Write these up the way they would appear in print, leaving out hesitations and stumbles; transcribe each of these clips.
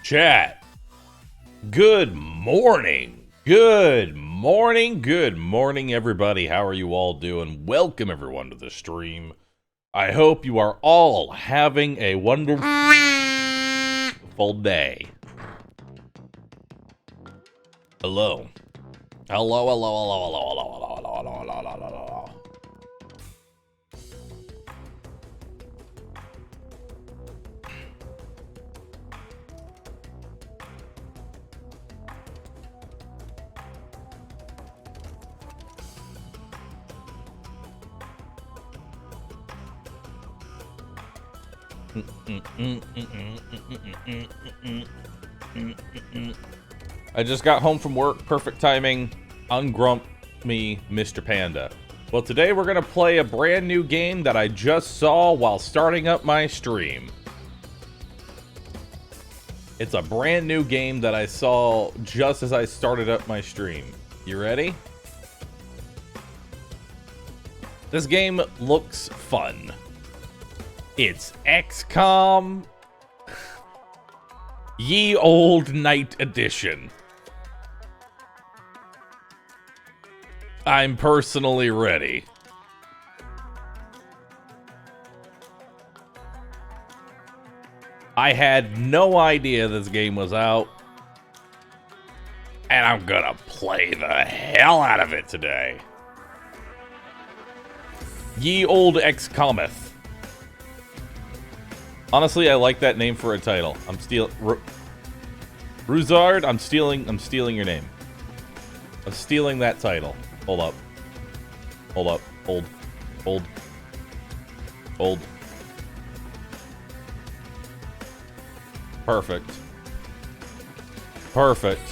Chat, good morning. Good morning. Good morning, everybody. How are you all doing? Welcome, everyone, to the stream. I hope you are all having a wonderful day. Hello. Hello, hello, hello, hello, hello, hello, hello, hello, hello, hello, hello. I just got home from work. Perfect timing. Ungrump me, Mr. Panda. Well, today we're going to play a brand new game that I just saw while starting up my stream. It's a brand new game that I saw just as I started up my stream. You ready? This game looks fun. It's XCOM Ye Old Night Edition. I'm personally ready. I had no idea this game was out, and I'm gonna play the hell out of it today. Ye Old XCOMeth. Honestly, I like that name for a title. I'm stealing Ruzard. I'm stealing your name. I'm stealing that title. Hold up. Hold up. Hold. Hold. Hold. Perfect. Perfect.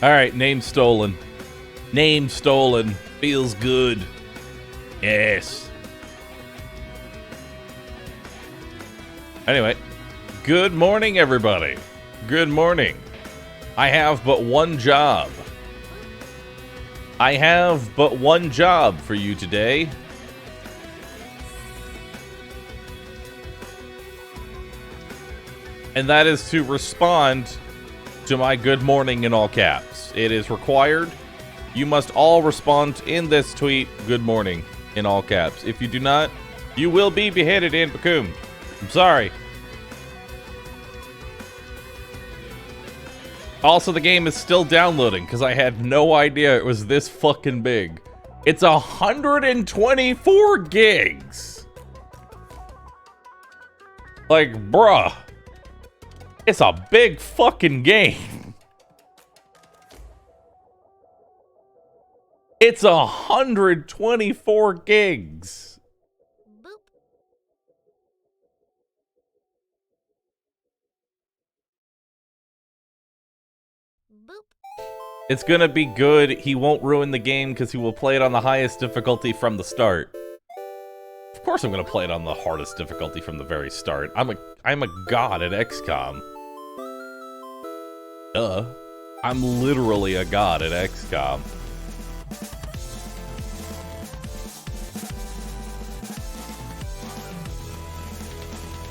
Alright, name stolen. Name stolen. Feels good. Yes. Anyway, good morning, everybody. Good morning. I have but one job. I have but one job for you today. And that is to respond to my good morning in all caps. It is required. You must all respond in this tweet, good morning, in all caps. If you do not, you will be beheaded and becoomed. I'm sorry. Also, the game is still downloading because I had no idea it was this fucking big. It's 124 gigs. Like, bruh. It's a big fucking game. It's 124 gigs. Boop. Boop. It's gonna be good. He won't ruin the game because he will play it on the highest difficulty from the start. Of course I'm gonna play it on the hardest difficulty from the very start. I'm a god at XCOM. Duh. I'm literally a god at XCOM.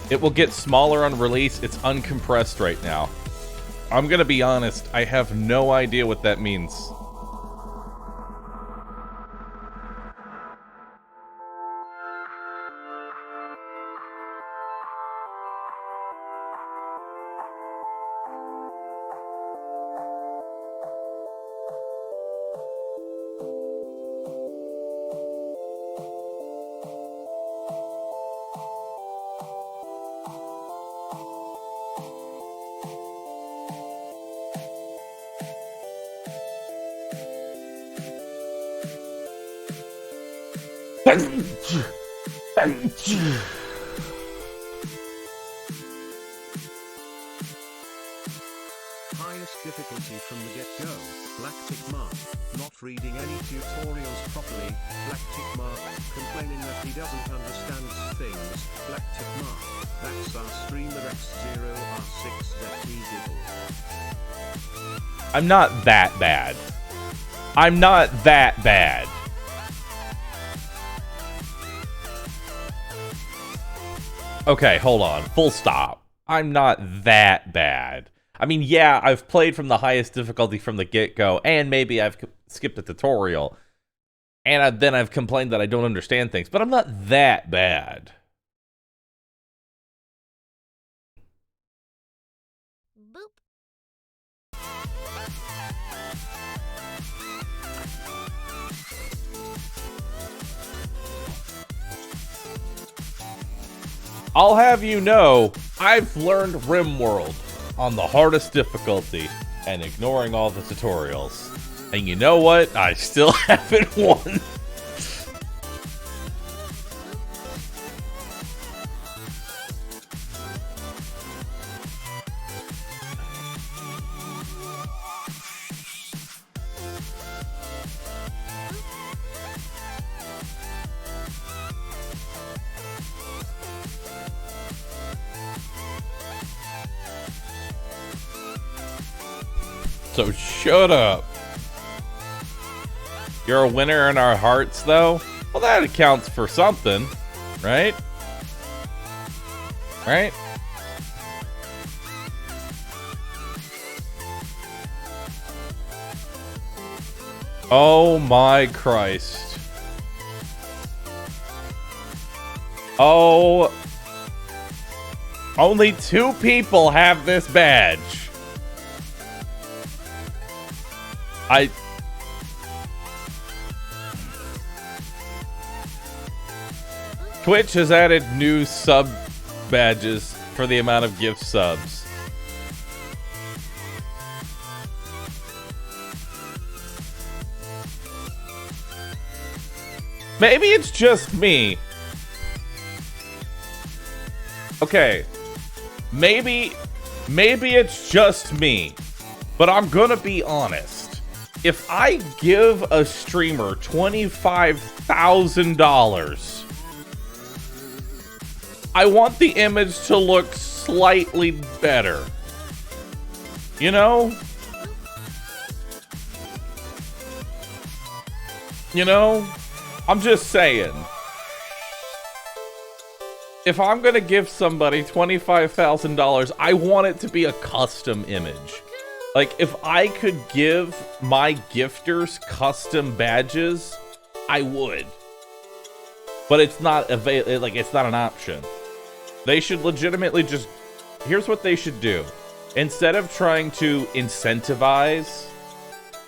It will get smaller on release. It's uncompressed right now. I'm gonna be honest, I have no idea what that means. Highest difficulty from the get-go, black tick mark, not reading any tutorials properly, black tick mark, complaining that he doesn't understand things, black tick mark, that's our streamer X0R6ZT. I'm not that bad. I'm not that bad. Okay, hold on. Full stop. I'm not that bad. I mean, yeah, I've played from the highest difficulty from the get-go, and maybe I've skipped a tutorial, and then I've complained that I don't understand things, but I'm not that bad. Boop. I'll have you know, I've learned RimWorld on the hardest difficulty and ignoring all the tutorials. And you know what? I still haven't won. So shut up. You're a winner in our hearts, though? Well, that accounts for something, right? Right? Oh my Christ. Oh. Only 2 people have this badge. Twitch has added new sub badges for the amount of gift subs. Maybe it's just me. Okay. Maybe it's just me. But I'm gonna be honest. If I give a streamer $25,000, I want the image to look slightly better. You know? You know? I'm just saying. If I'm gonna give somebody $25,000, I want it to be a custom image. Like, if I could give my gifters custom badges, I would. But it's not it's not an option. They should legitimately just... Here's what they should do. Instead of trying to incentivize...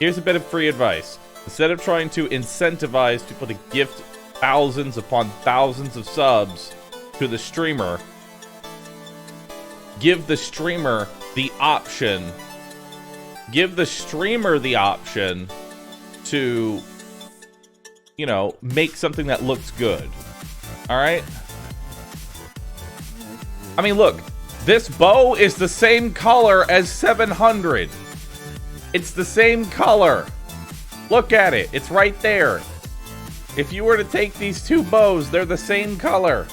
Here's a bit of free advice. Instead of trying to incentivize people to gift thousands upon thousands of subs to the streamer, give the streamer the option... Give the streamer the option to, you know, make something that looks good. Alright? I mean, look. This bow is the same color as 700. It's the same color. Look at it. It's right there. If you were to take these 2 bows, they're the same color.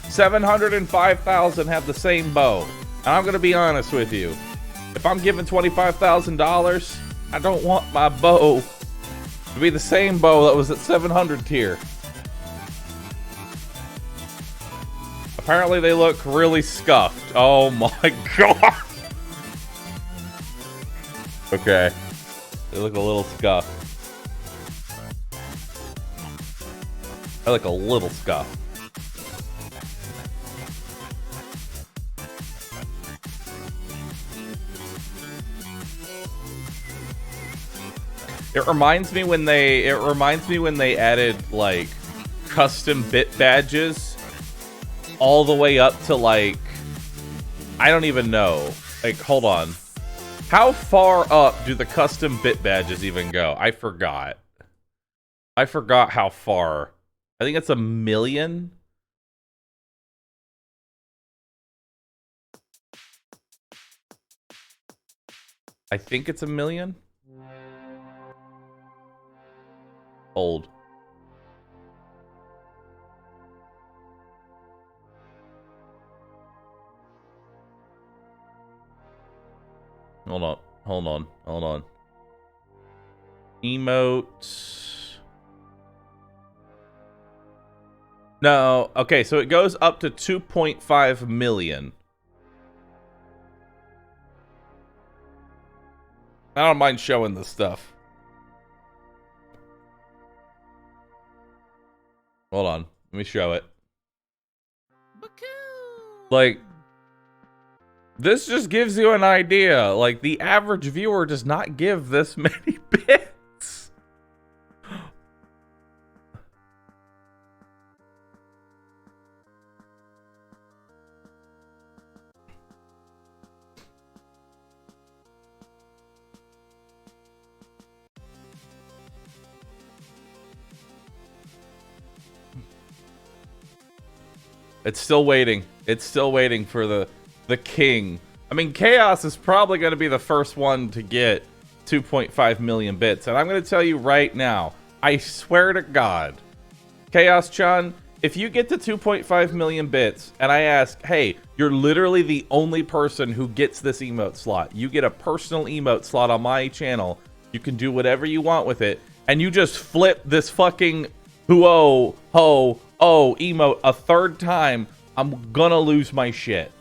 700 and 5,000 have the same bow. And I'm going to be honest with you. If I'm giving $25,000, I don't want my bow to be the same bow that was at 700 tier. Apparently they look really scuffed. Oh my god. Okay. They look a little scuffed. I look a little scuffed. It reminds me when they added like custom bit badges all the way up to like, I don't even know. Like, hold on. How far up do the custom bit badges even go? I forgot. I forgot how far. I think it's 1 million. I think it's 1 million. Old. Hold on. Emote. No, okay, so it goes up to 2.5 million. I don't mind showing this stuff. Hold on, let me show it. Like, this just gives you an idea. Like, the average viewer does not give this many bits. It's still waiting. It's still waiting for the king. I mean, Chaos is probably going to be the first one to get 2.5 million bits. And I'm going to tell you right now, I swear to God, Chaos-chan, if you get to 2.5 million bits and I ask, hey, you're literally the only person who gets this emote slot. You get a personal emote slot on my channel. You can do whatever you want with it. And you just flip this fucking ho emote a third time, I'm gonna lose my shit.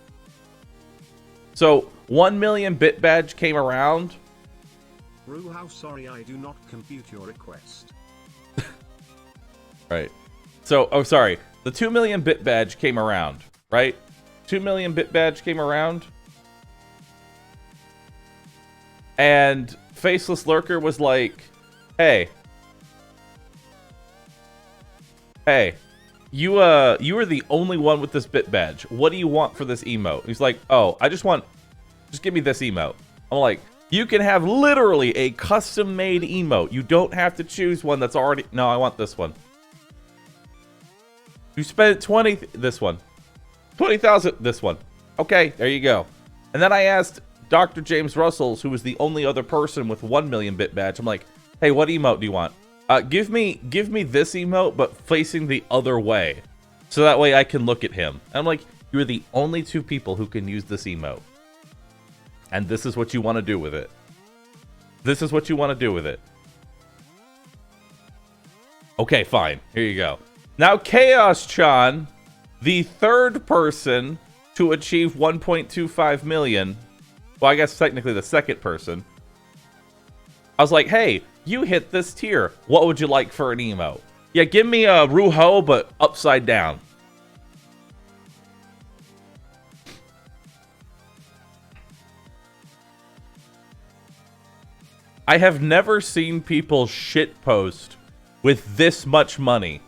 So 1 million bit badge came around. Bahroo, how sorry I do not compute your request. Right. So, oh, sorry. The 2 million bit badge came around, right? 2 million bit badge came around. And Faceless Lurker was like, hey, you are the only one with this bit badge. What do you want for this emote? He's like, oh, just give me this emote. I'm like, you can have literally a custom made emote. You don't have to choose one that's already, no, I want this one. You spent 20, this one. 20,000, this one. Okay, there you go. And then I asked Dr. James Russells, who was the only other person with 1 million bit badge. I'm like, hey, what emote do you want? Give me this emote, but facing the other way. So that way I can look at him. And I'm like, you're the only two people who can use this emote. And this is what you want to do with it. This is what you want to do with it. Okay, fine. Here you go. Now, Chaos-chan, the third person to achieve 1.25 million. Well, I guess technically the second person. I was like, hey, you hit this tier. What would you like for an emote? Yeah, give me a Ruho, but upside down. I have never seen people shitpost with this much money.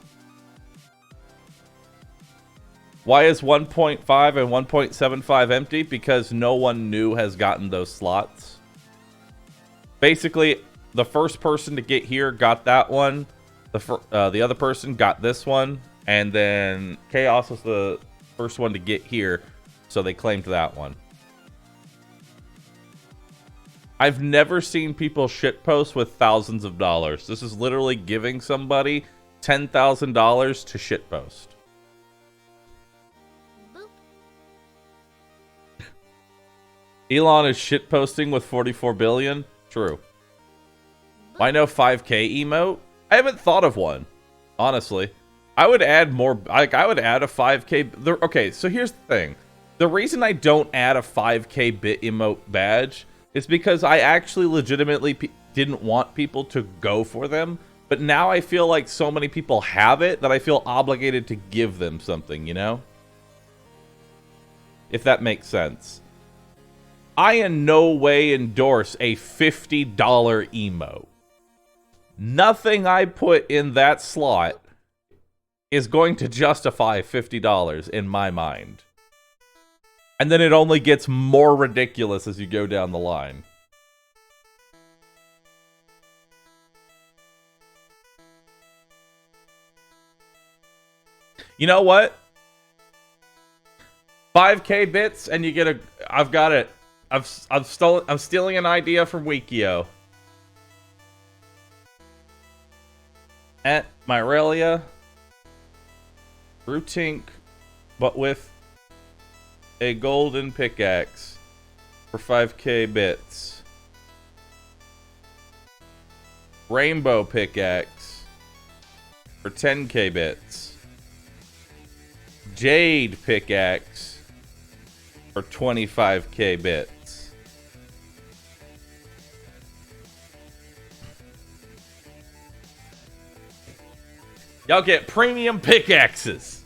Why is 1.5 and 1.75 empty? Because no one new has gotten those slots. Basically, the first person to get here got that one. The other person got this one. And then Chaos was the first one to get here. So they claimed that one. I've never seen people shitpost with thousands of dollars. This is literally giving somebody $10,000 to shitpost. Elon is shitposting with 44 billion. True. Why no 5K emote? I haven't thought of one, honestly. I would add more. Like, I would add a 5K. Okay, so here's the thing. The reason I don't add a 5K bit emote badge is because I actually legitimately didn't want people to go for them. But now I feel like so many people have it that I feel obligated to give them something, you know? If that makes sense. I in no way endorse a $50 emote. Nothing I put in that slot is going to justify $50 in my mind. And then it only gets more ridiculous as you go down the line. You know what? 5K bits and you get a... I've got it. I'm stealing an idea from Wikio. At Myrelia. Rootink, but with a golden pickaxe for 5K bits. Rainbow pickaxe for 10K bits. Jade pickaxe for 25K bits. Y'all get premium pickaxes.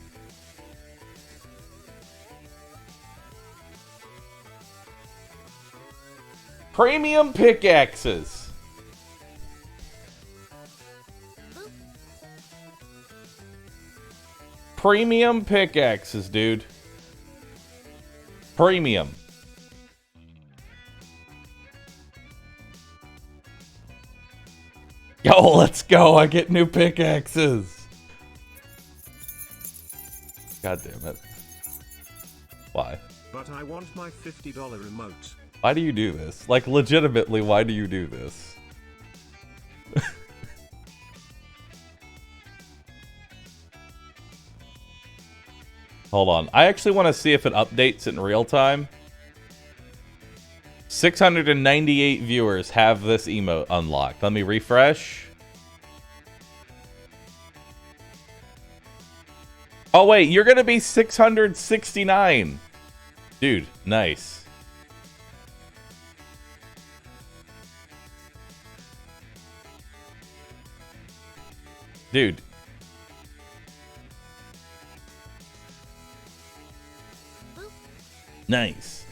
Premium pickaxes. Premium pickaxes, dude. Premium. Yo, let's go. I get new pickaxes. God damn it. Why? But I want my $50 remote. Why do you do this? Like, legitimately, why do you do this? Hold on. I actually want to see if it updates in real time. 698 viewers have this emote unlocked. Let me refresh. Oh, wait. You're going to be 669. Dude, nice. Dude. Nice.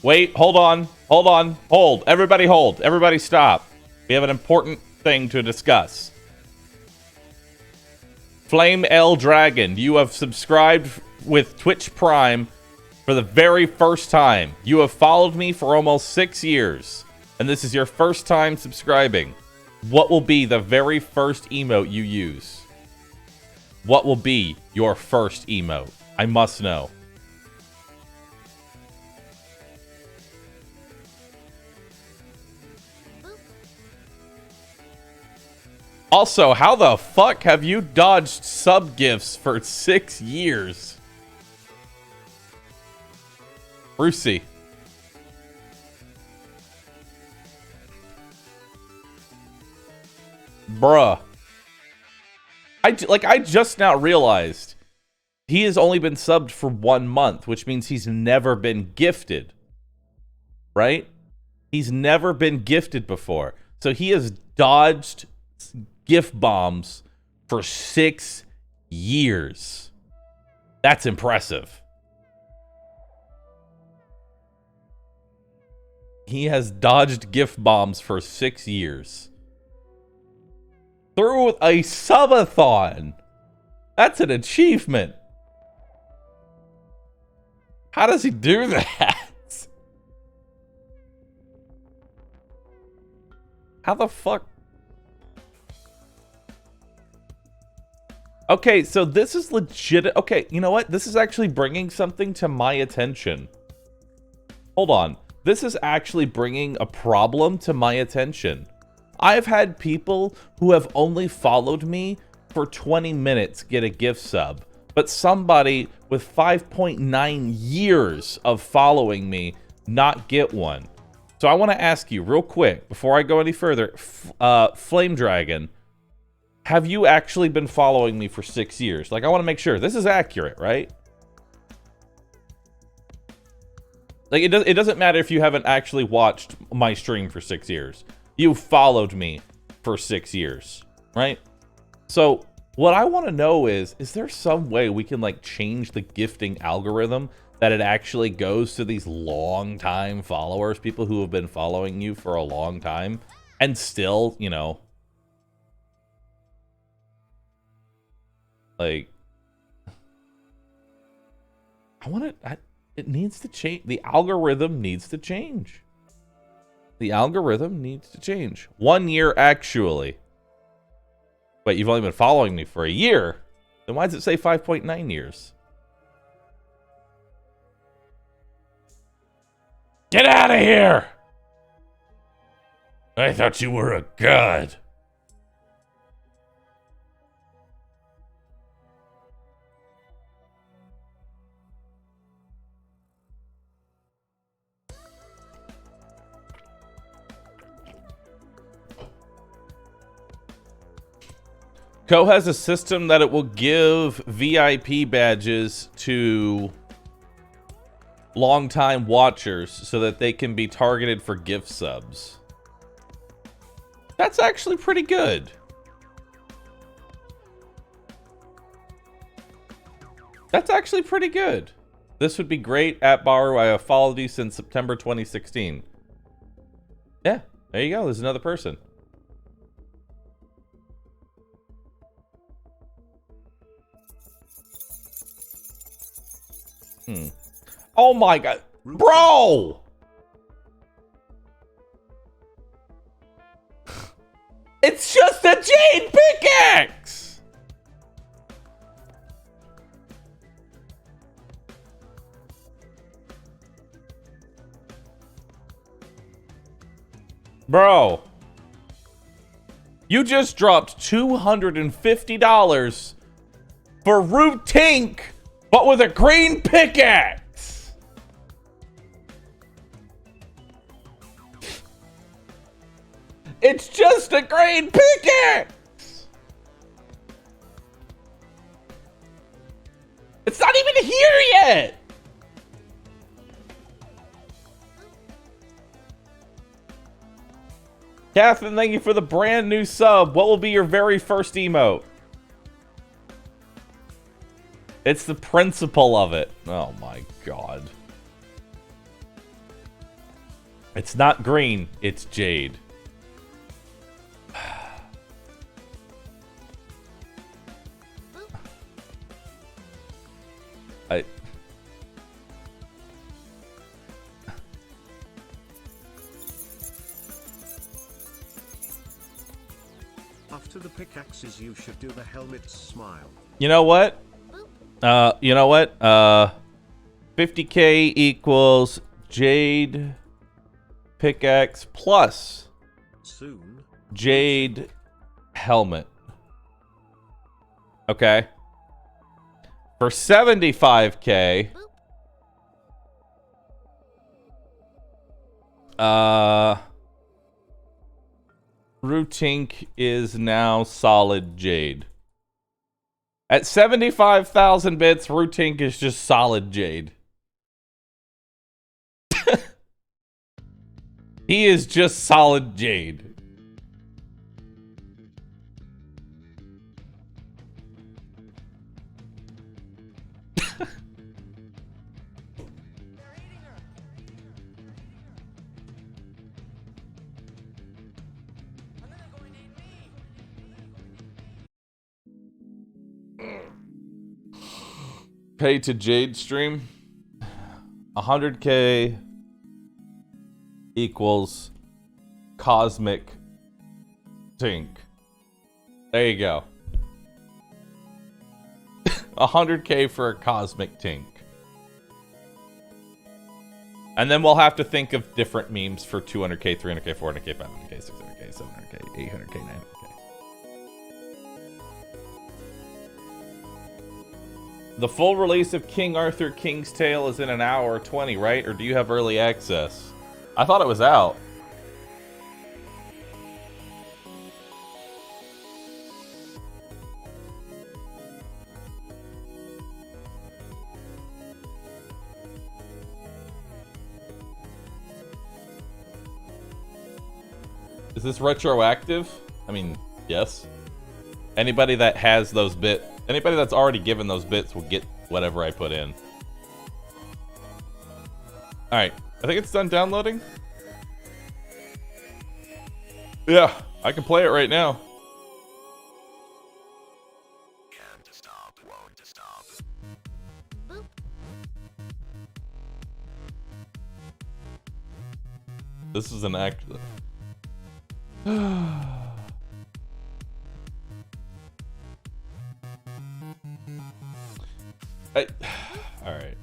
Wait, hold on. Hold on. Hold. Everybody hold. Everybody stop. We have an important thing to discuss. Flame L Dragon, you have subscribed with Twitch Prime for the very first time. You have followed me for almost 6 years, and this is your first time subscribing. What will be the very first emote you use? What will be your first emote? I must know. Also, how the fuck have you dodged sub gifts for 6 years? Brucey. Bruh. I just now realized he has only been subbed for 1 month, which means he's never been gifted. Right? He's never been gifted before. So he has dodged gift bombs for 6 years. That's impressive. He has dodged gift bombs for 6 years. Through a subathon. That's an achievement. How does he do that? How the fuck? Okay, so this is legit. Okay, you know what? This is actually bringing something to my attention. Hold on. This is actually bringing a problem to my attention. I've had people who have only followed me for 20 minutes get a gift sub, but somebody with 5.9 years of following me not get one. So I want to ask you real quick, before I go any further, Flame Dragon, have you actually been following me for 6 years? Like, I want to make sure this is accurate, right? Like, it doesn't matter if you haven't actually watched my stream for 6 years. You followed me for 6 years, right? So what I want to know is there some way we can, like, change the gifting algorithm that it actually goes to these long-time followers, people who have been following you for a long time, and still, you know, like, it needs to change. The algorithm needs to change. The algorithm needs to change. 1 year, actually. Wait, you've only been following me for a year? Then why does it say 5.9 years? Get out of here! I thought you were a god. Co has a system that it will give VIP badges to longtime watchers so that they can be targeted for gift subs. That's actually pretty good. That's actually pretty good. This would be great. @Bahroo, I have followed you since September 2016. Yeah, there you go. There's another person. Oh my god. Bro! It's just a jade pickaxe! Bro. You just dropped $250 for Root Tink but with a green pickaxe. It's just a green pickaxe. It's not even here yet. Catherine, thank you for the brand new sub. What will be your very first emote? It's the principle of it. Oh my god. It's not green, it's jade. After the pickaxes, you should do the helmet's smile. You know what? 50k equals jade pickaxe plus soon jade helmet. Okay. For 75k, Rootink is now solid jade. At 75,000 bits, Rootink is just solid jade. He is just solid jade. Pay to Jade stream. 100k equals cosmic tink. There you go. 100k for a cosmic tink. And then we'll have to think of different memes for 200k, 300k, 400k, 500k, 600k, 700k, 800k, 900k. The full release of King Arthur King's Tale is in an hour 20, right? Or do you have early access? I thought it was out. Is this retroactive? I mean, yes. Anybody that has those bits, anybody that's already given those bits will get whatever I put in. Alright, I think it's done downloading. Yeah, I can play it right now. Can't stop, won't stop. This is an act. Alright.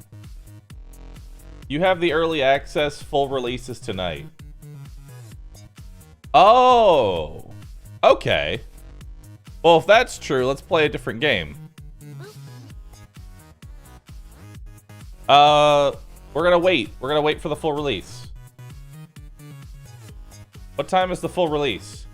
You have the early access, full releases tonight. Oh! Okay. Well, if that's true, let's play a different game. We're gonna wait. We're gonna wait for the full release. What time is the full release?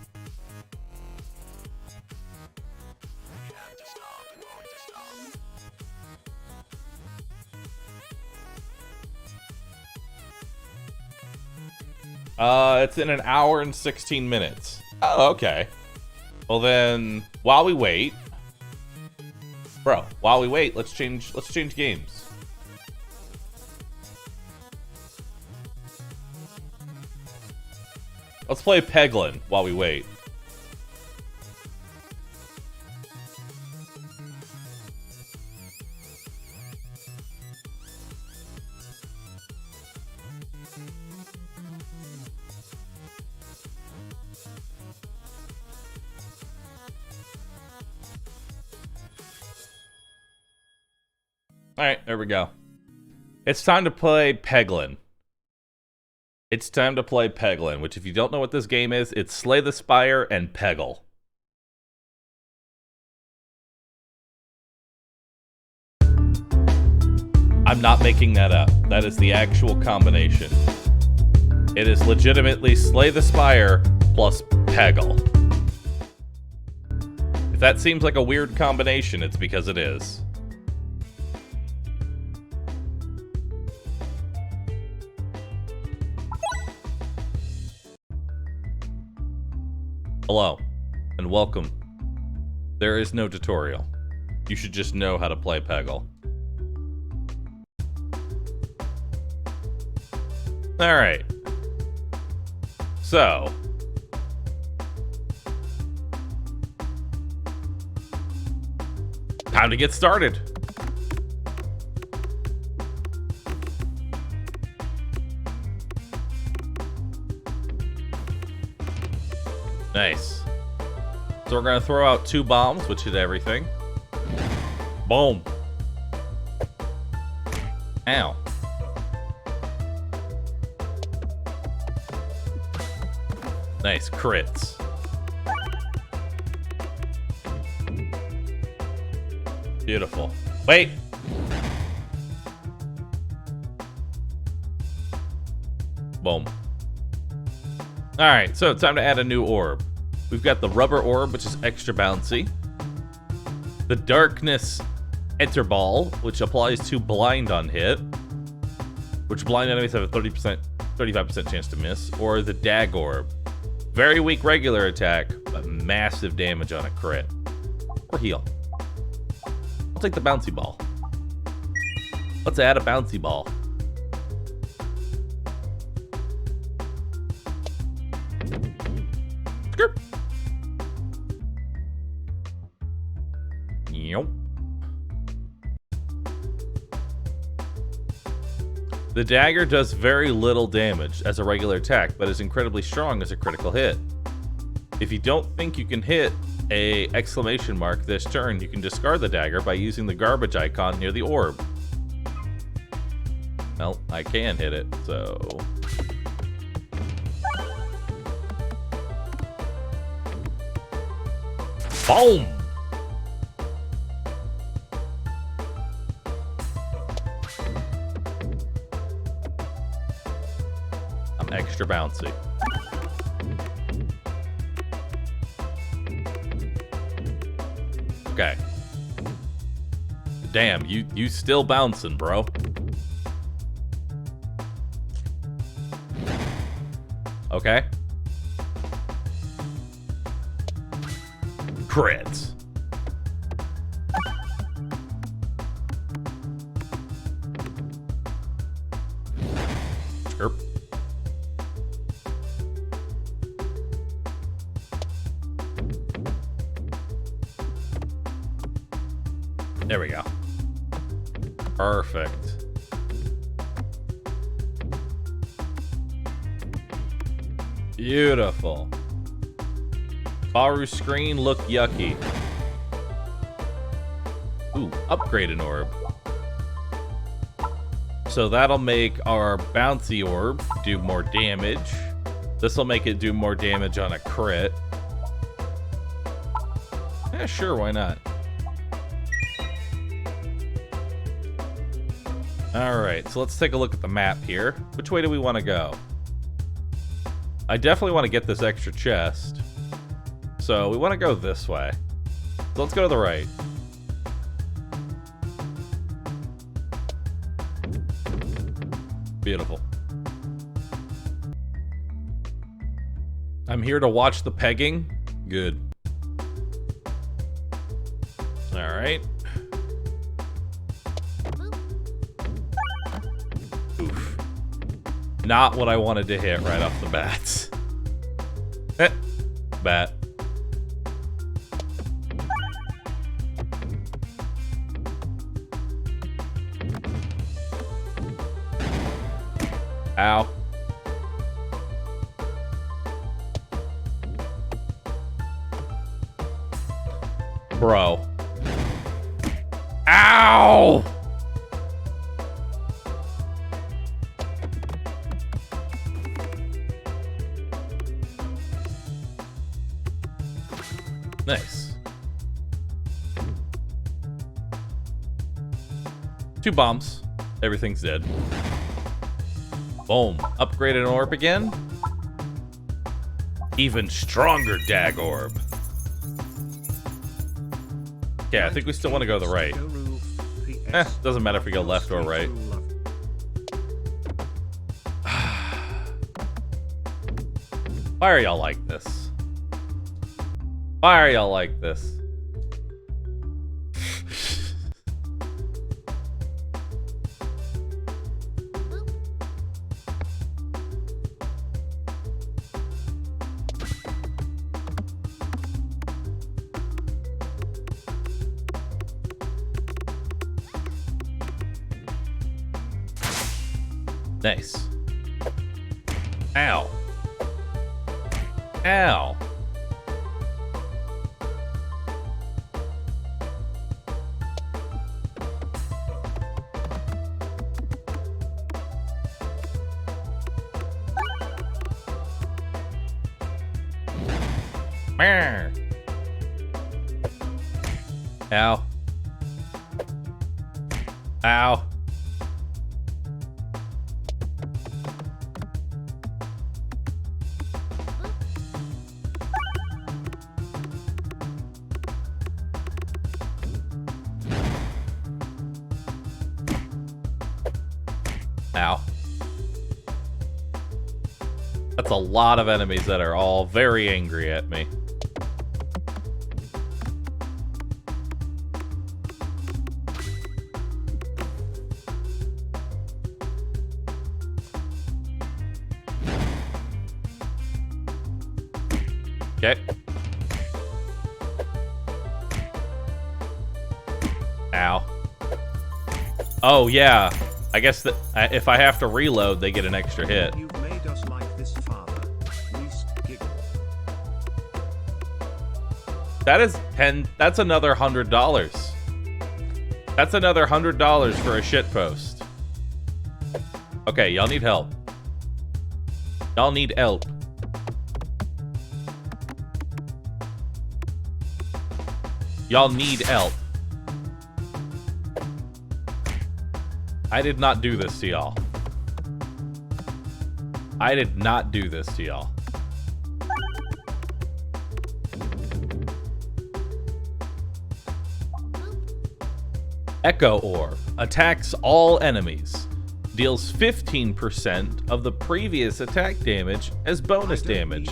It's in an hour and 16 minutes. Oh, okay. Well then, while we wait, let's change games. Let's play Peglin while we wait. Alright, there we go. It's time to play Peglin. It's time to play Peglin, which if you don't know what this game is, it's Slay the Spire and Peggle. I'm not making that up. That is the actual combination. It is legitimately Slay the Spire plus Peggle. If that seems like a weird combination, it's because it is. Hello, and welcome. There is no tutorial. You should just know how to play Peggle. Alright. So. Time to get started. Nice. So we're gonna throw out 2 bombs, which hit everything. Boom. Ow. Nice crits. Beautiful. Wait. Boom. Alright, so it's time to add a new orb. We've got the rubber orb, which is extra bouncy. The darkness enter ball, which applies to blind on hit. Which blind enemies have a 35% chance to miss. Or the dag orb. Very weak regular attack, but massive damage on a crit. Or heal. I'll take the bouncy ball. Let's add a bouncy ball. Skirt. Yep. The dagger does very little damage as a regular attack, but is incredibly strong as a critical hit. If you don't think you can hit a exclamation mark this turn, you can discard the dagger by using the garbage icon near the orb. Well, I can hit it, so... Boom! I'm extra bouncy. Okay. Damn, you still bouncing, bro. Okay. Crits. Sure. There we go. Perfect. Beautiful. Bahroo screen look yucky. Ooh, upgrade an orb. So that'll make our bouncy orb do more damage. This'll make it do more damage on a crit. Yeah, sure, why not? Alright, so let's take a look at the map here. Which way do we want to go? I definitely want to get this extra chest. So we want to go this way. So let's go to the right. Beautiful. I'm here to watch the pegging. Good. Alright. Oof. Not what I wanted to hit right off the bat. Bat. Ow. Bro. Ow! Nice. 2 bombs. Everything's dead. Boom. Upgrade an orb again. Even stronger dag orb. Okay, I think we still want to go to the right. Doesn't matter if we go left or right. Why are y'all like this? Why are y'all like this? Nice. Ow. Ow. Meow. Ow. Ow. Ow. That's a lot of enemies that are all very angry at me. Okay. Ow. Oh, yeah. I guess that if I have to reload, they get an extra hit. You've made us like this, father. We giggle. That is 10. That's another $100. That's another $100 for a shit post. Okay, y'all need help. Y'all need help. Y'all need help. I did not do this to y'all. I did not do this to y'all. Echo Orb attacks all enemies. Deals 15% of the previous attack damage as bonus damage.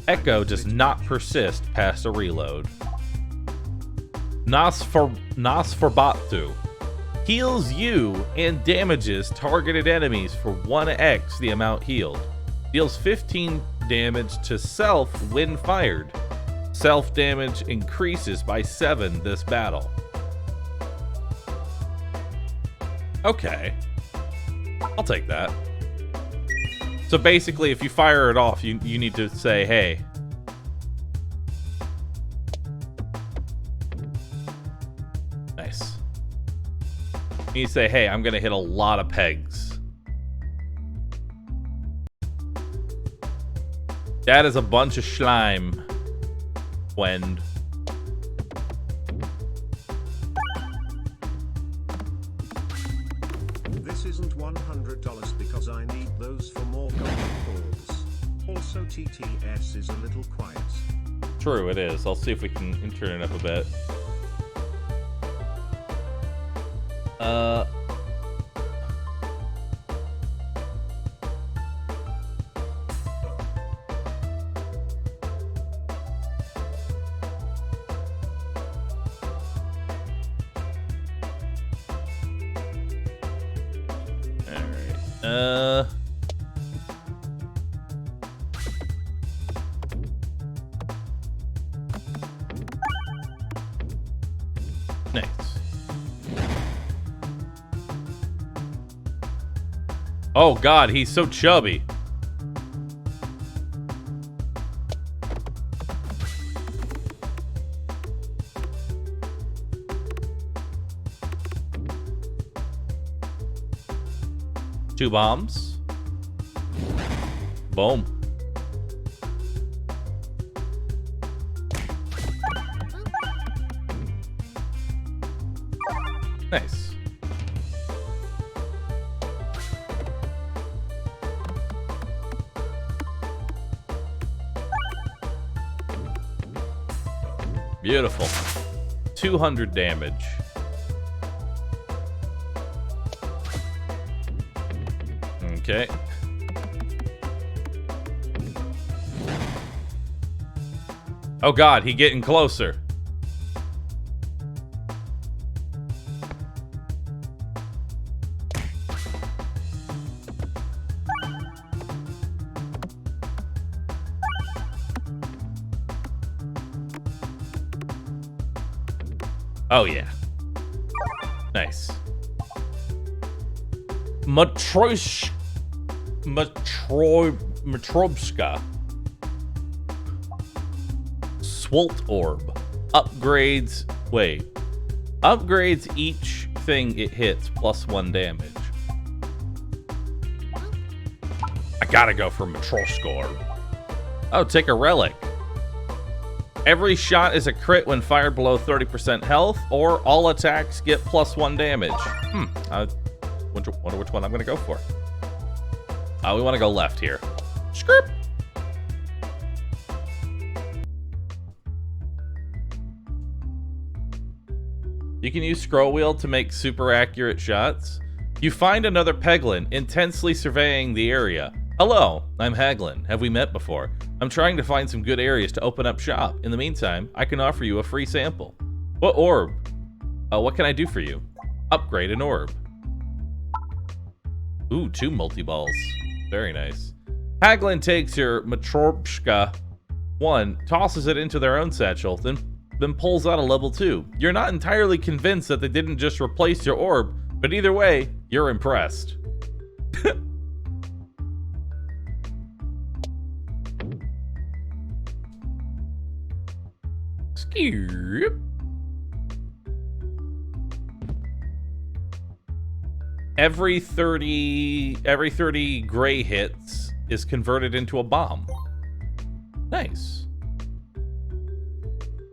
Echo does not persist past a reload. Nosferatu heals you and damages targeted enemies for 1x the amount healed. Deals 15 damage to self when fired. Self damage increases by 7 this battle. Okay. I'll take that. So basically, if you fire it off, you need to say, hey. Nice. You say, hey, I'm gonna hit a lot of pegs. That is a bunch of slime. Wend. This isn't $100 because I need those for more golden balls. Also, TTS is a little quiet. True, it is. I'll see if we can turn it up a bit. Nice. Oh god, he's so chubby. Two bombs. Boom. Nice. Beautiful. 200 damage. Okay. Oh god, he getting closer. Oh yeah. Nice. Matrobska. Swult Orb. Upgrades. Wait. Upgrades each thing it hits plus 1 damage. I gotta go for Matrobska Orb. Oh, take a relic. Every shot is a crit when fired below 30% health, or all attacks get plus 1 damage. I wonder which one I'm gonna go for. We want to go left here. Script. You can use scroll wheel to make super accurate shots. You find another Peglin, intensely surveying the area. Hello, I'm Haglin. Have we met before? I'm trying to find some good areas to open up shop. In the meantime, I can offer you a free sample. What orb? What can I do for you? Upgrade an orb. Ooh, 2 multi-balls. Very nice. Haglin takes your Matrobska 1, tosses it into their own satchel, then pulls out a level 2. You're not entirely convinced that they didn't just replace your orb, but either way, you're impressed. Skip. Every 30 gray hits is converted into a bomb. Nice.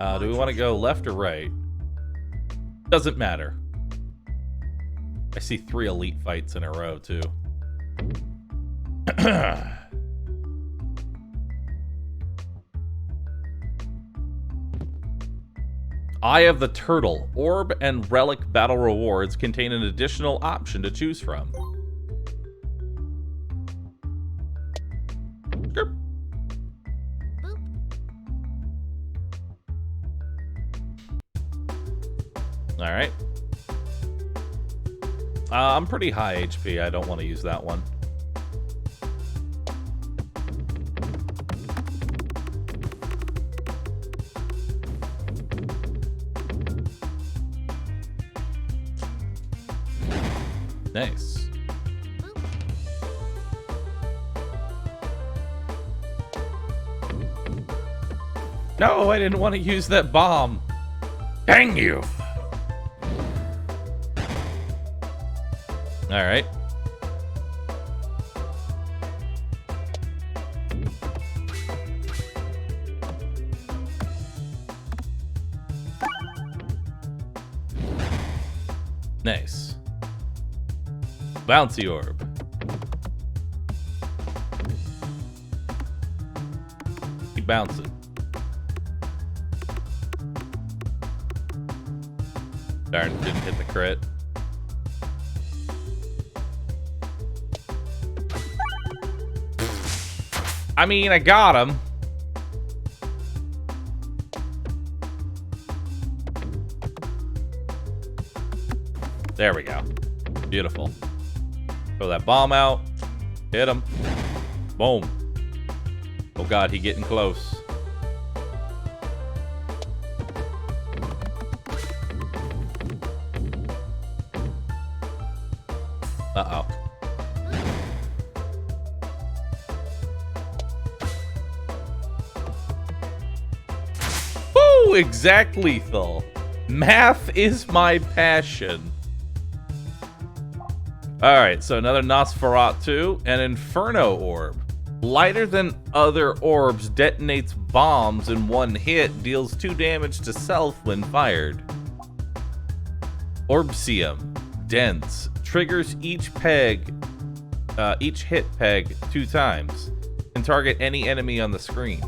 Do we want to go left or right? Doesn't matter. I see 3 elite fights in a row, too. Eye of the Turtle. Orb and Relic battle rewards contain an additional option to choose from. Sure. Alright. I'm pretty high HP. I don't want to use that one. Nice. No, I didn't want to use that bomb. Dang you. All right. Nice. Bouncy orb. Keep bouncing. Darn, didn't hit the crit. I mean, I got him. There we go. Beautiful. Throw that bomb out. Hit him. Boom. Oh god, he getting close. Uh-oh. Woo! Exact lethal. Math is my passion. Alright, so another Nosferatu, an Inferno Orb. Lighter than other orbs, detonates bombs in one hit, deals 2 damage to self when fired. Orbsium. Dense. Triggers each hit peg 2 times. Can target any enemy on the screen.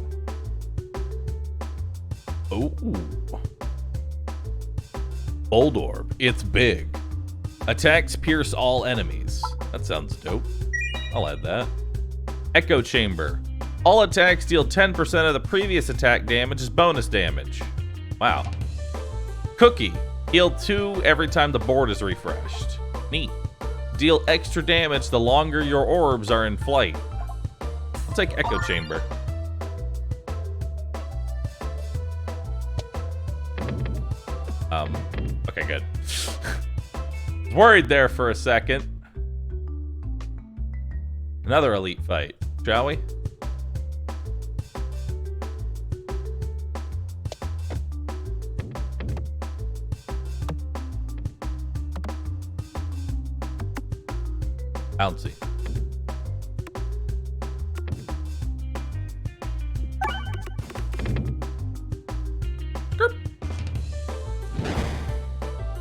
Oh. Bold orb. It's big. Attacks pierce all enemies. That sounds dope. I'll add that. Echo chamber. All attacks deal 10% of the previous attack damage as bonus damage. Wow. Cookie. Heal 2 every time the board is refreshed. Neat. Deal extra damage the longer your orbs are in flight. I'll take Echo Chamber. Okay, good. Was worried there for a second. Another elite fight, shall we? Bouncy.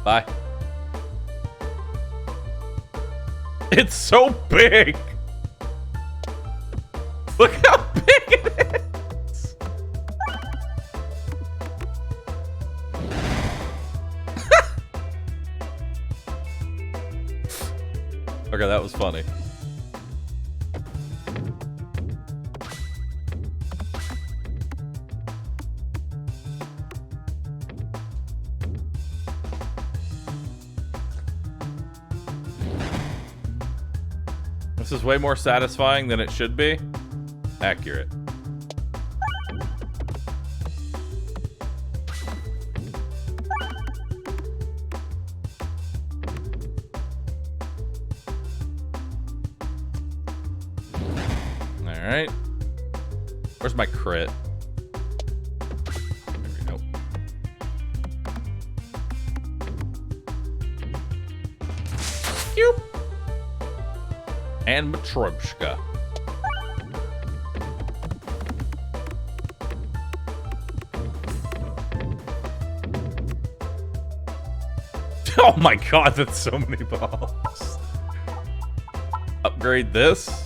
Bye. It's so big. Look how big it is. Okay, that was funny. This is way more satisfying than it should be. Accurate. Alright. Where's my crit? There we go. Yoop. And Matryoshka. Oh my god, that's so many balls. Upgrade this.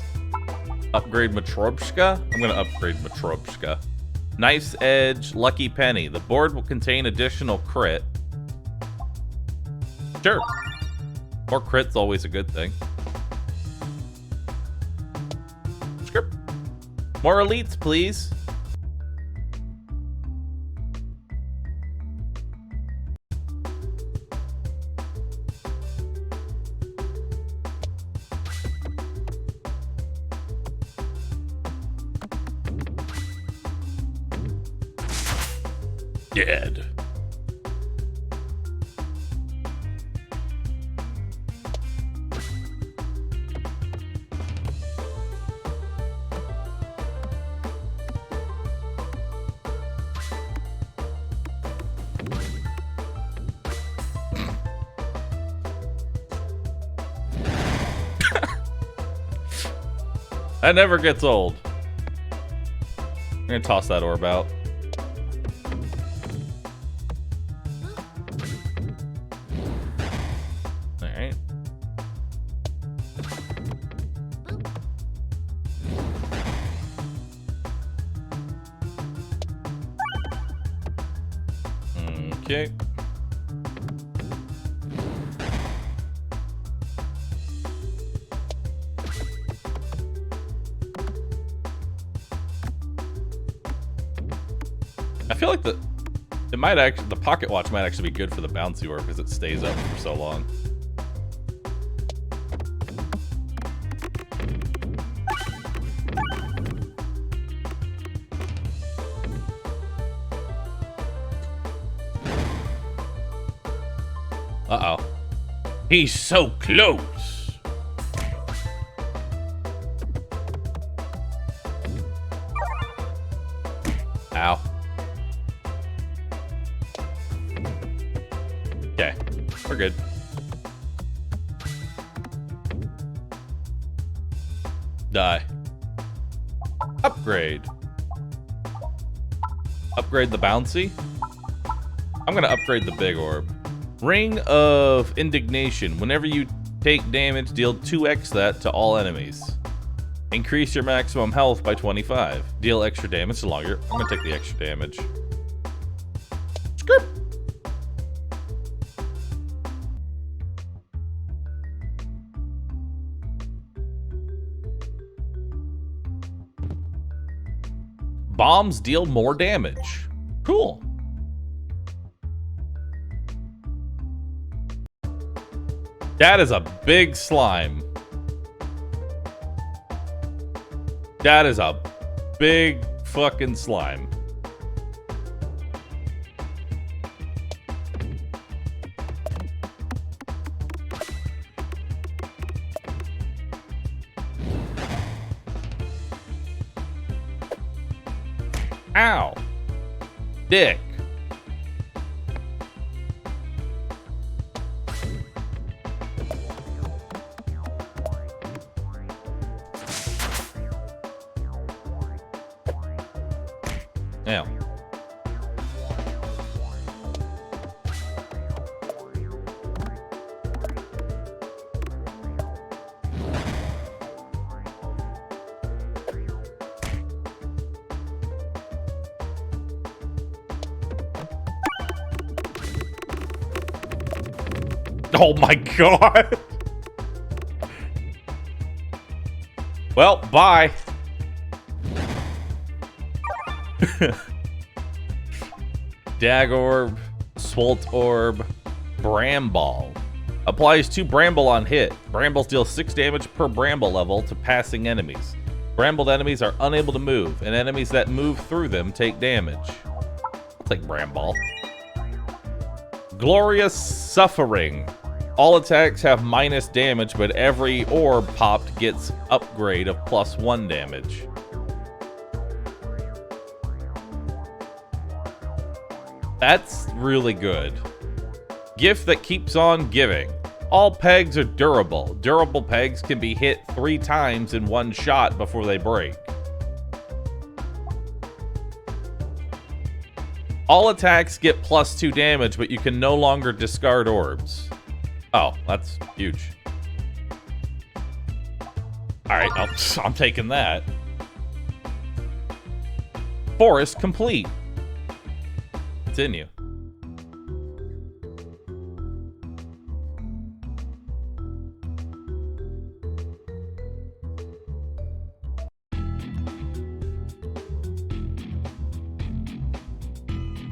Upgrade Matryoshka. I'm gonna upgrade Matryoshka. Knife's Edge, Lucky Penny. The board will contain additional crit. Sure. More crit's always a good thing. Script. More elites, please. Dead. That never gets old. I'm gonna toss that orb out. Alright. Okay. I feel like the pocket watch might actually be good for the bouncy orb because it stays up for so long. Uh-oh. He's so close. Ow. Okay, we're good. Die. Upgrade. Upgrade the bouncy. I'm gonna upgrade the big orb. Ring of Indignation. Whenever you take damage, deal 2x that to all enemies. Increase your maximum health by 25. Deal extra damage the longer. I'm gonna take the extra damage. Bombs deal more damage. Cool. That is a big slime. That is a big fucking slime. Ow. Dick. Now. Oh my god. Well, bye. Dag Orb, Swolt Orb, Bramble. Applies 2 Bramble on hit. Brambles deal 6 damage per Bramble level to passing enemies. Brambled enemies are unable to move, and enemies that move through them take damage. I'll take Bramble. Glorious Suffering. All attacks have minus damage, but every orb popped gets upgrade of +1 damage. That's really good. Gift that keeps on giving. All pegs are durable. Durable pegs can be hit 3 times in one shot before they break. All attacks get +2 damage, but you can no longer discard orbs. Oh, that's huge. Alright, I'm taking that. Forest complete. Continue.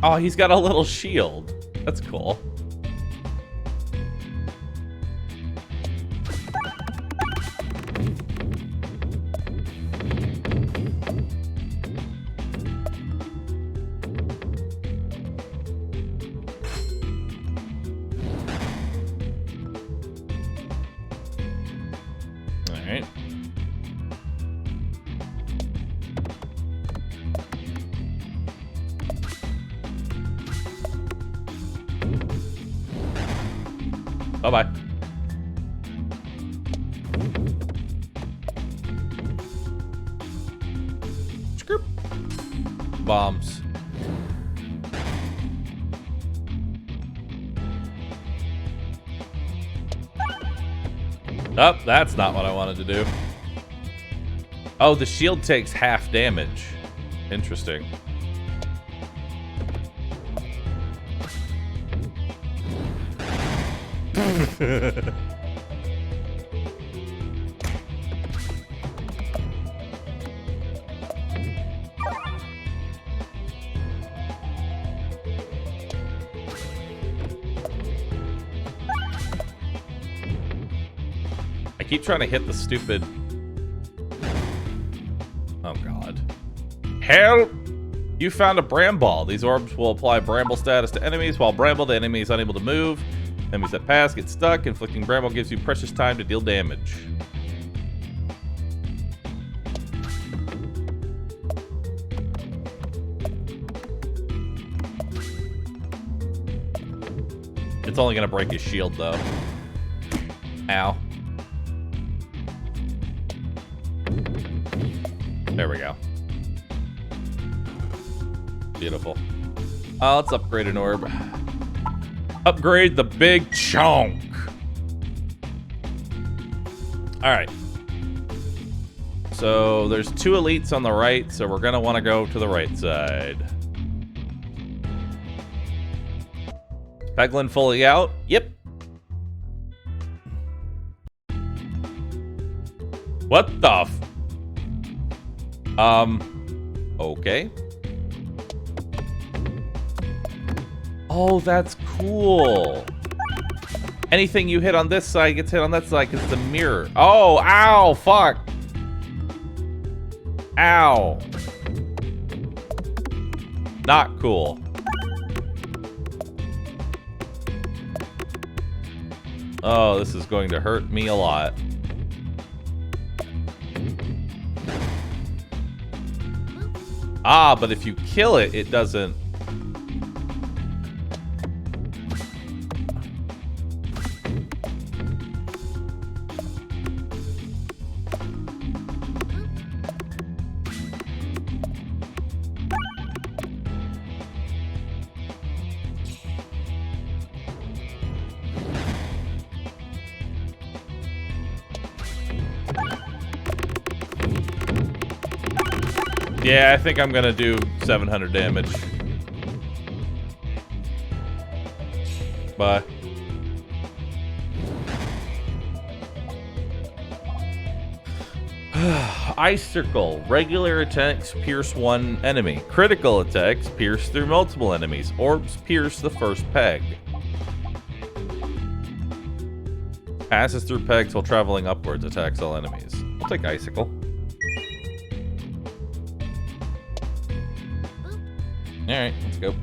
Oh, he's got a little shield. That's cool. Alright. Bye-bye. Bombs. Oh, that's not what I wanted to do. Oh, the shield takes half damage. Interesting. I keep trying to hit the stupid... Oh god. Help! You found a Bramble. These orbs will apply Bramble status to enemies. While Bramble, the enemy is unable to move. Enemies that pass get stuck. Inflicting Bramble gives you precious time to deal damage. It's only gonna break his shield though. Ow. There we go. Beautiful. Let's upgrade an orb. Upgrade the big chunk. Alright. So there's 2 elites on the right, so we're gonna want to go to the right side. Peglin fully out? Yep. What the f... Okay. Oh, that's cool. Anything you hit on this side gets hit on that side because it's a mirror. Oh, ow, fuck. Ow. Not cool. Oh, this is going to hurt me a lot. Ah, but if you kill it, it doesn't... Yeah, I think I'm gonna do 700 damage. Bye. Ice Circle. Regular attacks pierce one enemy. Critical attacks pierce through multiple enemies. Orbs pierce the first peg. Passes through pegs while traveling upwards. Attacks all enemies. I'll take Icicle. Alright, let's go.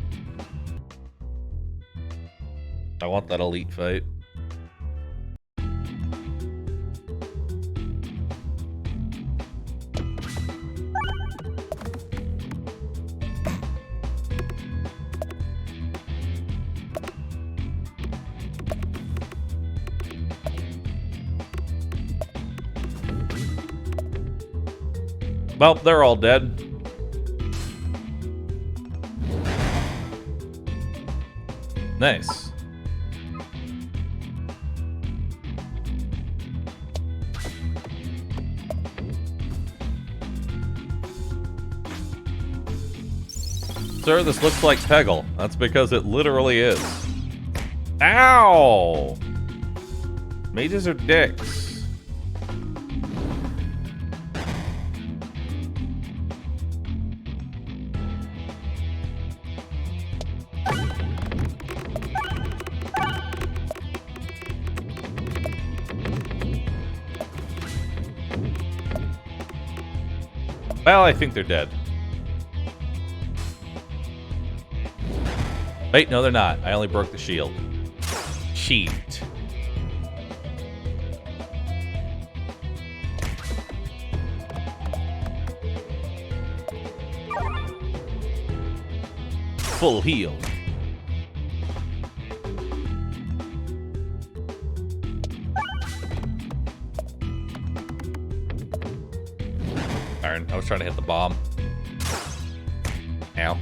I want that elite fight. Well, they're all dead. Nice. Sir, this looks like Peggle. That's because it literally is. Ow! Mages are dicks. Well, I think they're dead. Wait, no, they're not. I only broke the shield. Cheat. Full heal. Darn, I was trying to hit the bomb. Ow.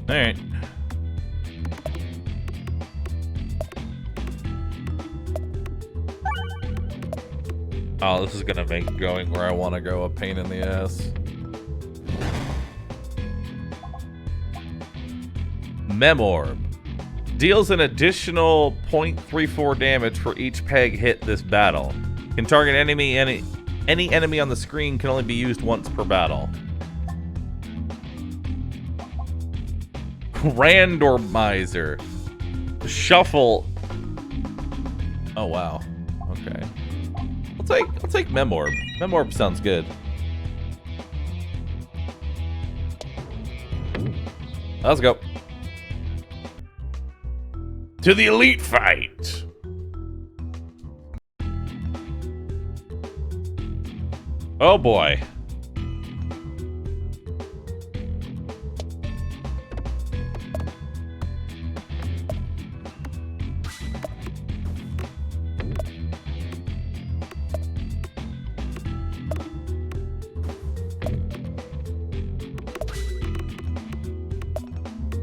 Alright. Oh, this is gonna make going where I want to go a pain in the ass. Memorb. Deals an additional 0.34 damage for each peg hit this battle. Can target any enemy on the screen, can only be used once per battle. Randomizer. Shuffle. Oh wow. Okay. I'll take Memorb. Memorb sounds good. Let's go. To the elite fight. Oh boy.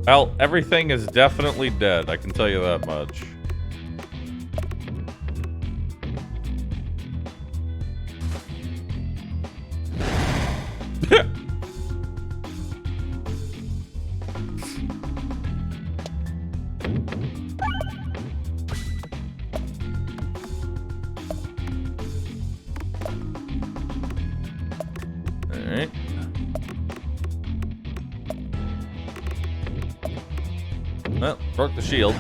Well, everything is definitely dead, I can tell you that much. Well, broke the shield.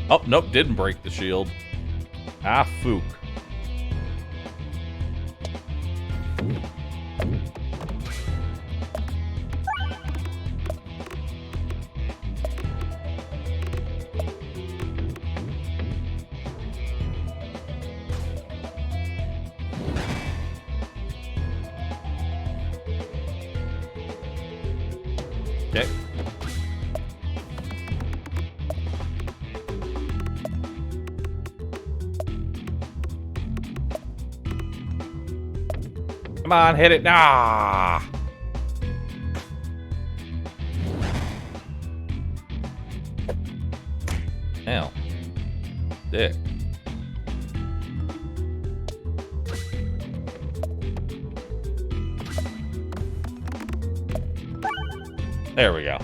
Oh, nope, didn't break the shield. Ah, fook. Okay. Come on, hit it. Nah. Ow. Dick. There we go.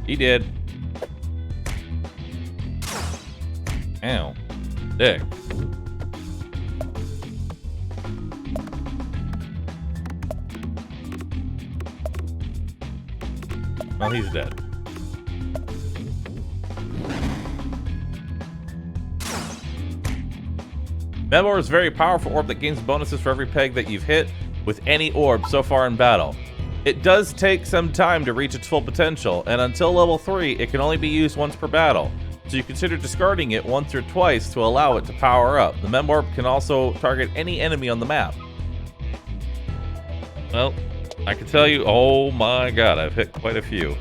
He did. Ow. Dick. Well, he's dead. Memor is a very powerful orb that gains bonuses for every peg that you've hit with any orb so far in battle. It does take some time to reach its full potential, and until level 3, it can only be used once per battle, so you consider discarding it once or twice to allow it to power up. The Mem Orb can also target any enemy on the map. Well, I can tell you, oh my god, I've hit quite a few.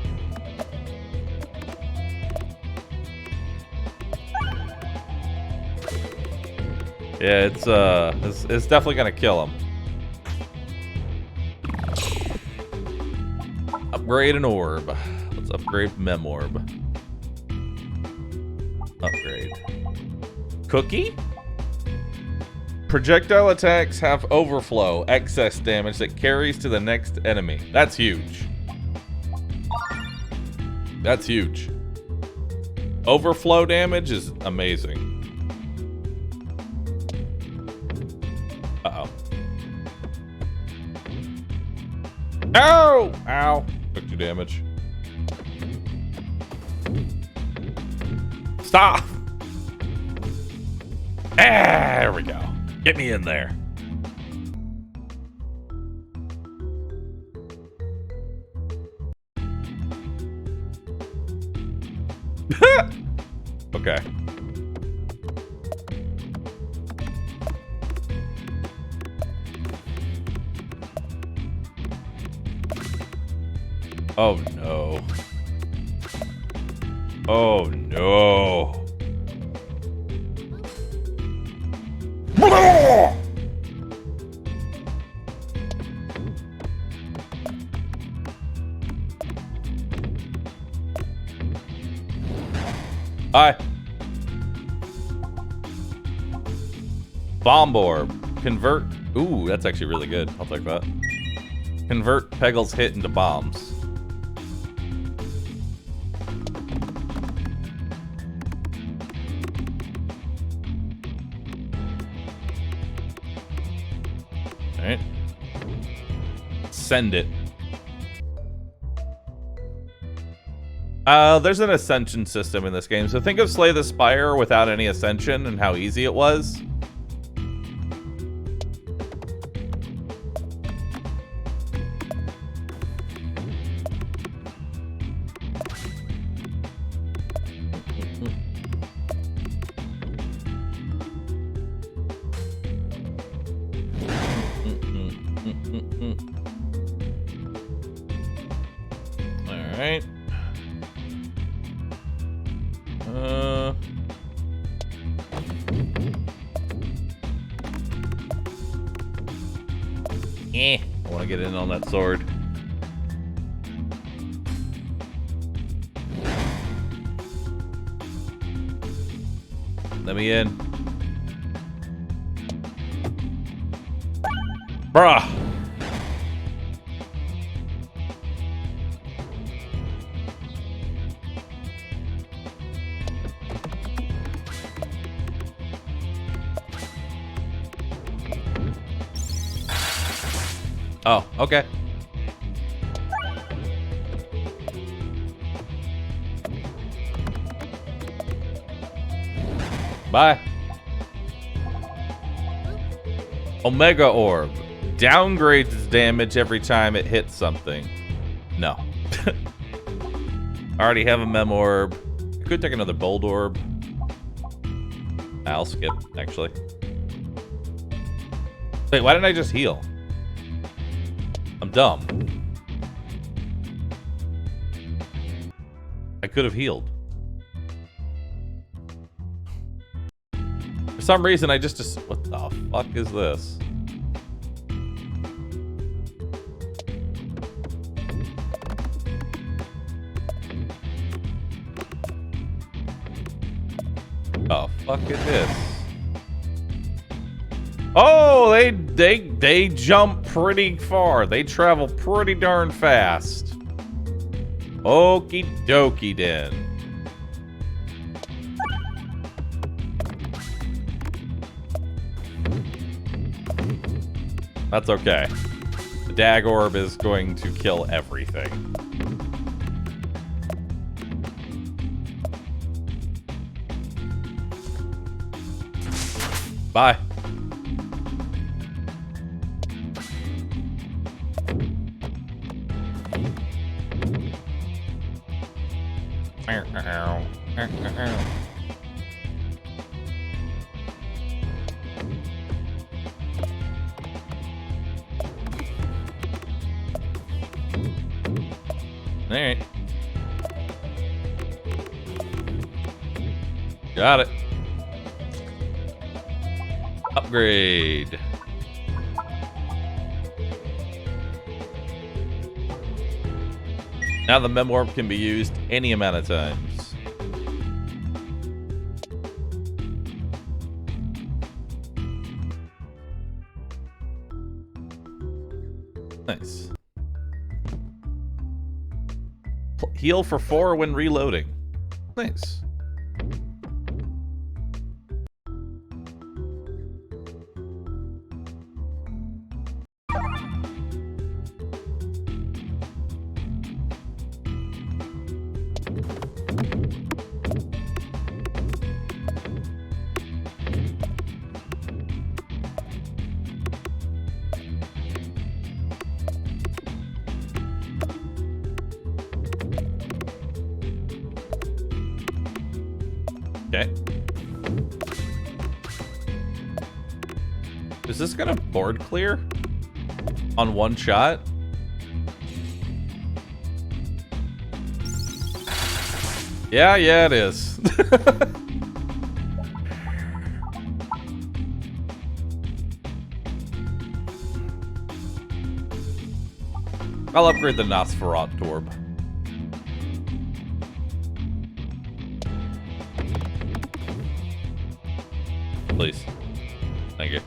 Yeah, it's definitely gonna kill him. Upgrade an orb. Let's upgrade Mem Orb. Upgrade. Cookie? Projectile attacks have overflow, excess damage that carries to the next enemy. That's huge. That's huge. Overflow damage is amazing. Uh-oh. Ow! Ow. Took 2 damage. Stop! There we go. Get me in there. Okay. Oh no. Oh no. Hi. Bomb orb. Convert. Ooh, that's actually really good. I'll take that. Convert Pegl's hit into bombs. Alright. Send it. There's an ascension system in this game, so think of Slay the Spire without any ascension and how easy it was. Alright. I want to get in on that sword. Let me in. Bruh. Oh, okay. Bye. Omega Orb. Downgrades its damage every time it hits something. No. I already have a Mem Orb. I could take another Bold Orb. I'll skip, actually. Wait, why didn't I just heal? I'm dumb. I could have healed. For some reason, I just... What the fuck is this? Oh, fuck is this? Oh, they jump pretty far. They travel pretty darn fast. Okie dokie then. That's okay. The Dag Orb is going to kill everything. Bye. Alright. Got it. Upgrade. Now the Mem Orb can be used any amount of times. Nice. Heal for 4 when reloading. Nice. Okay. Is this gonna board clear on one shot? Yeah, it is. I'll upgrade the Nosferatu Orb. Please. Thank you.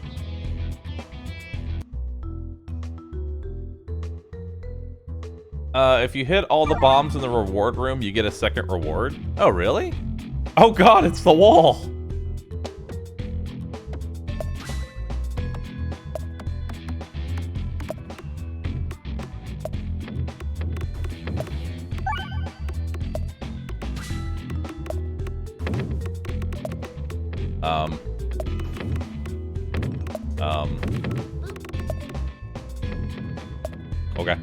If you hit all the bombs in the reward room, you get a second reward. Oh, really? Oh god, it's the wall! Okay.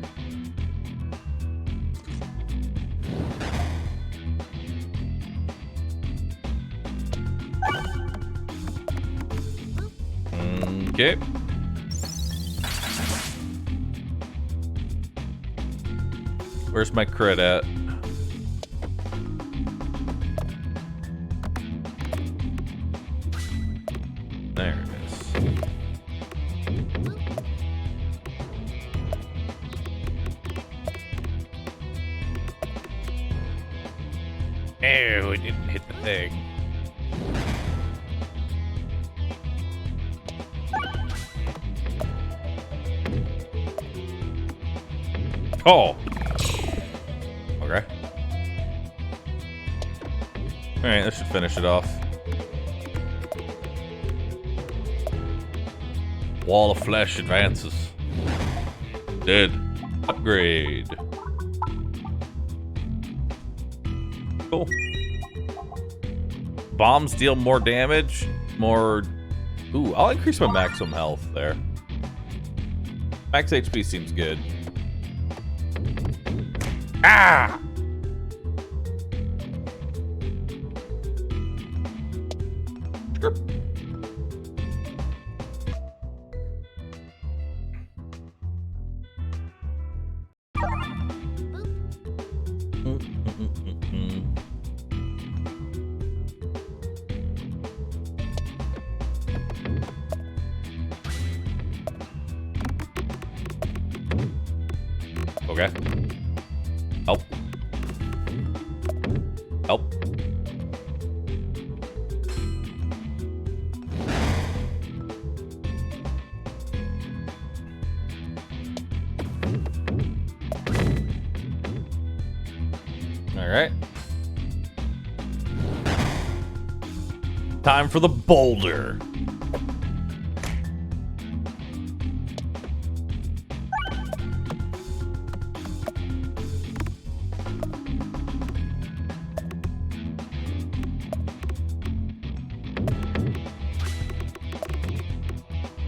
Okay. Where's my crit at? There it is. Oh, it didn't hit the thing. Oh. Okay. Alright, that should finish it off. Wall of flesh advances. Dead. Upgrade. Cool. bombs deal more damage, more... Ooh, I'll increase my maximum health there. Max HP seems good. Ah! Okay. Help. Help. All right. Time for the boulder.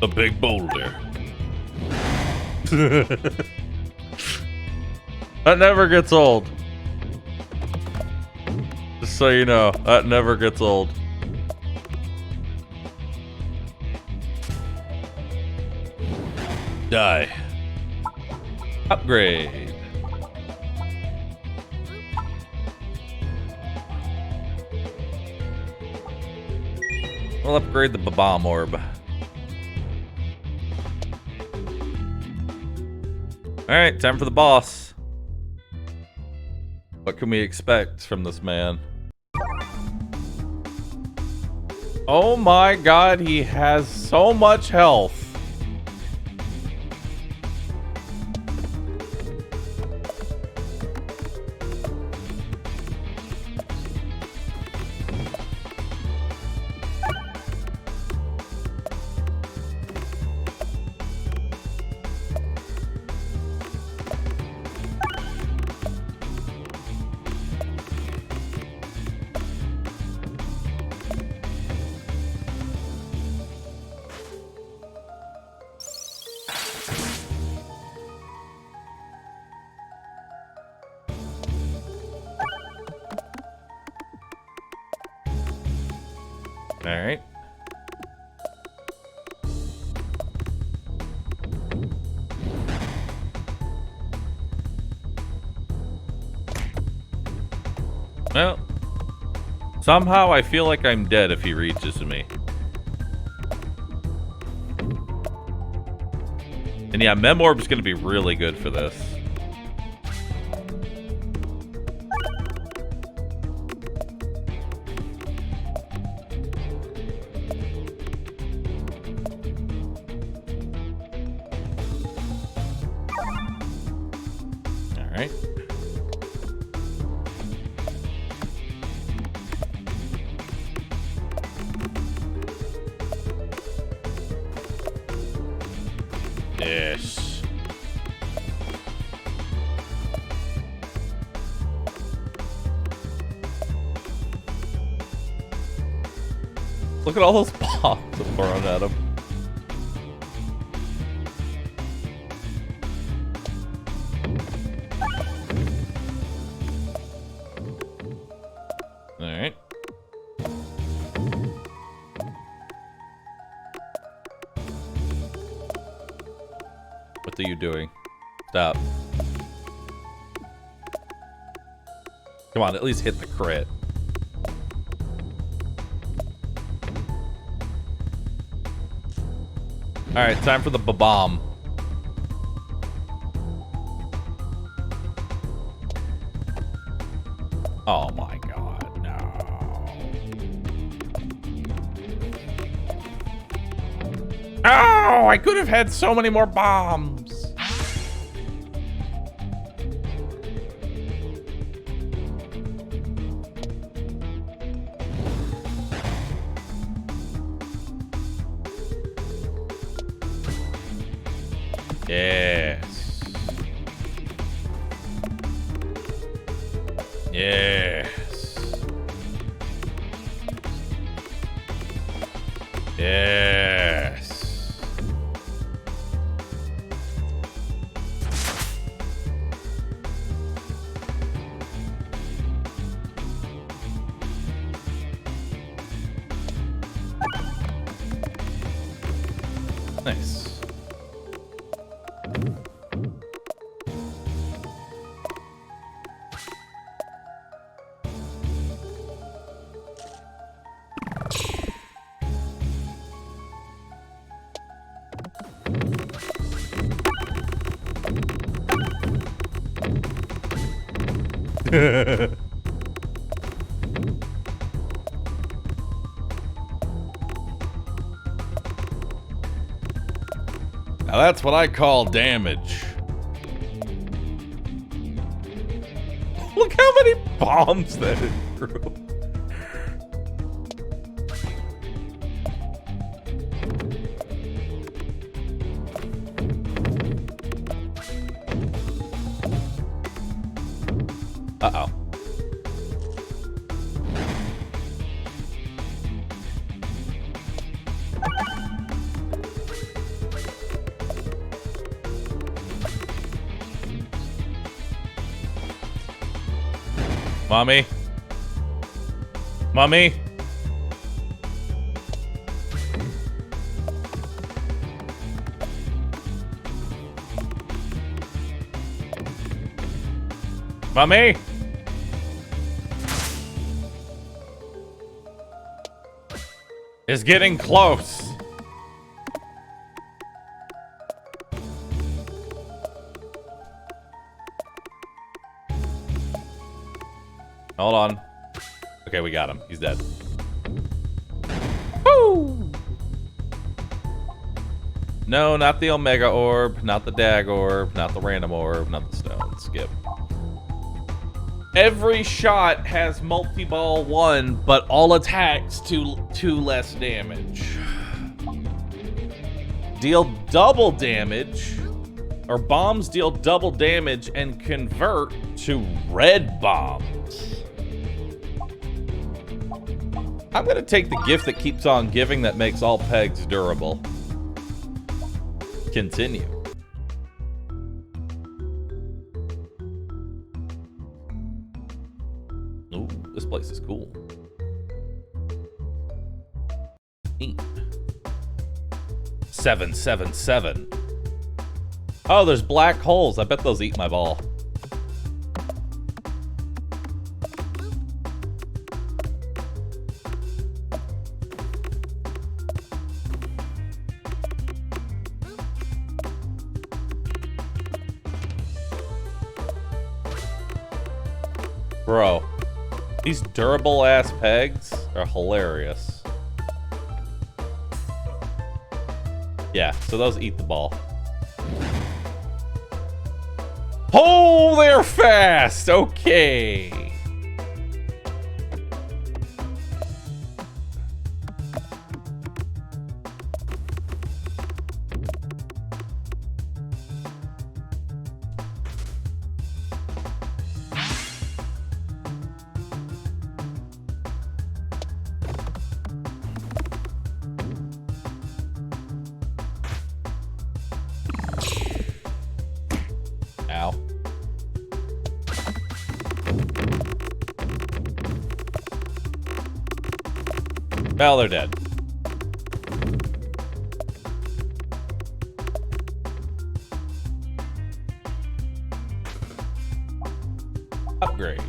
The big boulder. That never gets old. Just so you know, that never gets old. Die. Upgrade. We'll upgrade the bomb orb. Alright, time for the boss. What can we expect from this man? Oh my god, he has so much health. Alright. Well, somehow I feel like I'm dead if he reaches me. And yeah, Mem Orb's gonna be really good for this. Alright. Yes. Look at all those bombs thrown at him. Alright. What are you doing? Stop. Come on, at least hit the crit. Alright, time for the bomb. Oh my god, no. Oh, I could have had so many more bombs. Yes. Yes. Yes. Nice. Now that's what I call damage. Look how many bombs that it threw. Uh-oh. Mommy? Mommy? Mommy? It's getting close. Hold on. Okay, we got him. He's dead. Woo! No, not the Omega Orb, not the Dag Orb, not the Random Orb, not the Stone. Skip. Every shot has multi-ball 1, but all attacks do 2 less damage. Deal double damage, or bombs deal double damage and convert to red bombs. I'm gonna take the gift that keeps on giving that makes all pegs durable. Continue. Ooh, this place is cool. Neat. 777. Oh, there's black holes. I bet those eat my ball. Bro, these durable ass pegs are hilarious. Yeah, so those eat the ball. Oh, they're fast! Okay. Ow. Well, they're dead. Upgrade.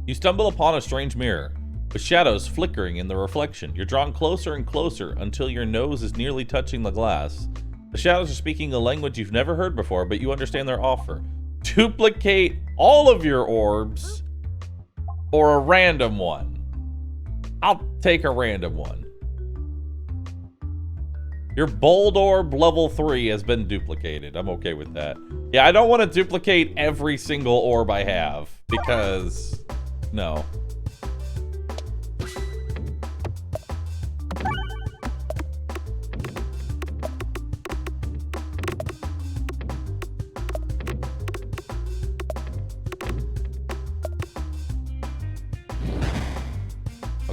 You stumble upon a strange mirror, with shadows flickering in the reflection. You're drawn closer and closer until your nose is nearly touching the glass. The shadows are speaking a language you've never heard before, but you understand their offer. Duplicate all of your orbs, or a random one. I'll take a random one. Your bold orb level 3 has been duplicated. I'm okay with that. Yeah, I don't want to duplicate every single orb I have, because... no.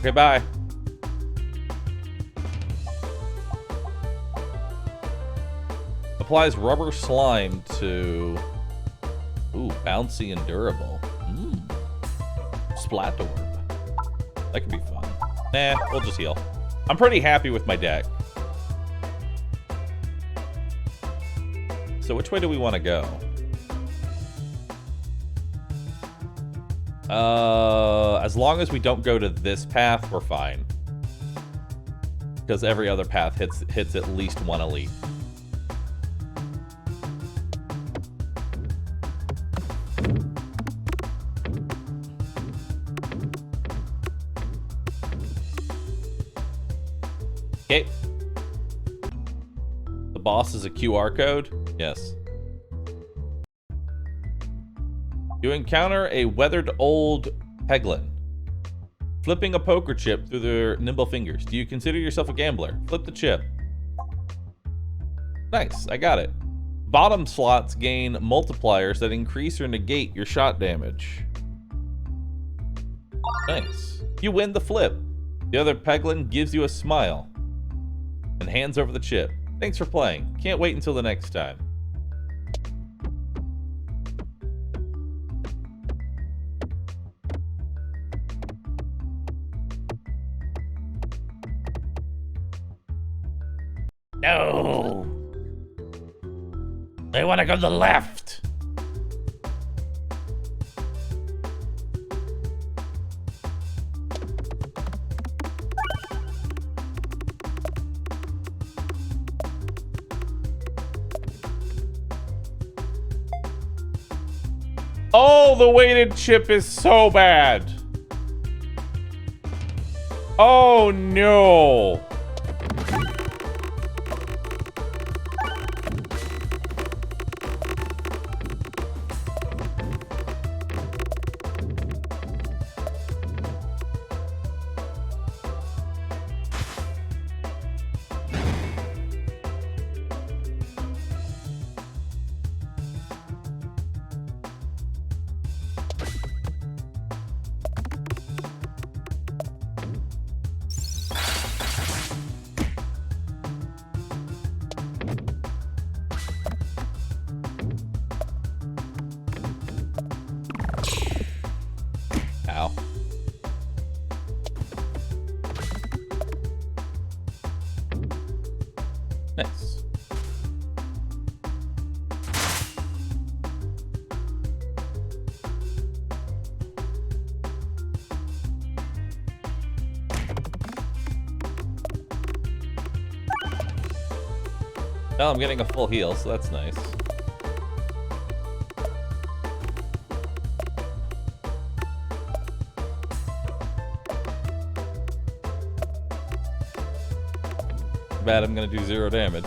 Okay, bye. Applies rubber slime to... Ooh, bouncy and durable. Splat orb. That could be fun. Nah, we'll just heal. I'm pretty happy with my deck. So which way do we want to go? As long as we don't go to this path, we're fine. Because every other path hits at least one elite. Okay. The boss is a QR code? Yes. You encounter a weathered old Peglin, flipping a poker chip through their nimble fingers. Do you consider yourself a gambler? Flip the chip. Nice, I got it. Bottom slots gain multipliers that increase or negate your shot damage. Nice. You win the flip. The other Peglin gives you a smile and hands over the chip. Thanks for playing. Can't wait until the next time. No! They want to go to the left! Oh, the weighted chip is so bad! Oh no! Ow. Nice. Well, I'm getting a full heal, so that's nice. Bad, I'm gonna do 0 damage.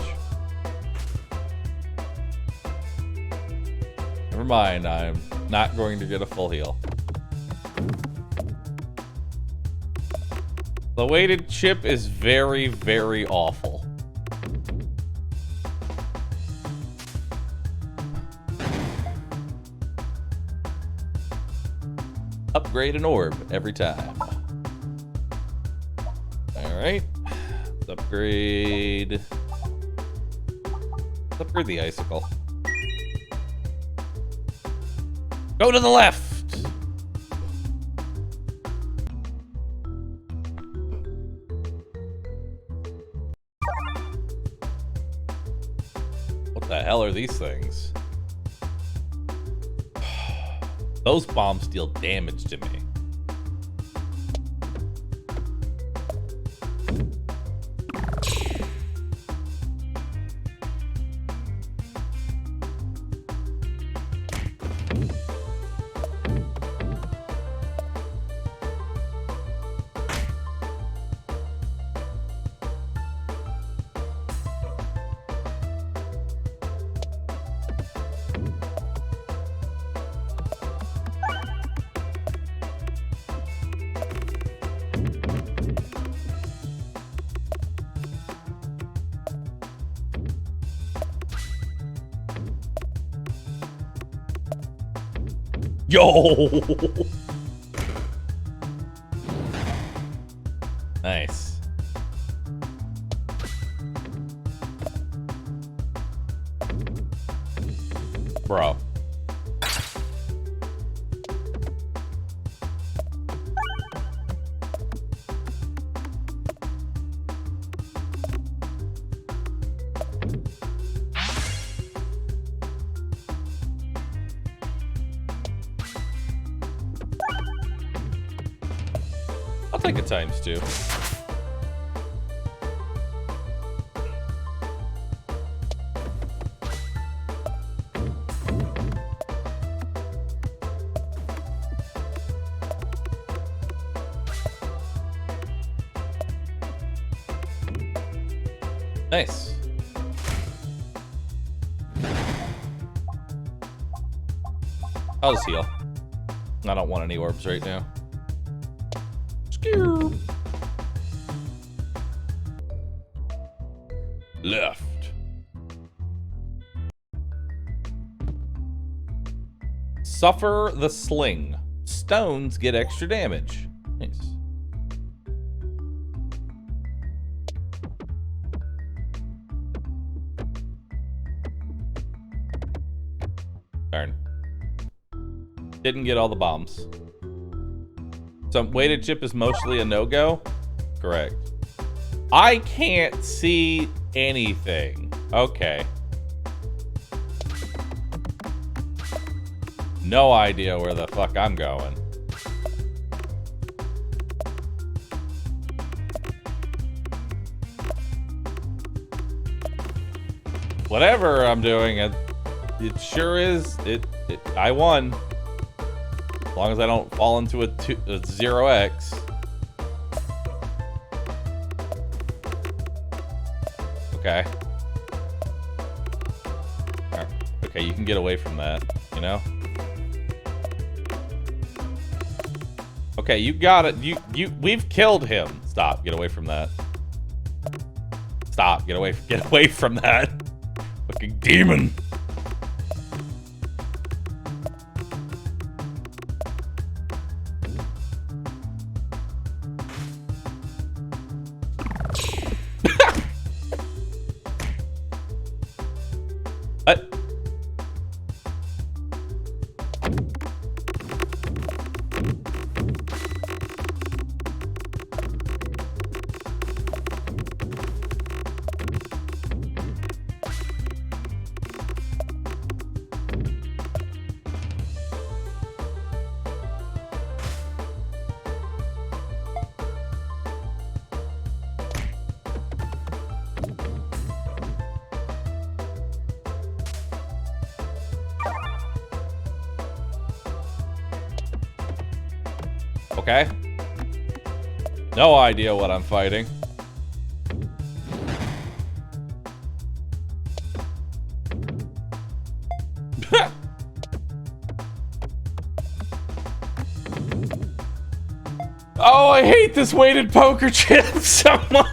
Never mind, I'm not going to get a full heal. The weighted chip is very, very awful. Upgrade an orb every time. Alright. Upgrade. Let's upgrade the icicle. Go to the left! What the hell are these things? Those bombs deal damage to me. Yo! Nice. Bro. I'll take a ×2. Nice. I'll just heal. I don't want any orbs right now. Skew. Left. Suffer the sling. Stones get extra damage. Nice. Darn. Didn't get all the bombs. So weighted chip is mostly a no-go? Correct. I can't see anything. Okay. No idea where the fuck I'm going. Whatever I'm doing, it sure is. I won. As long as I don't fall into a 0x. Okay. Alright. Okay, you can get away from that, you know? Okay, you got it. We've killed him. Stop. Get away from that. Stop. Get away from that. Fucking demon. What? Okay. No idea what I'm fighting. Oh, I hate this weighted poker chip so much.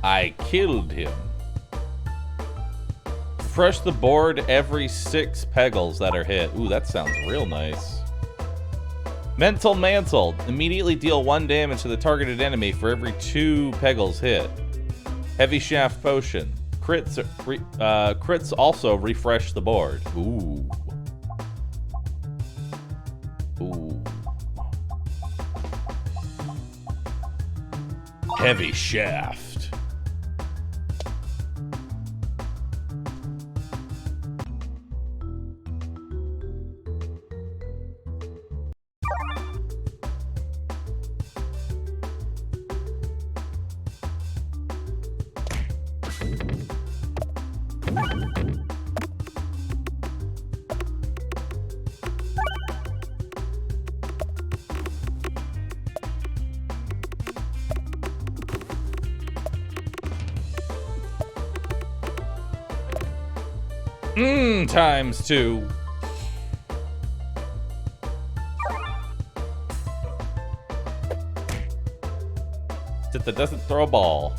I killed him. Refresh the board every 6 pegels that are hit. Ooh, that sounds real nice. Mental Mantle. Immediately deal 1 damage to the targeted enemy for every 2 pegels hit. Heavy Shaft Potion. Crits also refresh the board. Ooh. Ooh. Heavy Shaft. Times 2. Except that doesn't throw a ball.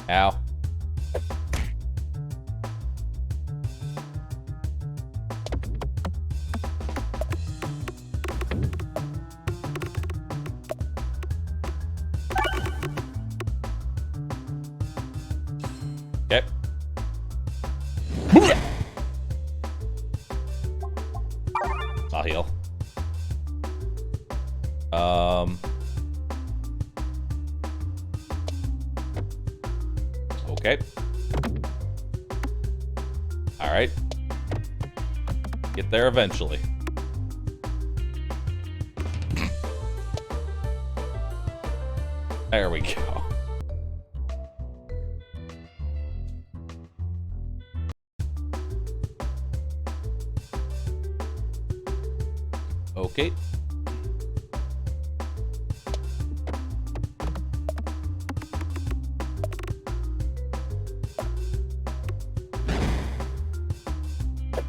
Ow. Okay. I'll heal. Okay. All right. Get there eventually. There we go. Okay.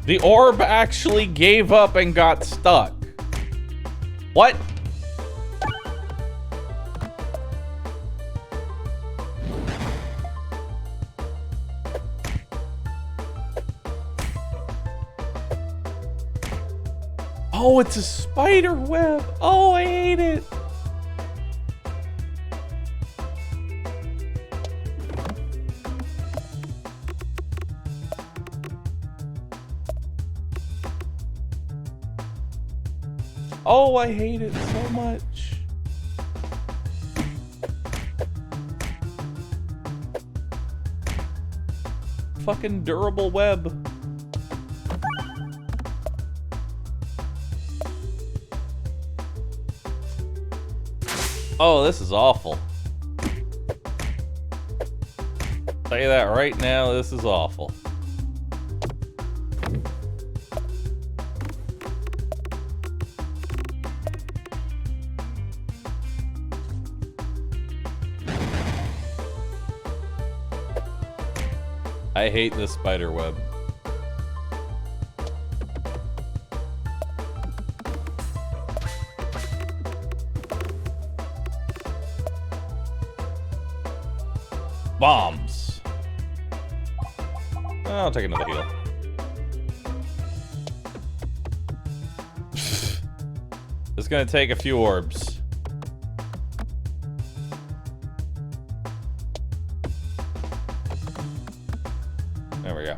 The orb actually gave up and got stuck. What? Oh, it's a spider web. Oh, I hate it. Oh, I hate it so much. Fucking durable web. Oh, this is awful. Tell you that right now, this is awful. I hate this spider web. Bombs. I'll take another heal. It's gonna take a few orbs. There we go.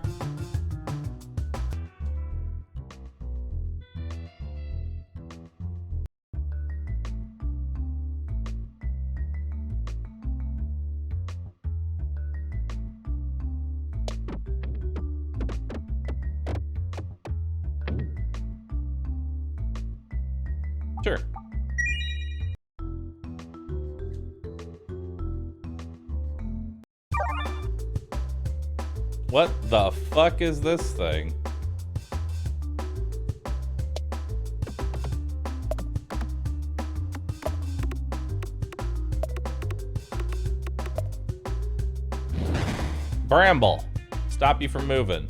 Sure. What the fuck is this thing? Bramble. Stop you from moving.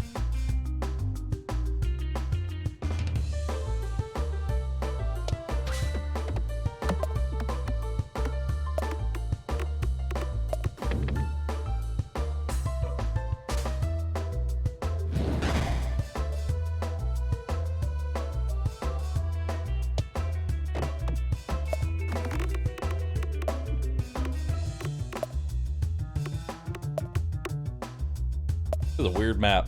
This is a weird map.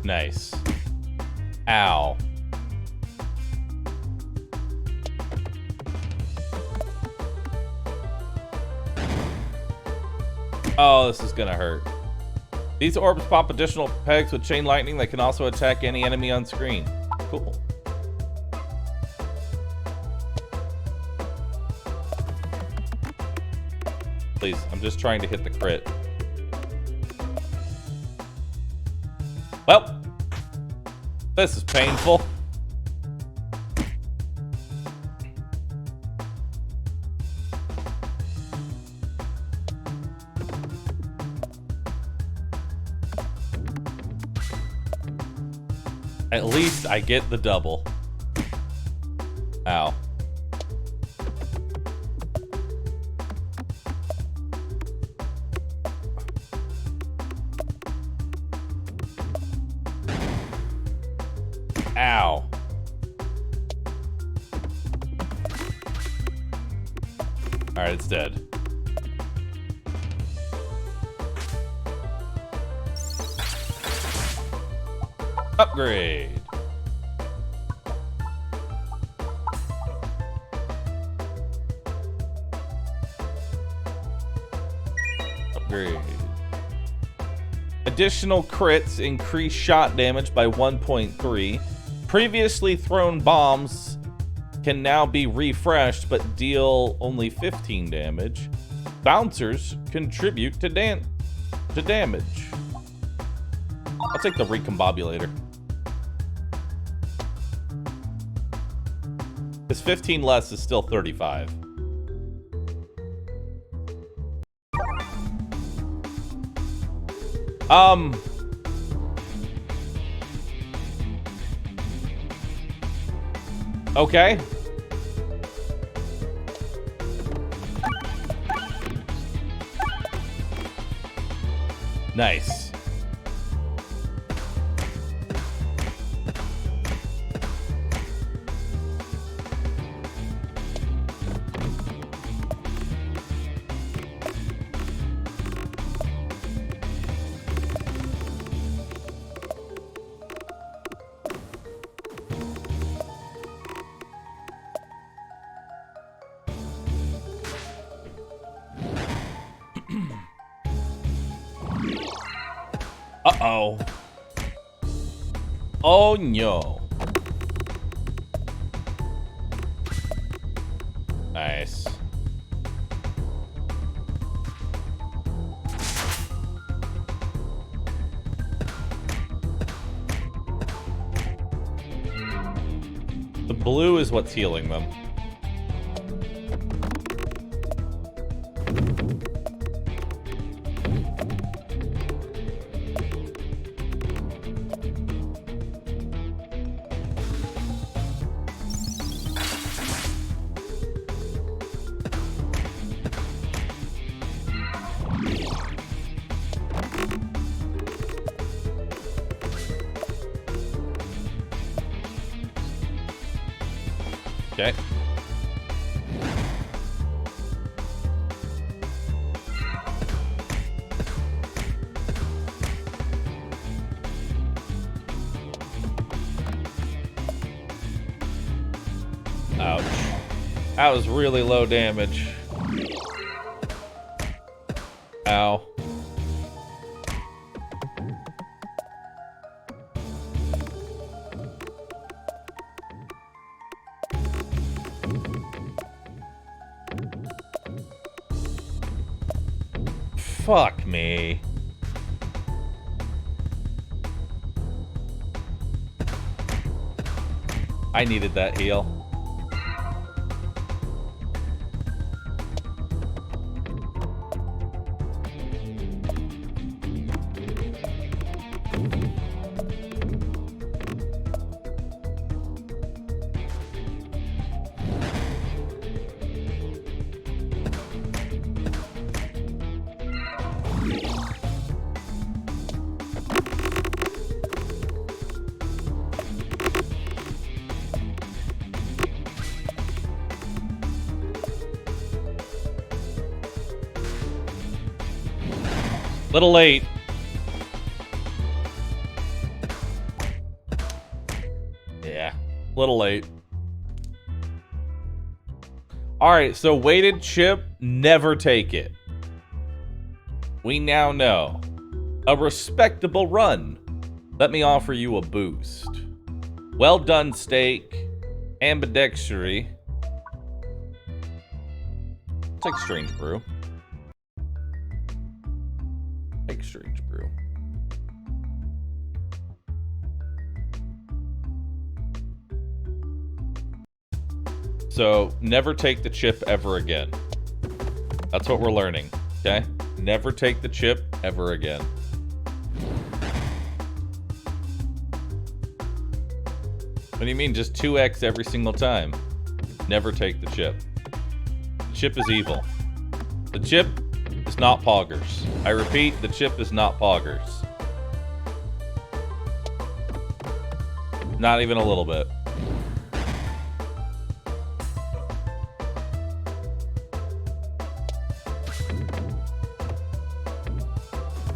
Nice. Ow. Oh, this is gonna hurt. These orbs pop additional pegs with chain lightning that can also attack any enemy on screen. Cool. Please, I'm just trying to hit the crit. Well, this is painful. At least I get the double. Ow. Ow. Alright, it's dead. Upgrade. Upgrade. Additional crits increase shot damage by 1.3. Previously thrown bombs can now be refreshed but deal only 15 damage. Bouncers contribute to damage. I'll take the recombobulator. Because 15 less is still 35. Okay. Nice. Uh-oh. Oh, no. Nice. The blue is what's healing them. Okay. Ouch. That was really low damage. Ow. Fuck me. I needed that heal. Little late. Yeah, little late. All right, so weighted chip, never take it. we now know. A respectable run. Let me offer you a boost. Well done, steak. Ambidextery. Take strange brew. Take strange brew. So, never take the chip ever again. That's what we're learning, okay? Never take the chip ever again. What do you mean, just 2x every single time? Never take the chip. The chip is evil. The chip is not poggers. I repeat, the chip is not poggers. Not even a little bit.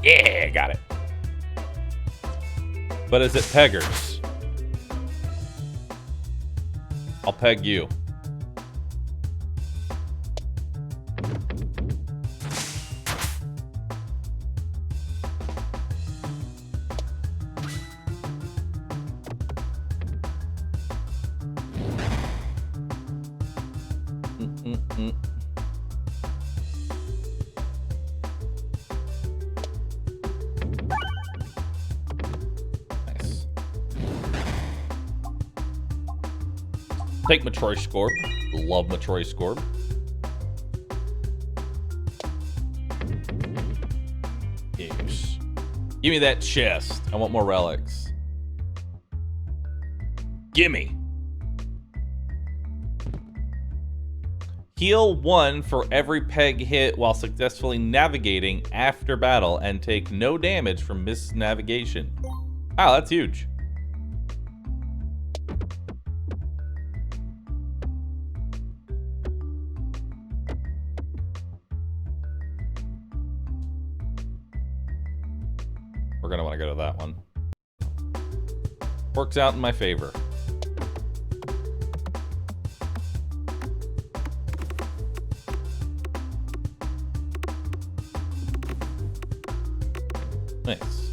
Yeah, got it. But is it peggers? I'll peg you. Nice. Take Matroy Scorp. Love Matroy Scorp. Yes. Give me that chest. I want more relics. Gimme. Heal 1 for every peg hit while successfully navigating after battle and take no damage from misnavigation. Wow, that's huge. We're gonna want to go to that one. Works out in my favor. Nice.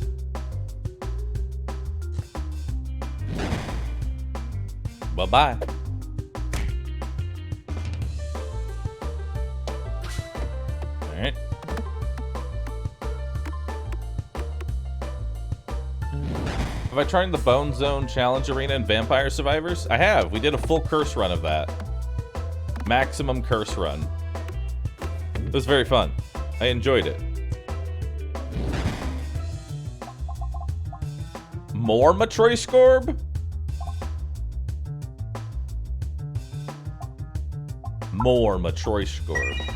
Bye-bye. Alright. Have I tried the Bone Zone Challenge Arena and Vampire Survivors? I have. We did a full curse run of that. Maximum curse run. It was very fun. I enjoyed it. More Matroy Scorb? More Matroy Scorb.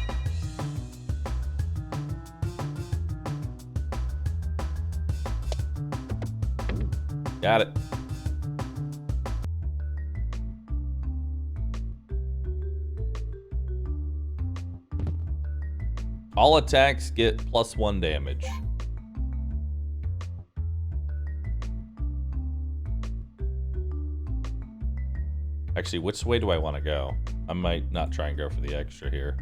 Got it. All attacks get +1 damage. Actually, which way do I want to go? I might not try and go for the extra here.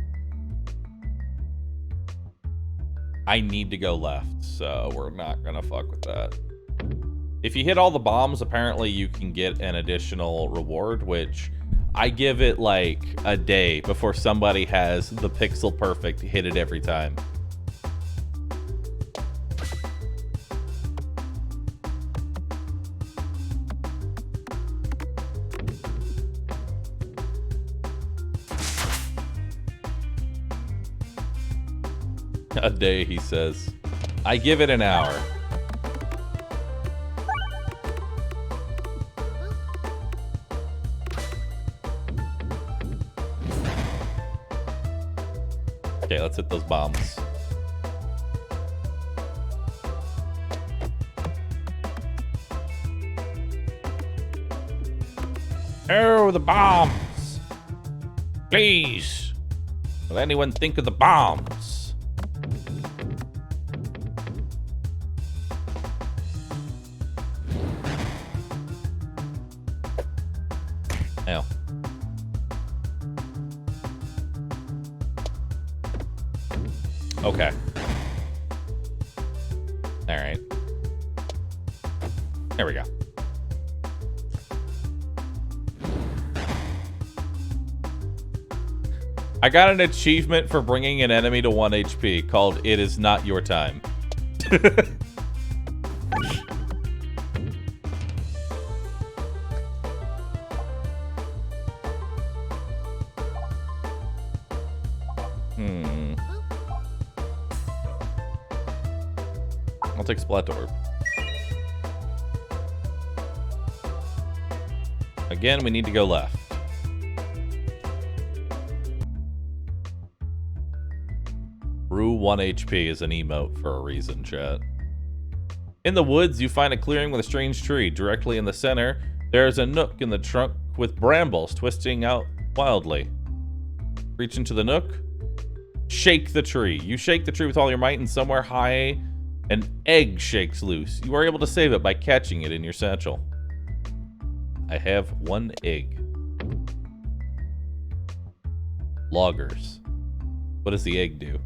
I need to go left, so we're not gonna fuck with that. If you hit all the bombs, apparently you can get an additional reward, which I give it like a day before somebody has the pixel perfect hit it every time. A day, he says. I give it an hour. Okay, let's hit those bombs. Oh, the bombs! Please! Will anyone think of the bombs? Ow. Okay. There we go. I got an achievement for bringing an enemy to 1 HP called "It Is Not Your Time." I'll take Splat Orb. Again, we need to go left. Bahroo 1 HP is an emote for a reason, chat. In the woods, you find a clearing with a strange tree. Directly in the center, there is a nook in the trunk with brambles twisting out wildly. Reach into the nook. Shake the tree. You shake the tree with all your might, and somewhere high, an egg shakes loose. You are able to save it by catching it in your satchel. I have 1 egg. Loggers. What does the egg do?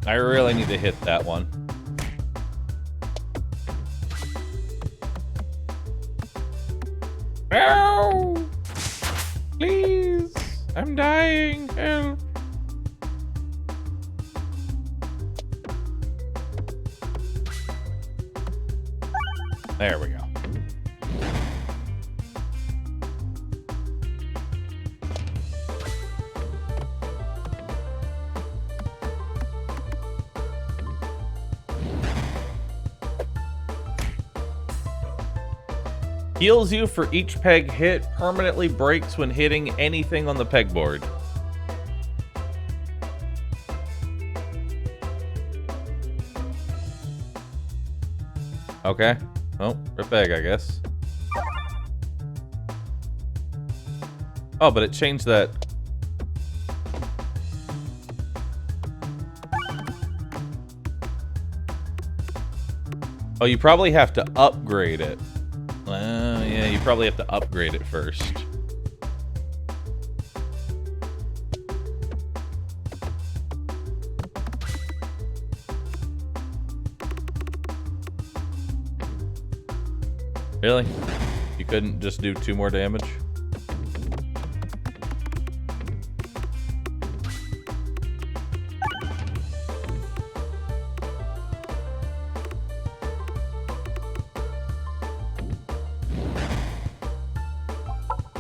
I really need to hit that one. Ow! Please! I'm dying! Help! There we go. Heals you for each peg hit, permanently breaks when hitting anything on the pegboard. Okay. Well, rip peg, I guess. Oh, but it changed that. Oh, you probably have to upgrade it. Yeah, you probably have to upgrade it first. Really? You couldn't just do 2 more damage?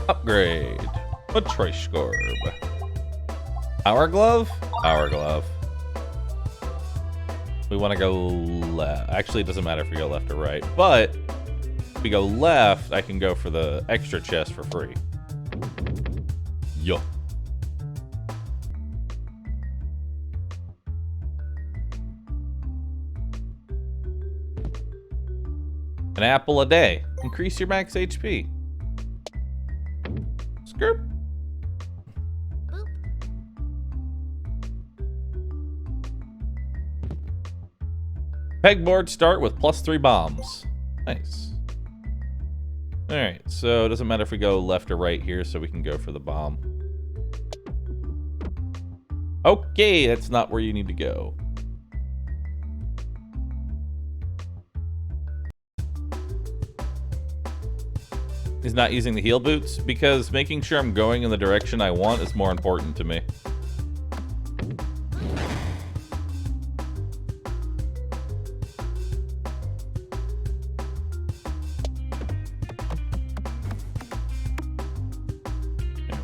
Upgrade. A Trice Scorb. Power Glove? Power Glove. We want to go left. Actually, it doesn't matter if we go left or right. But if we go left, I can go for the extra chest for free. Yo. An apple a day. Increase your max HP. Skirp. Boop. Pegboards start with +3 bombs. Nice. Alright, so it doesn't matter if we go left or right here, so we can go for the bomb. Okay, that's not where you need to go. He's not using the heal boots because making sure I'm going in the direction I want is more important to me.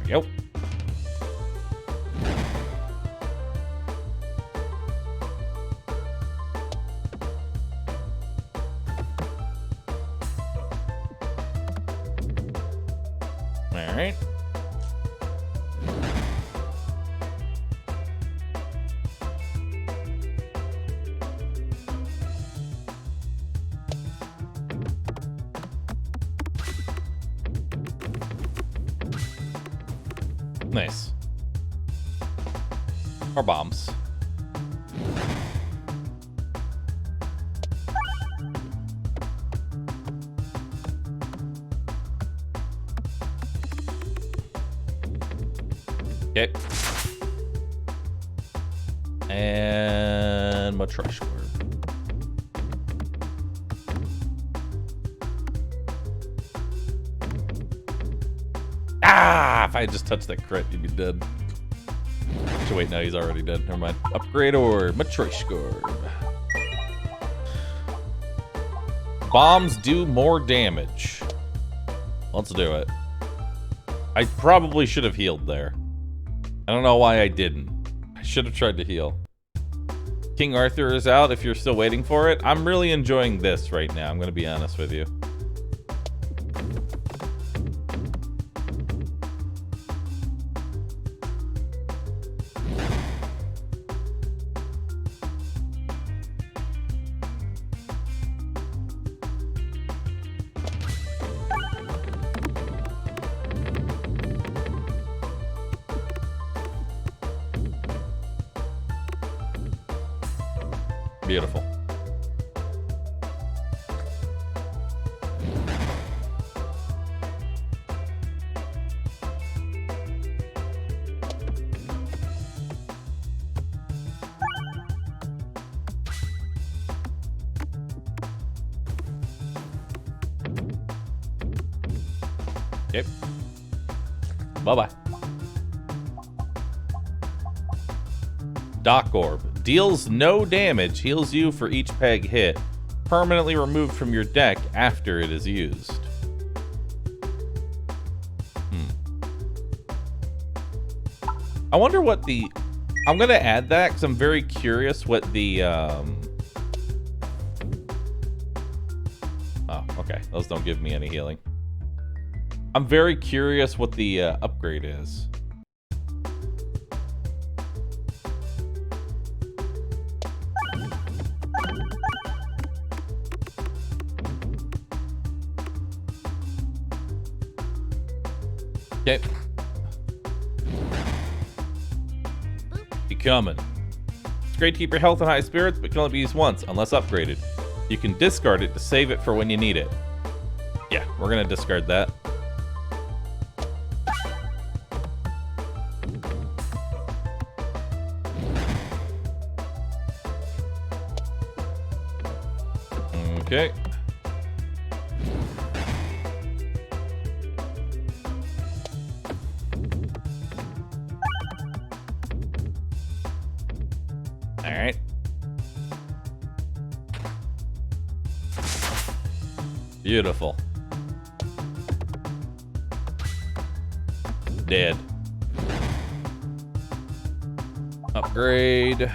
go. All right. Nice. Or bombs. Okay. And Matryoshka. Ah! If I had just touched that crit, you'd be dead. So wait, no, he's already dead. Never mind. Upgrade orb. Matryoshka orb. Bombs do more damage. Let's do it. I probably should have healed there. I don't know why I didn't. I should have tried to heal. King Arthur is out if you're still waiting for it. I'm really enjoying this right now. I'm going to be honest with you. Beautiful. Okay. Bye-bye. Dock Orb. Deals no damage, heals you for each peg hit. Permanently removed from your deck after it is used. I wonder what the... I'm going to add that because I'm very curious what the... Oh, okay. Those don't give me any healing. I'm very curious what the upgrade is. Okay. Be coming. It's great to keep your health and high spirits, but can only be used once, unless upgraded. You can discard it to save it for when you need it. Yeah, we're gonna discard that. Okay. All right. Beautiful. Dead. Upgrade.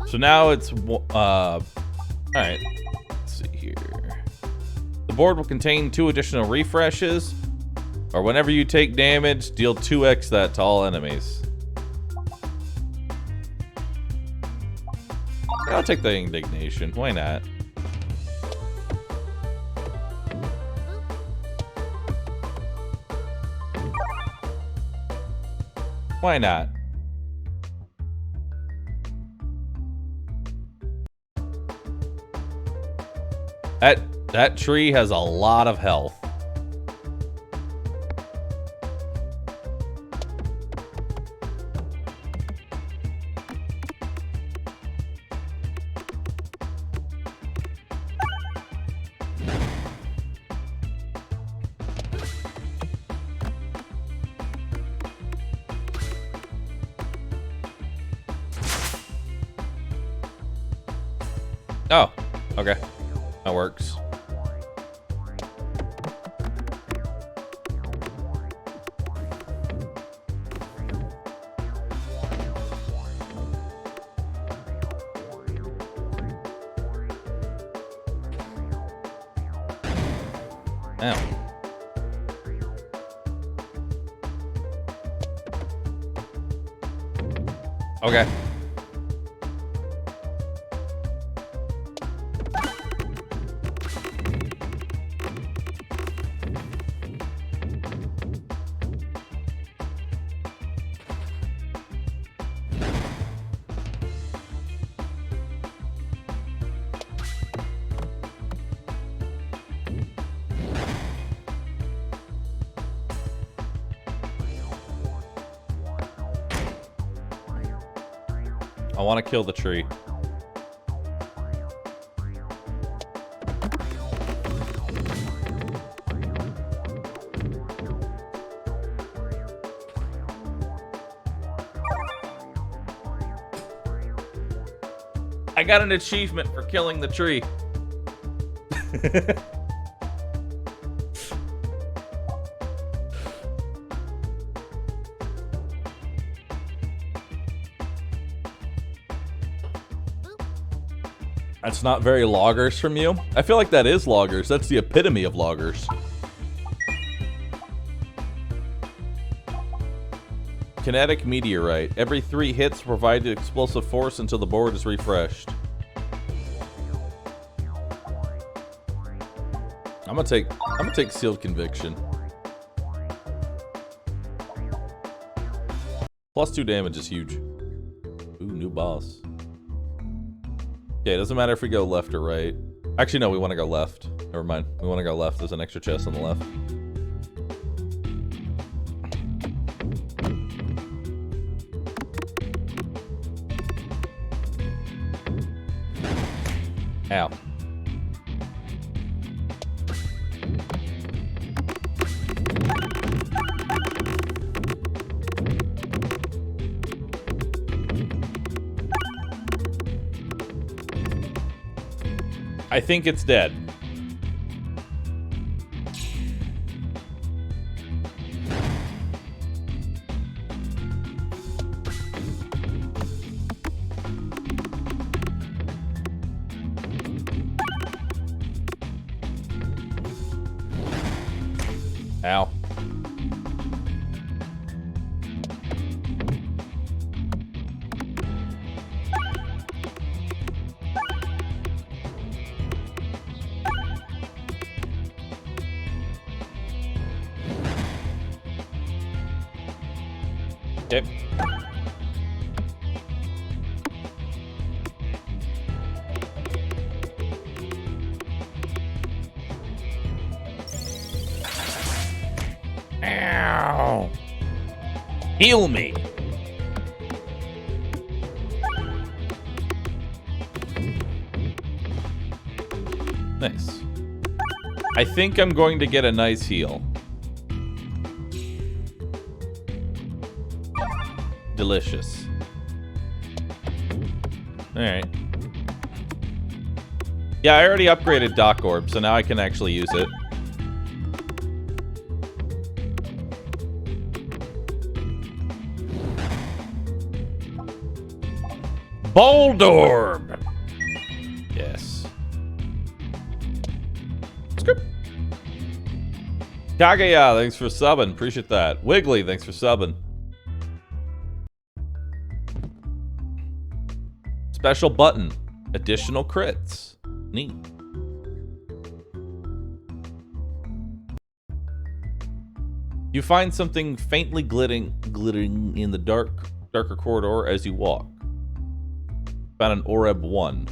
So now it's, all right, let's see here. The board will contain 2 additional refreshes, or whenever you take damage, deal 2x that to all enemies. I'll take the indignation, why not? Why not? That tree has a lot of health. Oh, okay. That works. Ow. Okay. I want to kill the tree. I got an achievement for killing the tree. That's not very loggers from you. I feel like that is loggers. That's the epitome of loggers. Kinetic meteorite. Every 3 hits provide explosive force until the board is refreshed. I'm gonna take sealed conviction. +2 damage is huge. Ooh, new boss. Okay, it doesn't matter if we go left or right. Actually, no, we want to go left. Never mind. We want to go left. There's an extra chest on the left. Ow. I think it's dead. Ow. Okay. Ow. Heal me. Nice. I think I'm going to get a nice heal. Delicious. Alright. Yeah, I already upgraded Dock Orb, so now I can actually use it. Bold Orb! Yes. Scoop. Kagaya, thanks for subbing. Appreciate that. Wiggly, thanks for subbing. Special button. Additional crits. Neat. You find something faintly glittering in the darker corridor as you walk. Found an Oreb 1.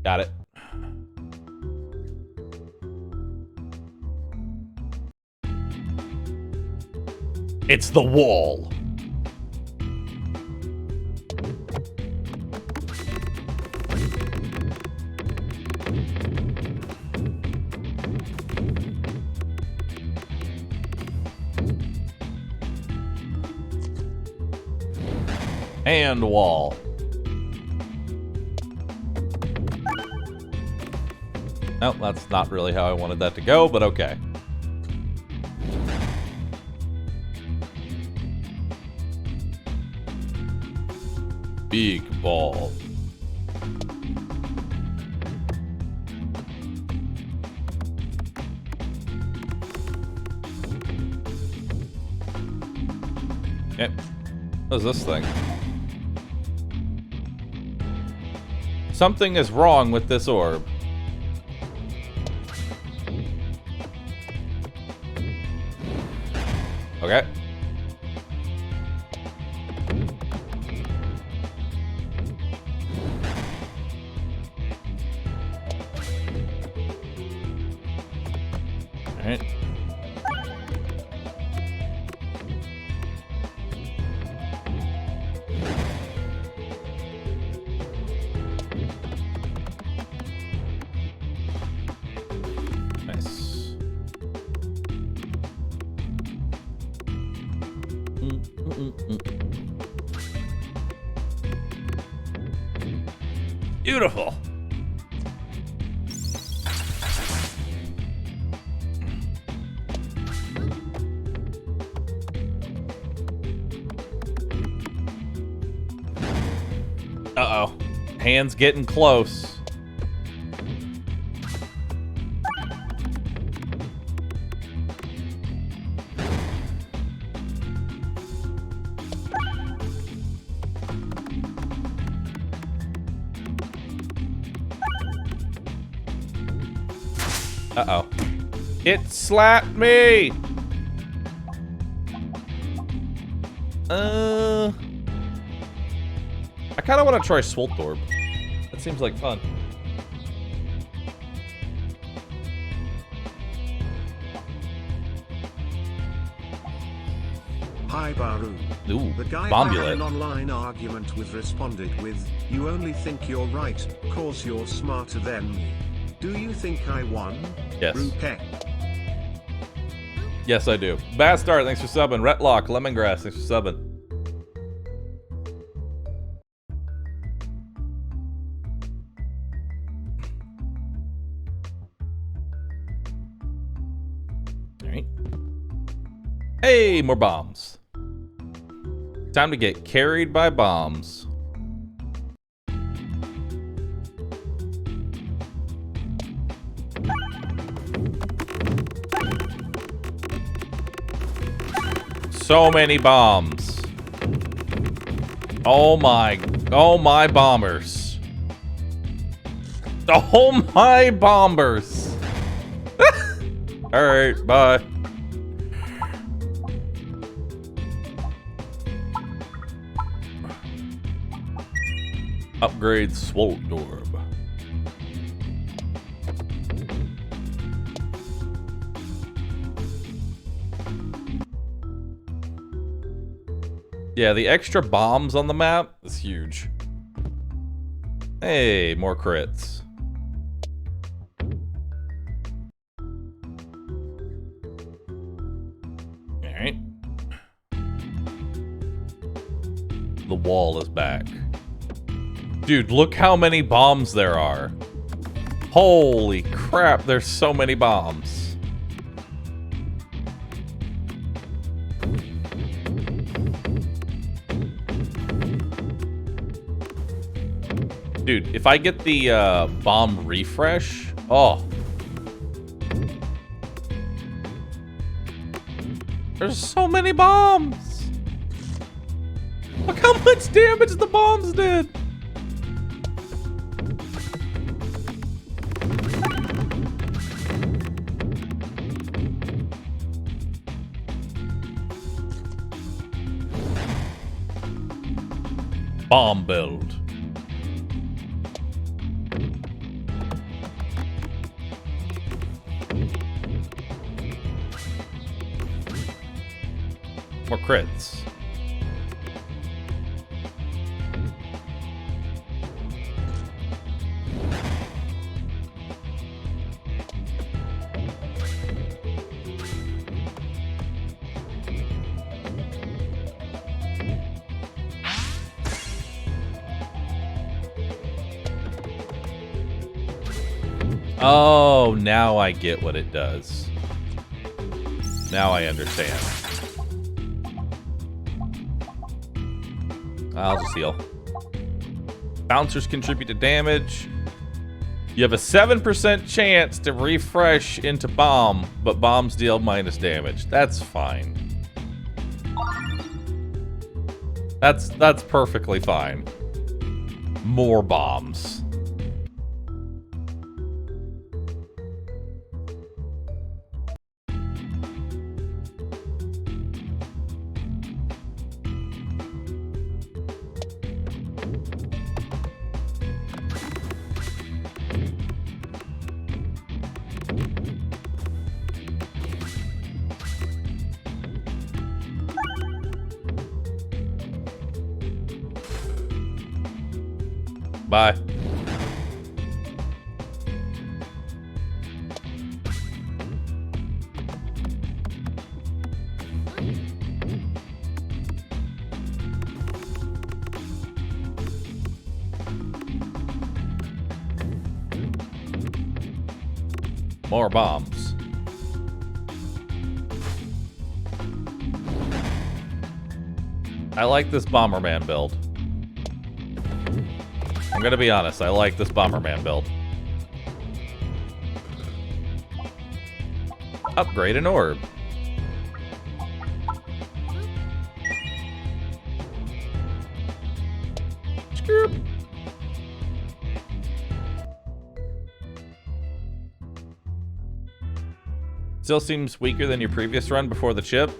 Got it. It's the wall. And wall. Nope, that's not really how I wanted that to go, but okay. Big ball. Okay. What is this thing? Something is wrong with this orb. Okay. All right. Nice. Beautiful. Uh-oh. Hands getting close. Uh-oh. It slapped me! I kind of want to try Swoltorb. That seems like fun. Hi Bahroo. Ooh, The guy I had Bombulate. an online argument with responded with, "You only think you're right, cause you're smarter than me. Do you think I won?" Yes. Rupeck. Yes, I do. Bastard, thanks for subbing. Retlock, Lemongrass, thanks for subbing. Alright. Hey, more bombs. Time to get carried by bombs. So many bombs. Oh my bombers. Oh my bombers. All right, bye. Upgrade Swoltorb. Yeah, the extra bombs on the map is huge. Hey, more crits. Alright. The wall is back. Dude, look how many bombs there are. Holy crap, there's so many bombs. Dude, if I get the bomb refresh, oh. There's so many bombs. Look how much damage the bombs did. Bomb build. More crits. Oh, now I get what it does. Now I understand. I'll just heal. Bouncers contribute to damage. You have a 7% chance to refresh into bomb, but bombs deal minus damage. That's fine. That's perfectly fine. More bombs. Bye. More bombs. I like this Bomberman build. I'm gonna be honest, I like this Bomberman build. Upgrade an orb. Scoop. Still seems weaker than your previous run before the chip.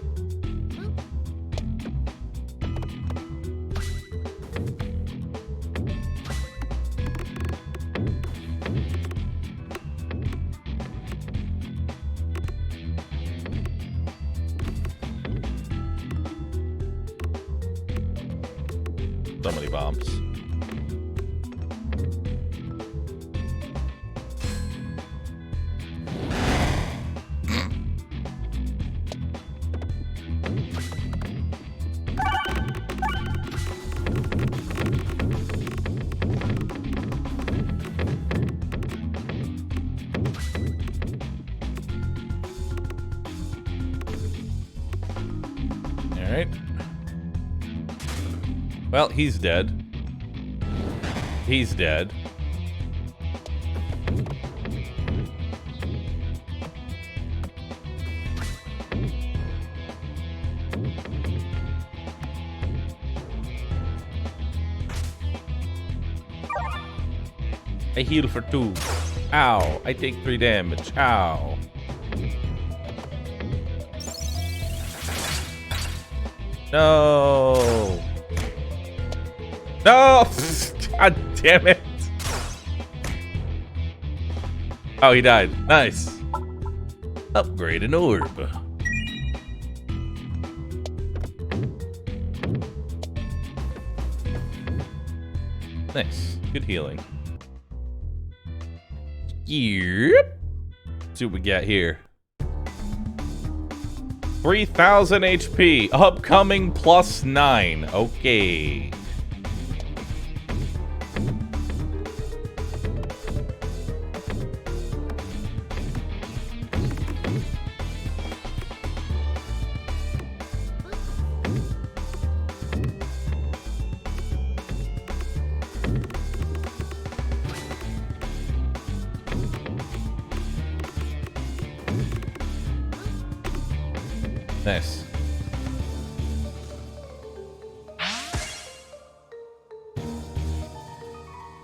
So many bombs. All right. Well, he's dead. He's dead. I heal for 2. Ow. I take 3 damage. Ow. No. No! God damn it. Oh, he died. Nice. Upgrade an orb. Nice. Good healing. Yep. Let's see what we got here. 3000 HP. Upcoming +9. Okay. Nice.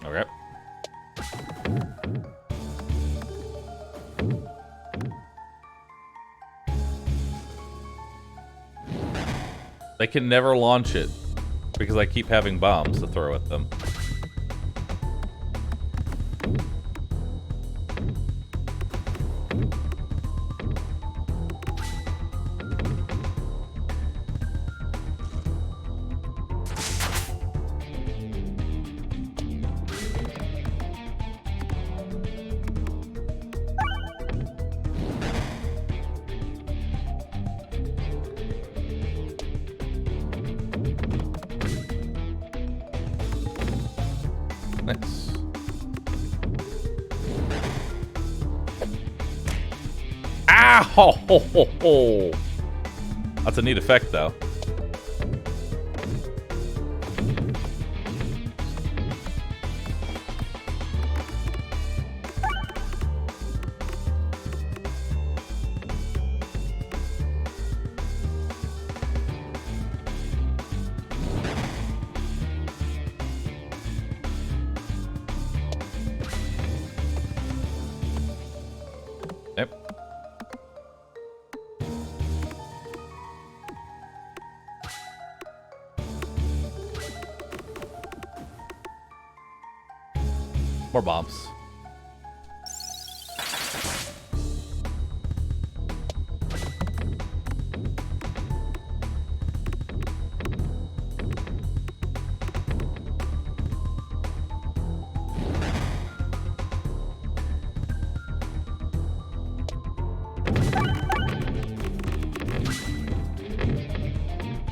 Okay. They can never launch it because I keep having bombs to throw at them. Nice. Ow! That's a neat effect, though. Yep. More bombs.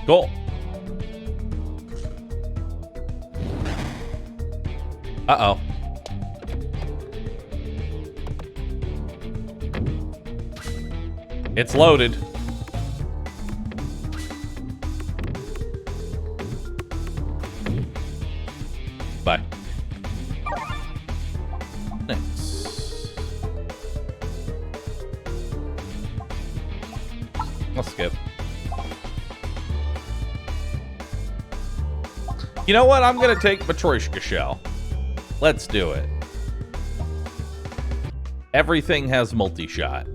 Cool. Uh-oh. It's loaded. Bye. Next. I'll skip. You know what? I'm gonna take Matryoshka shell. Let's do it. Everything has multi-shot.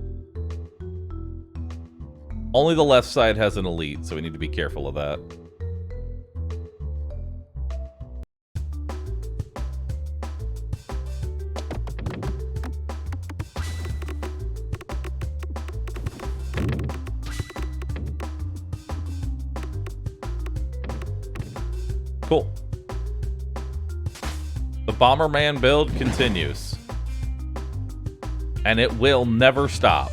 Only the left side has an elite, so we need to be careful of that. Cool. The Bomberman build continues. And it will never stop.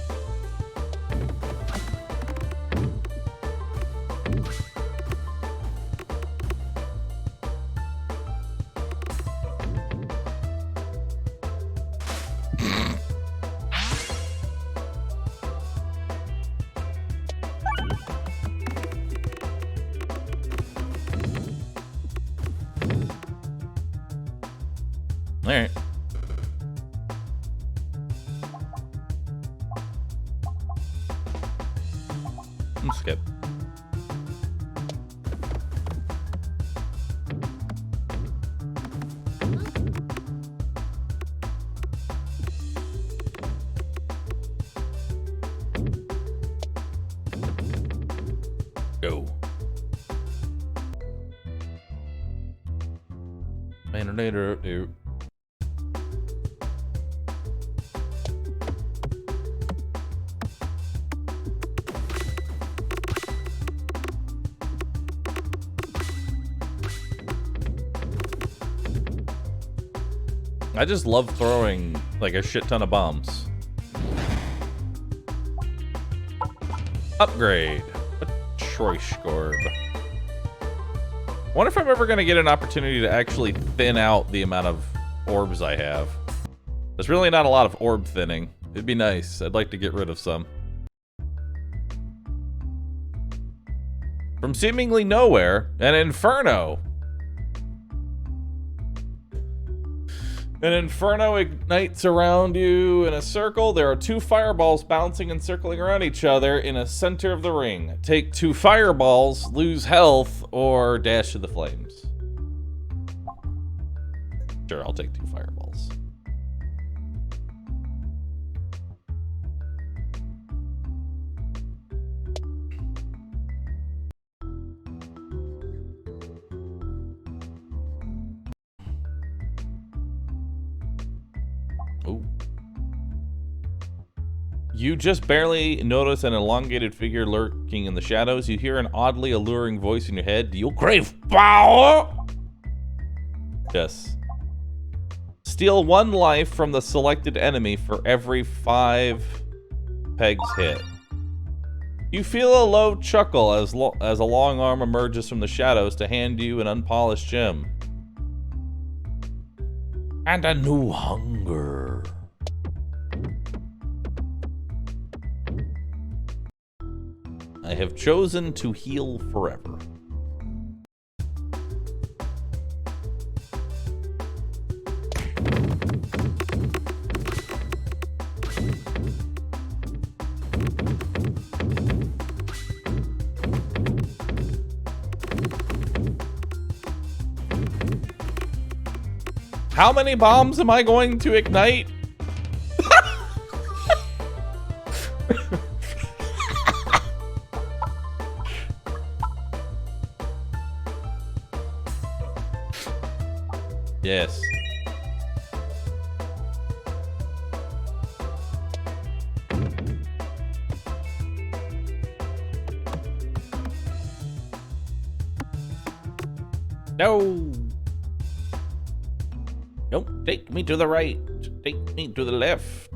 Alright. Skip. Go. I just love throwing like a shit ton of bombs. Upgrade. A choice orb. I wonder if I'm ever going to get an opportunity to actually thin out the amount of orbs I have. There's really not a lot of orb thinning. It'd be nice. I'd like to get rid of some. From seemingly nowhere, an inferno. An inferno ignites around you in a circle. There are 2 fireballs bouncing and circling around each other in a center of the ring. Take 2 fireballs, lose health, or dash to the flames. Sure, I'll take 2 fireballs. Ooh. You just barely notice an elongated figure lurking in the shadows. You hear an oddly alluring voice in your head. Do you crave power? Yes. Steal 1 life from the selected enemy for every 5 pegs hit. You feel a low chuckle as a long arm emerges from the shadows to hand you an unpolished gem. And a new hunger. I have chosen to heal forever. How many bombs am I going to ignite? Yes. No. Nope. Take me to the right. Take me to the left.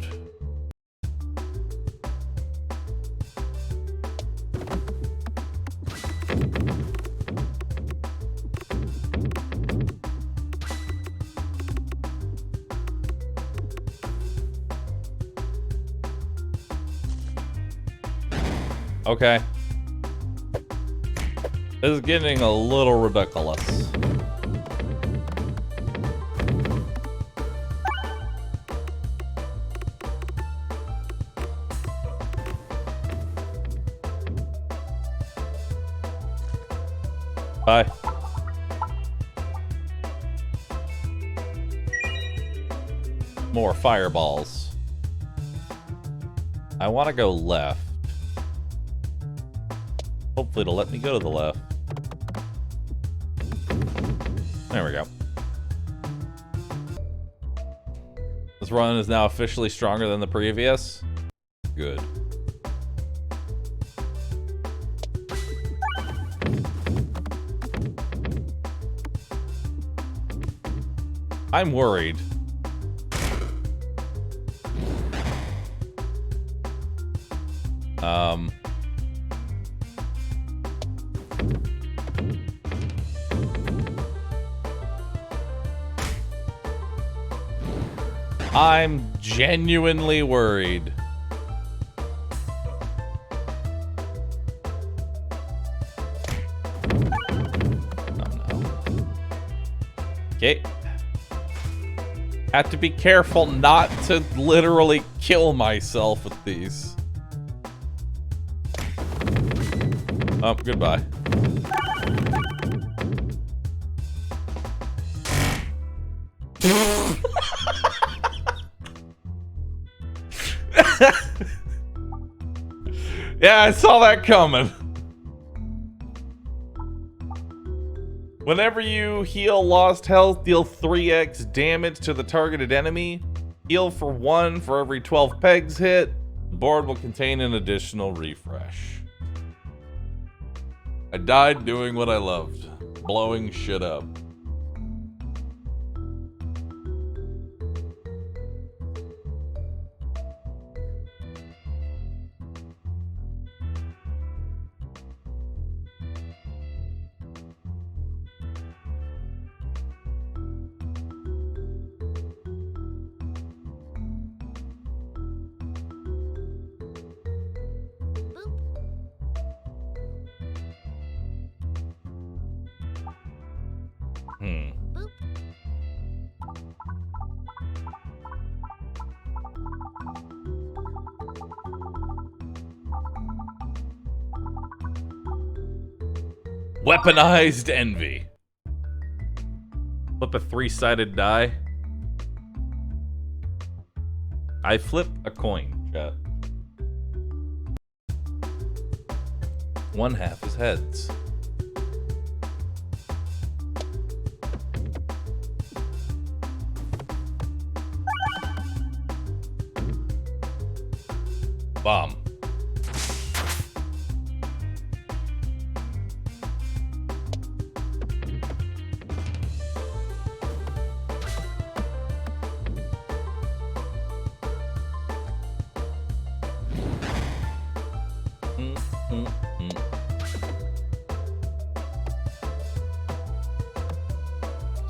Okay. This is getting a little ridiculous. Bye. More fireballs. I want to go left. Hopefully it'll let me go to the left. There we go. This run is now officially stronger than the previous. Good. I'm worried. I'm genuinely worried. Oh no. Okay. Have to be careful not to literally kill myself with these. Oh, goodbye. Yeah, I saw that coming. Whenever you heal lost health, deal 3x damage to the targeted enemy. Heal for 1 for every 12 pegs hit. The board will contain an additional refresh. I died doing what I loved, blowing shit up. Weaponized envy. Flip a 3-sided die. I flip a coin, chat. 1/2 is heads. Bomb.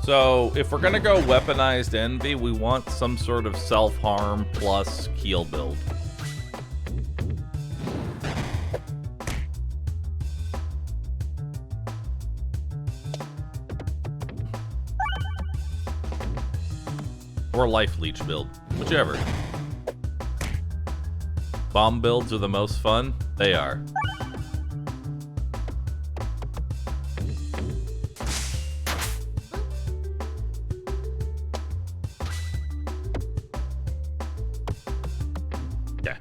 So, if we're gonna go weaponized envy, we want some sort of self-harm plus heal build. Or life leech build, whichever. Bomb builds are the most fun. They are. Yeah.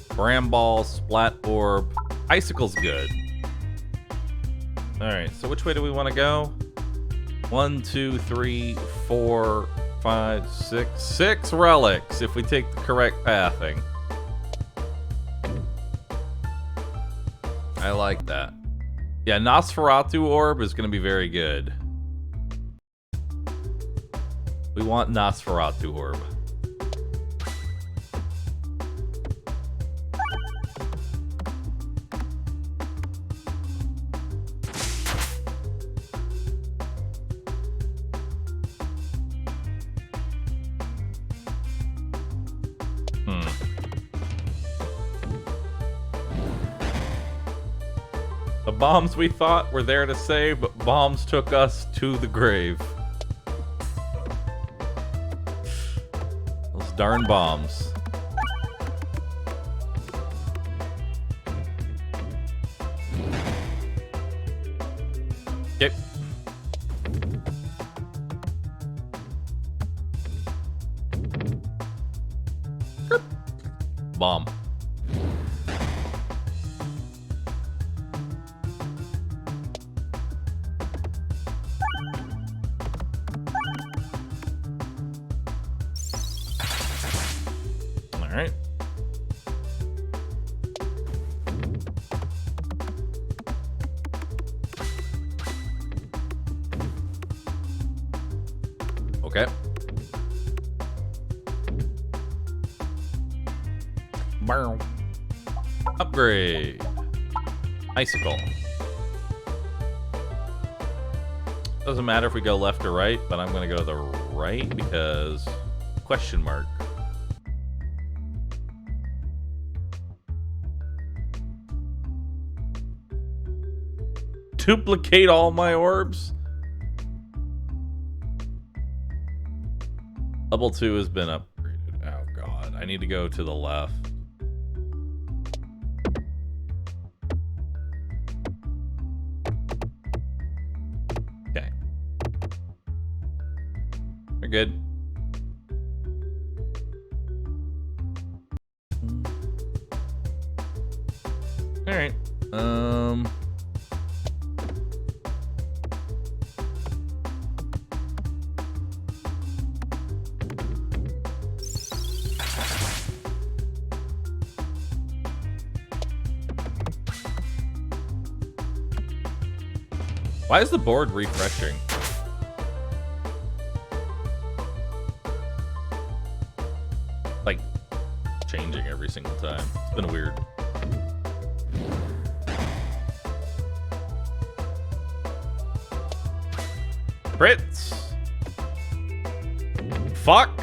Bramball, Splat Orb. Icicle's good. Alright, so which way do we want to go? 1, 2, 3, 4, 5, 6. 6 relics if we take the correct pathing. I like that. Yeah, Nosferatu Orb is going to be very good. We want Nosferatu Orb. The bombs we thought were there to save, but bombs took us to the grave. Those darn bombs. Yep. Bomb. Alright. Okay. Bahroo. Upgrade. Icicle. Doesn't matter if we go left or right, but I'm going to go to the right because question mark. Duplicate all my orbs? Level 2 has been upgraded. Oh god, I need to go to the left. Okay. We're good. Alright. Why is the board refreshing? Like, changing every single time. It's been weird. Crits! Fuck!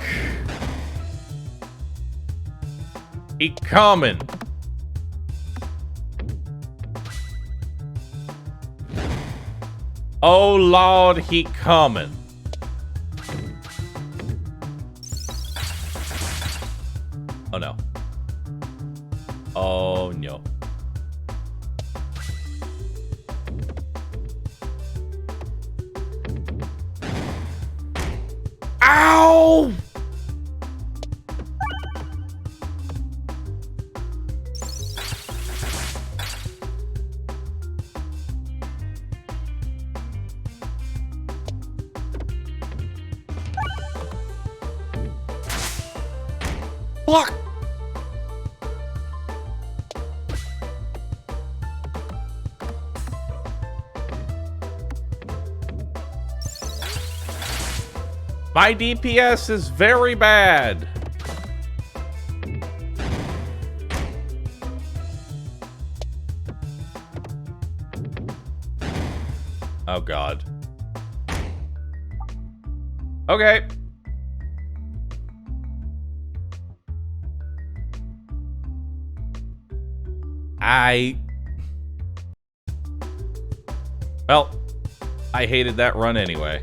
He coming! Oh Lord, he coming. Oh no. Oh no. Ow! Fuck! My DPS is very bad. Oh god. Okay. Well, I hated that run anyway.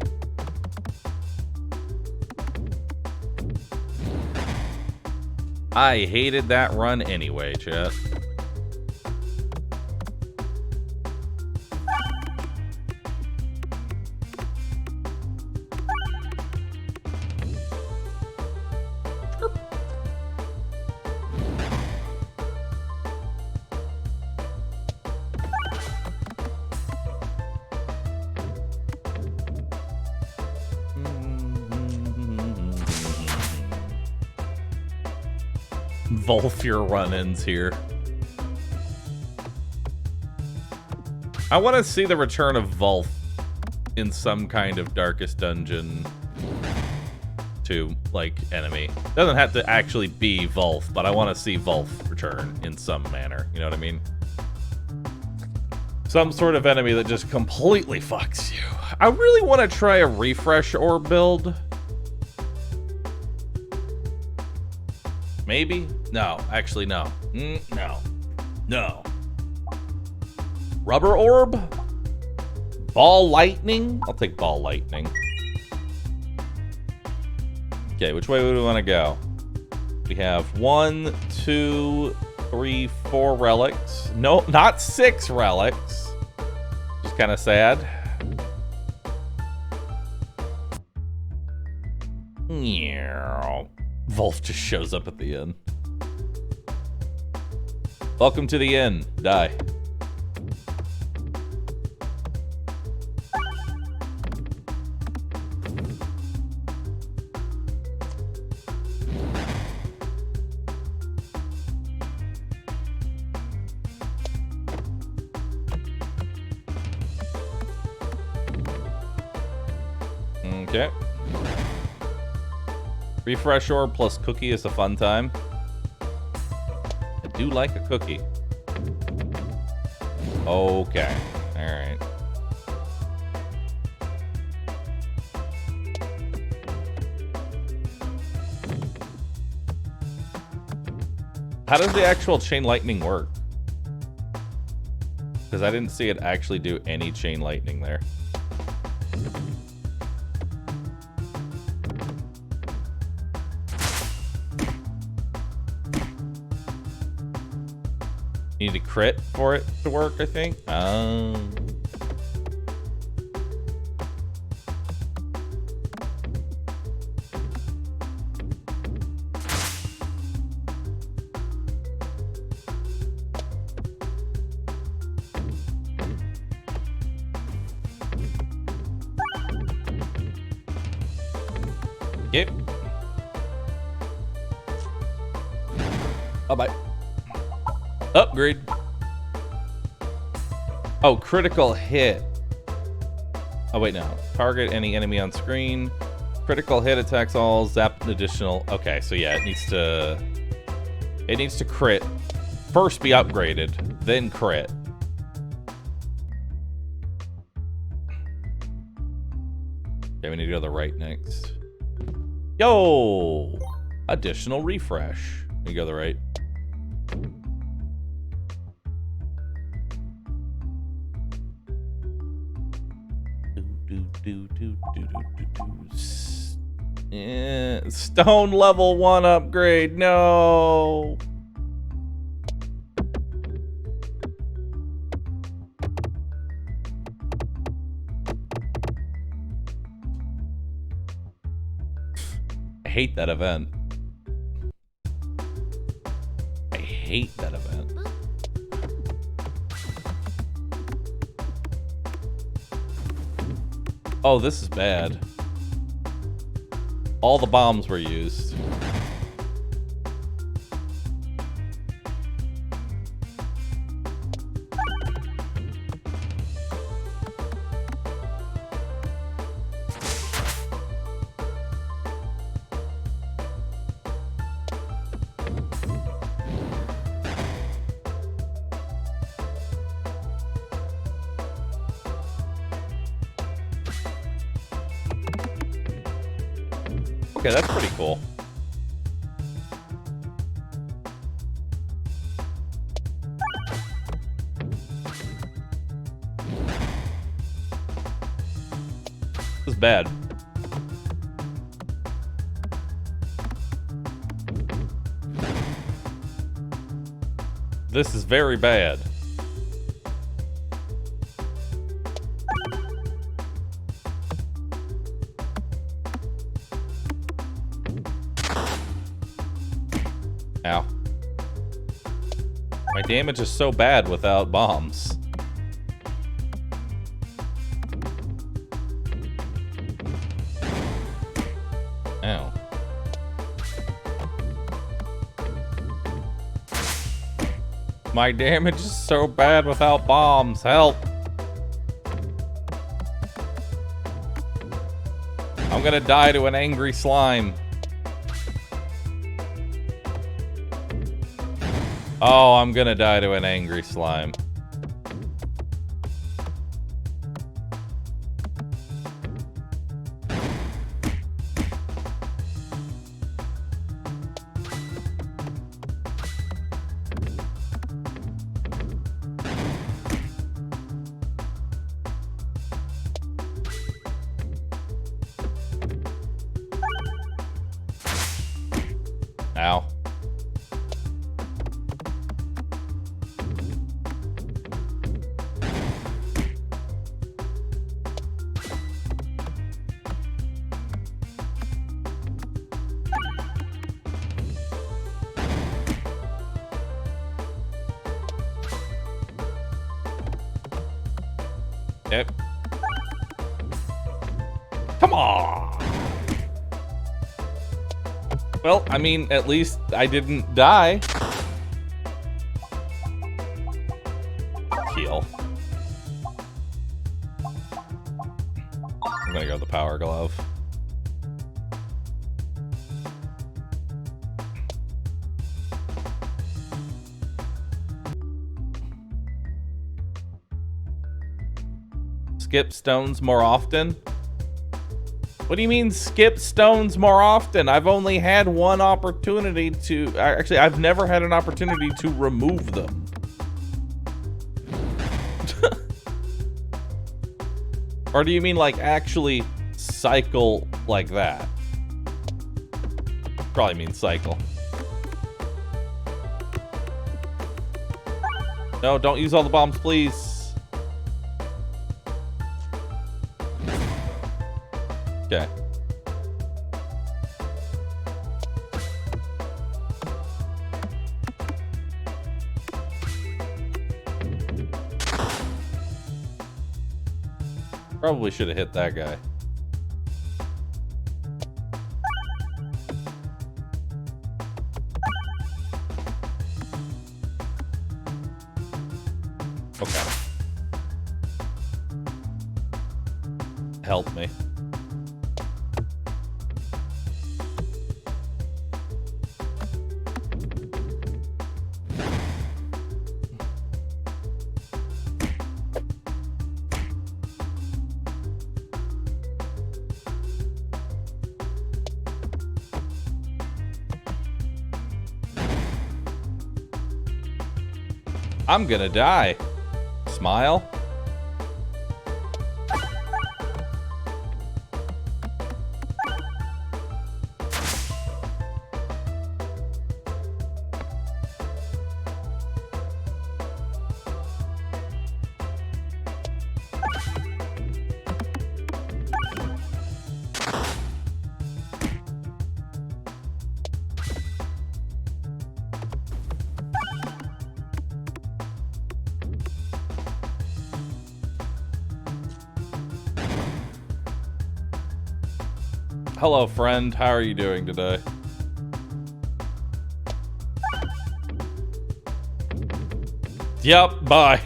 I hated that run anyway, chat. Volfure run-ins here. I want to see the return of Volf in some kind of Darkest Dungeon 2, like, enemy. Doesn't have to actually be Volf, but I want to see Volf return in some manner. You know what I mean? Some sort of enemy that just completely fucks you. I really want to try a refresh orb build. Maybe? No, actually, no. No. No. Rubber orb? Ball lightning? I'll take ball lightning. Okay, which way would we want to go? We have 1, 2, 3, 4 relics. No, not 6 relics. Just kind of sad. Yeah. Wolf just shows up at the end. Welcome to the inn. Die. Okay. Refresh orb plus cookie is a fun time. I do like a cookie. Okay. Alright. How does the actual chain lightning work? Because I didn't see it actually do any chain lightning there. Need a crit for it to work, I think. Yep. Bye-bye. Upgrade. Oh, critical hit. Oh, wait, no. Target any enemy on screen. Critical hit attacks all. Zap additional. Okay, so yeah, it needs to crit. First be upgraded, then crit. Okay, we need to go to the right next. Yo! Additional refresh. We go to the right. Stone level 1 upgrade. No. I hate that event. I hate that event. Oh, this is bad. All the bombs were used. Okay, that's pretty cool. This is bad. This is very bad. Ow. My damage is so bad without bombs. Ow. My damage is so bad without bombs. Help. I'm gonna die to an angry slime. Oh, I'm gonna die to an angry slime. Ow. Yep. Come on! Well, I mean, at least I didn't die. Heal. I'm gonna go with the power glove. Skip stones more often? What do you mean skip stones more often? I've only had one opportunity to... Actually, I've never had an opportunity to remove them. Or do you mean like actually cycle like that? Probably means cycle. No, don't use all the bombs, please. Okay. Probably should have hit that guy. Okay. Help me. I'm gonna die. Smile. Hello, friend. How are you doing today? Yep, bye.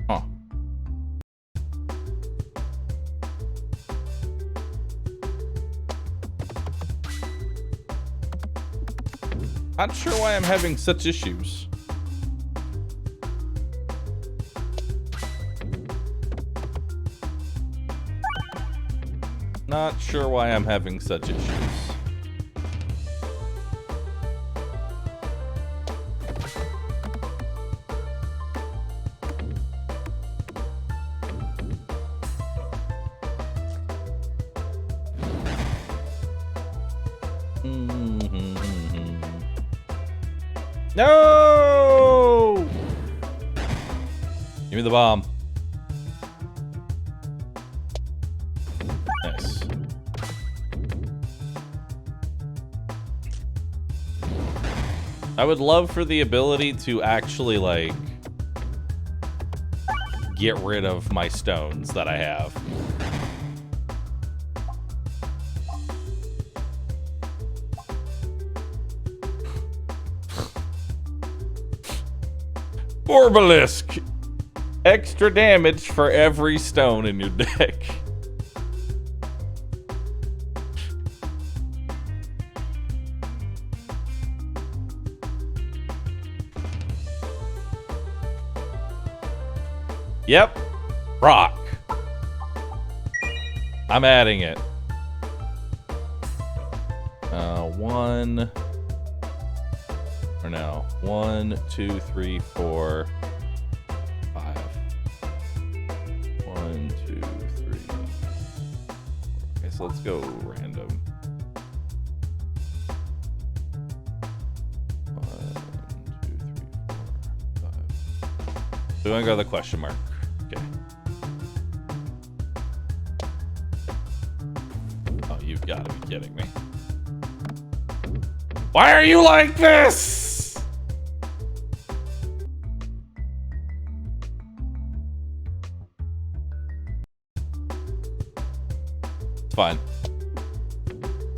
Huh. Not sure why I'm having such issues. Not sure why I'm having such issues. No! Give me the bomb. Nice. I would love for the ability to actually, like, get rid of my stones that I have. Orbalisk! Extra damage for every stone in your deck. Yep. Rock. I'm adding it. 1. Or no. 1, 2, 3, 4, 5. 1, 2, 3. Okay, so let's go random. 1, 2, 3, 4, 5. So we're gonna go to the question mark. Okay. Oh, you've got to be kidding me. Why are you like this? It's fine.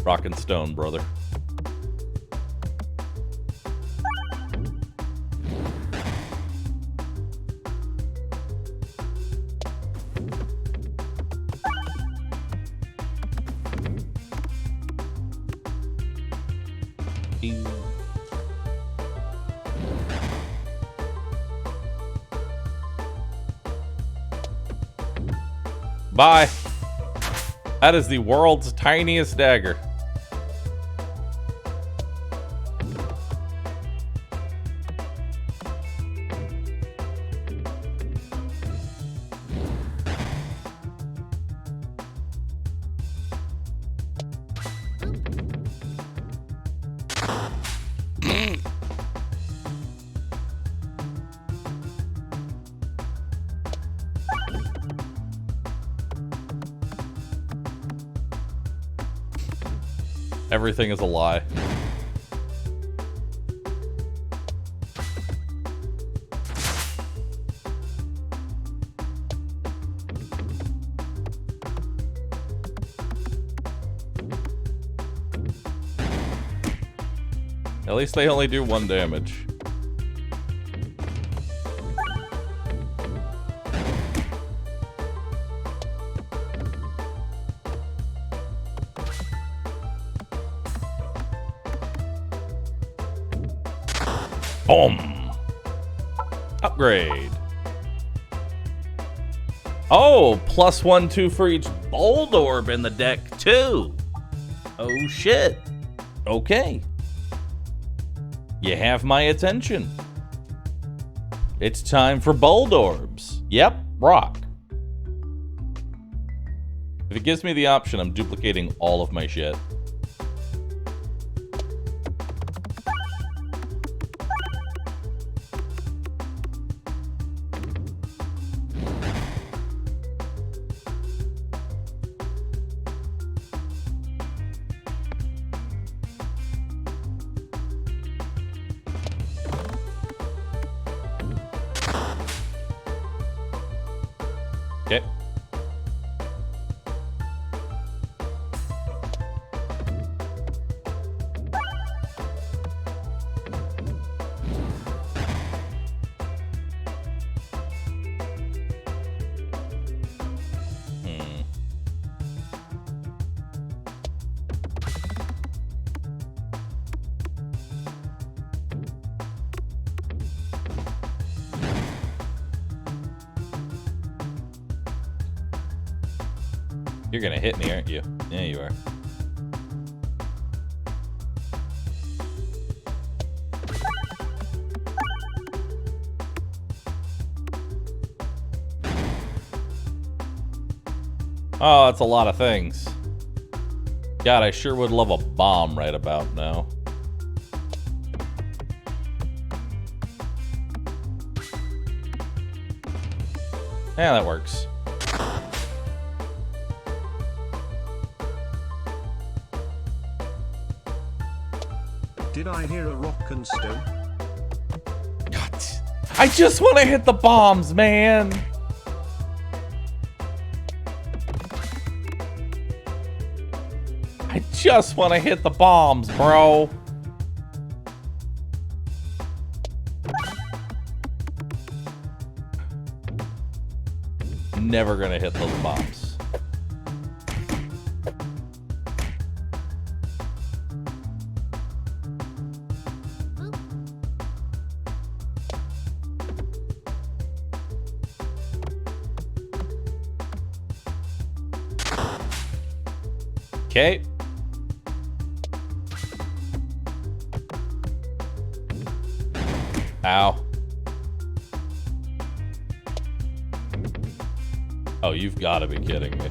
Rock and stone, brother. Bye. That is the world's tiniest dagger. Everything is a lie. At least they only do 1 damage. Boom! Upgrade. Oh, +1, 2 for each bold orb in the deck, too. Oh, shit. Okay. You have my attention. It's time for bold orbs. Yep, rock. If it gives me the option, I'm duplicating all of my shit. Okay. You're gonna hit me, aren't you? Yeah, you are. Oh, that's a lot of things. God, I sure would love a bomb right about now. Yeah, that works. Did I hear a rock and stone? God, I just want to hit the bombs, man. I just want to hit the bombs, bro. Never gonna hit those bombs. Okay. Ow. Oh, you've got to be kidding me.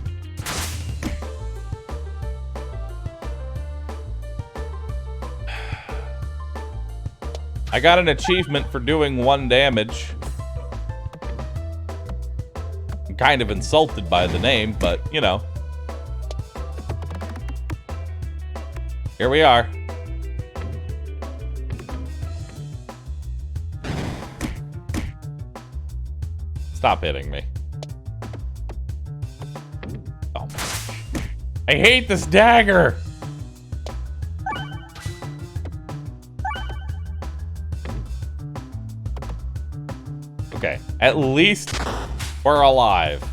I got an achievement for doing 1 damage. I'm kind of insulted by the name, but, you know. Here we are. Stop hitting me. Oh. I hate this dagger! Okay, at least we're alive.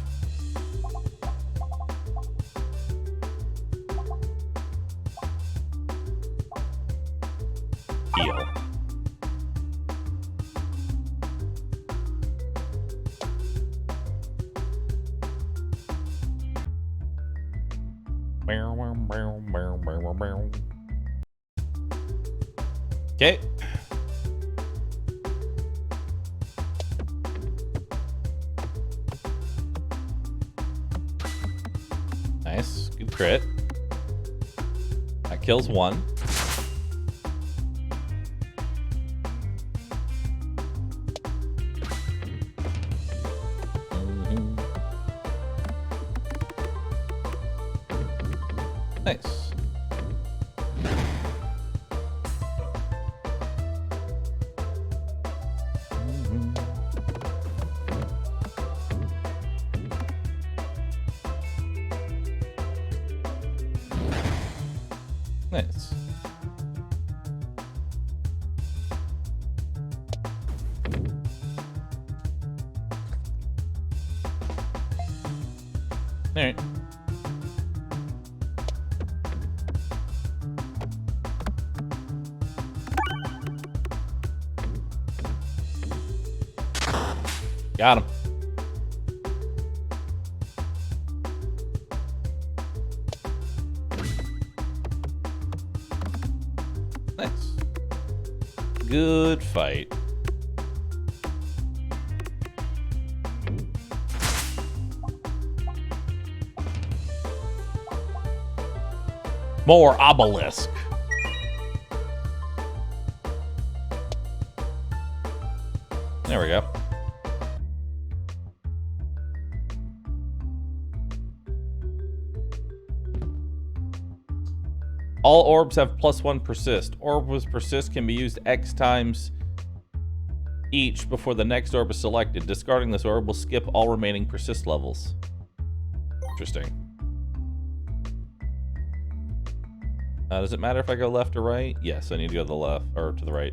Heal. Okay. Nice. Good crit. That kills 1. Nice. Nice. All right. Got him. Nice. Good fight. More obelisk. There we go. All orbs have +1 persist. Orb with persist can be used X times each before the next orb is selected. Discarding this orb will skip all remaining persist levels. Interesting. Does it matter if I go left or right? Yes, I need to go to the left, or to the right.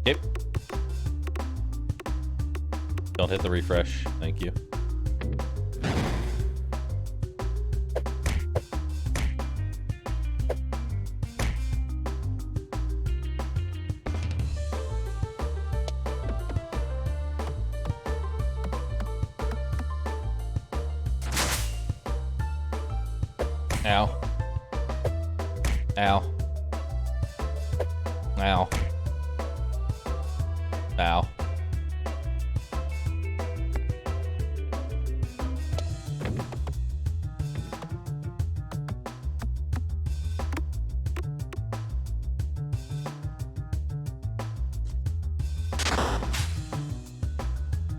Yep. Don't hit the refresh. Thank you. Ow. Ow. Ow. Ow.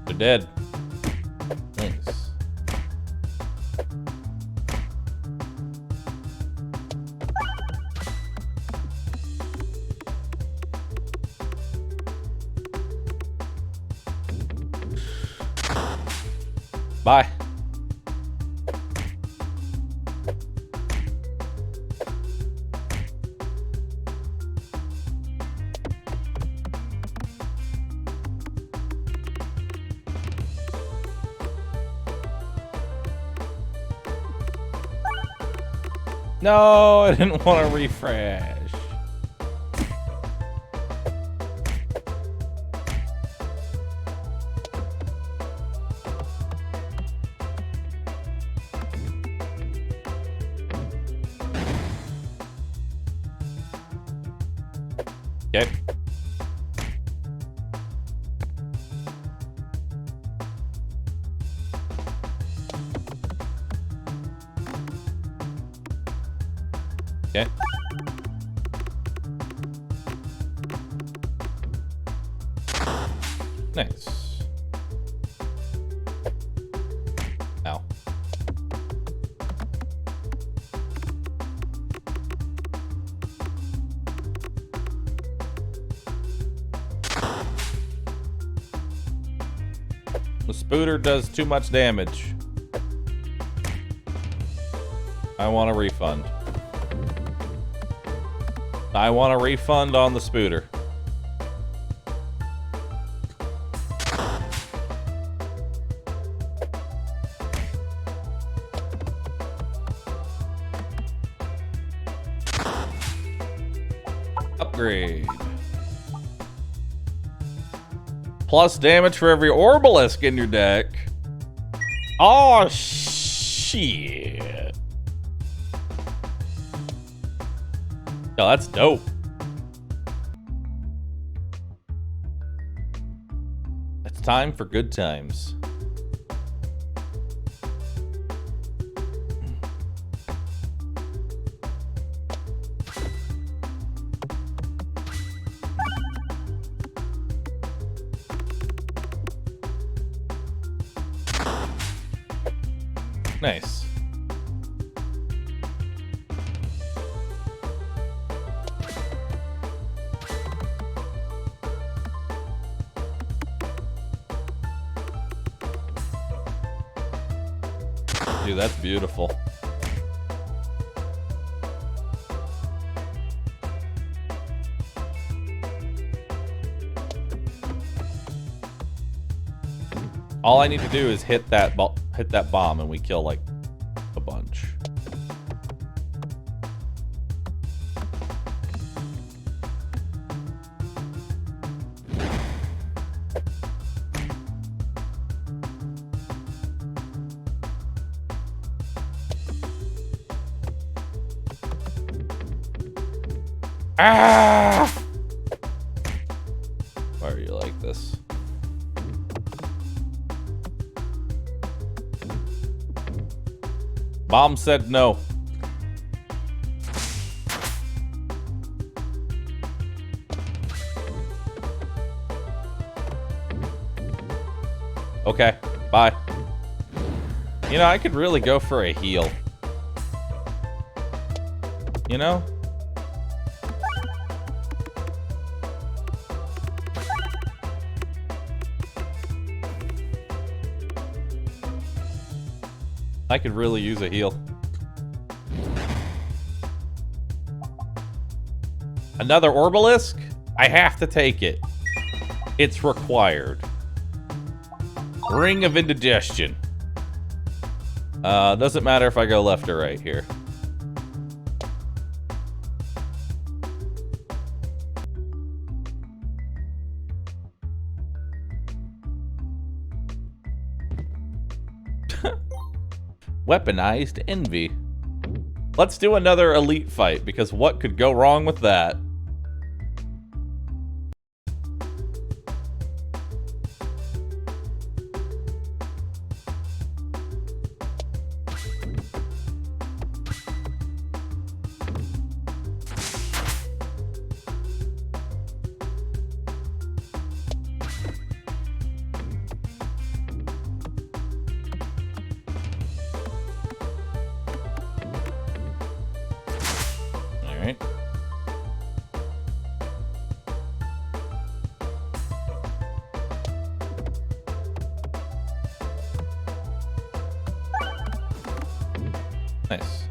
They're dead. Nice. Bye. No, I didn't want to refresh. Okay. Okay. Nice. Ow. The spooter does too much damage. I want a refund. I want a refund on the spooter. Upgrade. Plus damage for every Orbalisk in your deck. Oh, shit. Oh, that's dope. It's time for good times. Nice. Dude, that's beautiful. All I need to do is hit that bomb and we kill like a bunch. Ah! Why are you like this? Mom said no. Okay, bye. You know, I could really go for a heal. You know? I could really use a heal. Another Orbalisk? I have to take it. It's required. Ring of Indigestion. Doesn't matter if I go left or right here. Weaponized envy. Let's do another elite fight, because what could go wrong with that? Alright. Nice.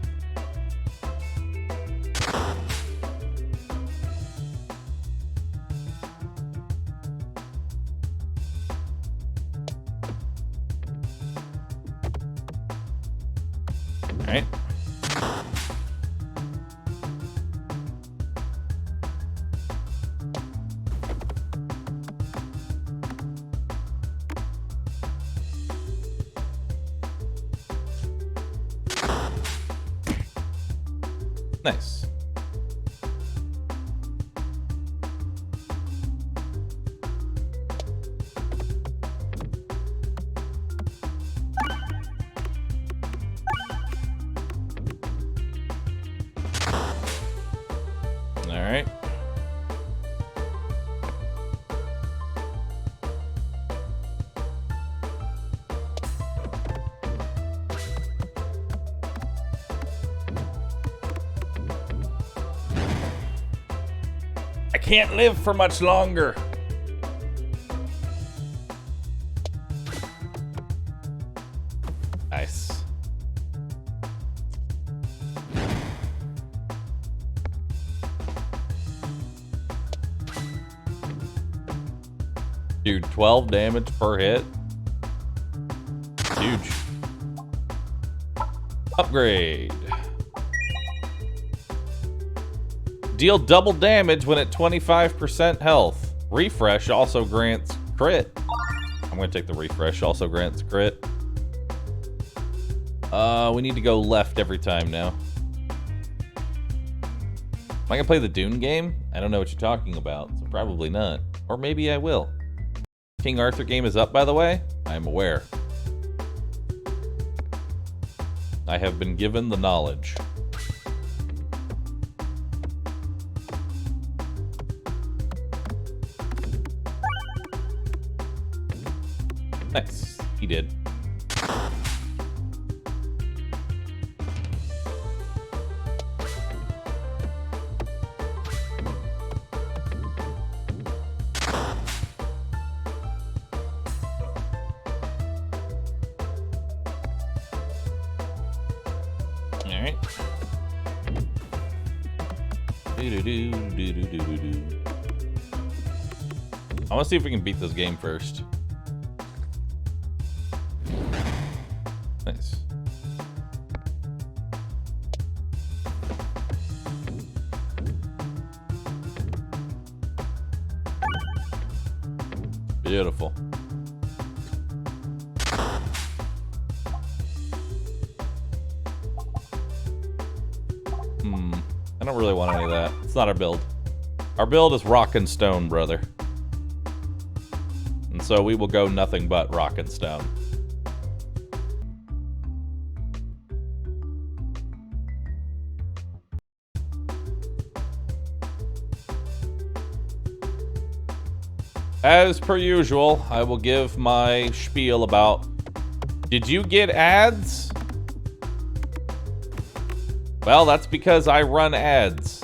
Alright. Nice. All right. I can't live for much longer. Nice. Dude, 12 damage per hit. Huge. Upgrade. Deal double damage when at 25% health. Refresh also grants crit. I'm gonna take the refresh, also grants crit. We need to go left every time now. Am I gonna play the Dune game? I don't know what you're talking about, so probably not. Or maybe I will. King Arthur game is up, by the way. I'm aware. I have been given the knowledge. Nice. He did. Alright. I want to see if we can beat this game first. Nice. Beautiful. I don't really want any of that. It's not our build. Our build is rock and stone, brother. And so we will go nothing but rock and stone. As per usual, I will give my spiel about, did you get ads? Well, that's because I run ads.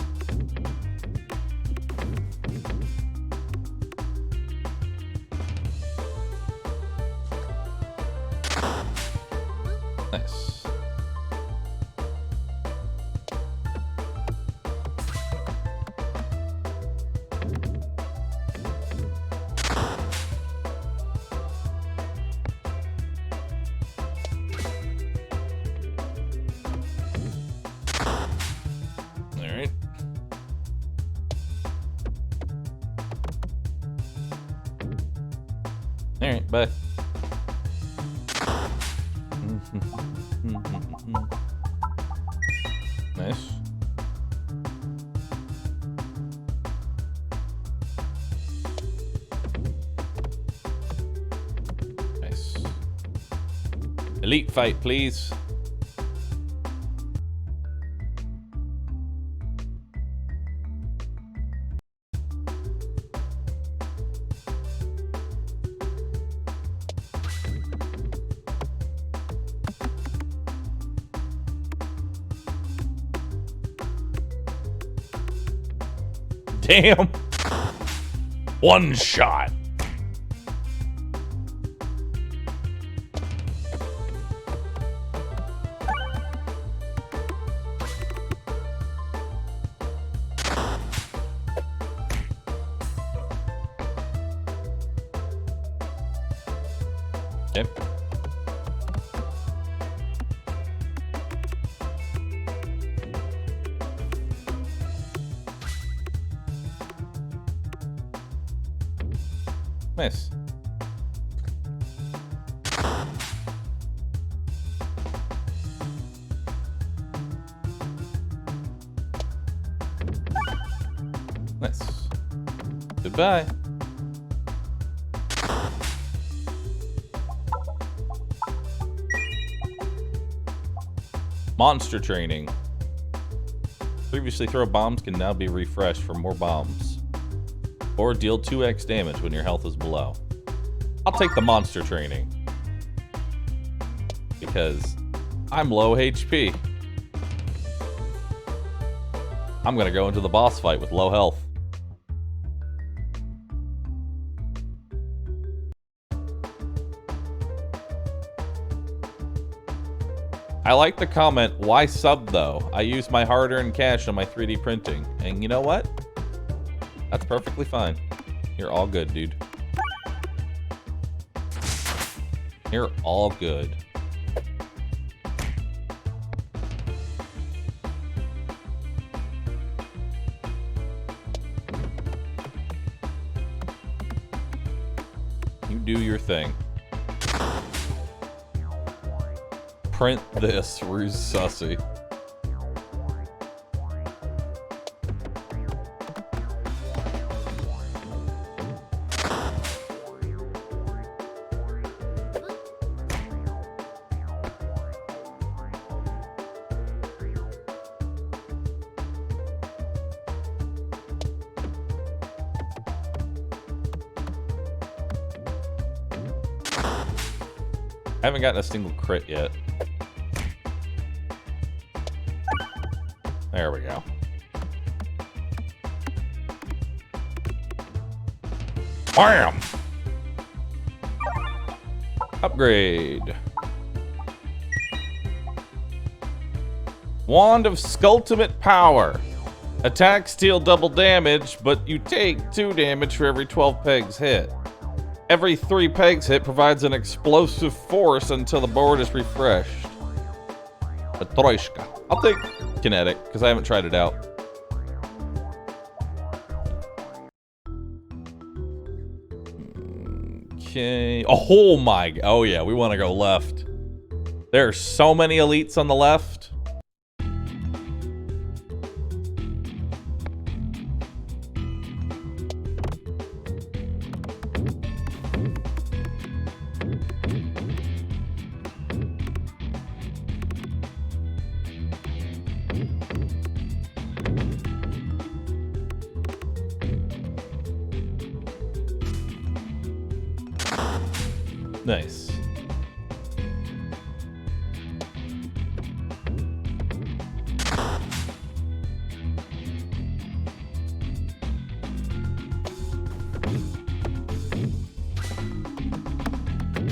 Nice. Alright, bye. Elite fight, please. Damn. One shot. Okay. Nice. Nice. Goodbye. Monster training. Previously throw bombs can now be refreshed for more bombs. Or deal 2x damage when your health is below. I'll take the monster training. Because I'm low HP. I'm gonna go into the boss fight with low health. I like the comment, why sub though? I use my hard-earned cash on my 3D printing. And you know what? That's perfectly fine. You're all good, dude. You're all good. You do your thing. Print this, Ruse Sussy. I haven't gotten a single crit yet. There we go. Bam! Upgrade. Wand of Skulltimate Power. Attacks deal double damage, but you take 2 damage for every 12 pegs hit. Every 3 pegs hit provides an explosive force until the board is refreshed. Patroishka. I'll take kinetic, because I haven't tried it out. Okay. Oh my. Oh yeah, we want to go left. There are so many elites on the left. Nice.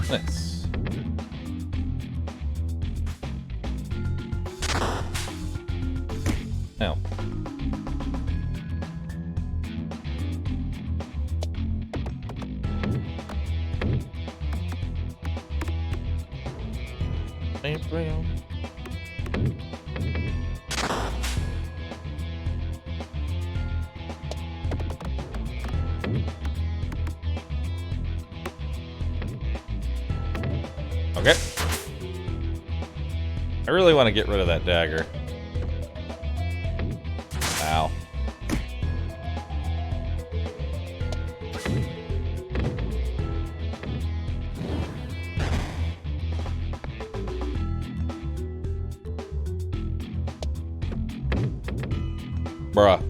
Nice. Now. Admiral. Okay. I really want to get rid of that dagger. Ow. Bruh.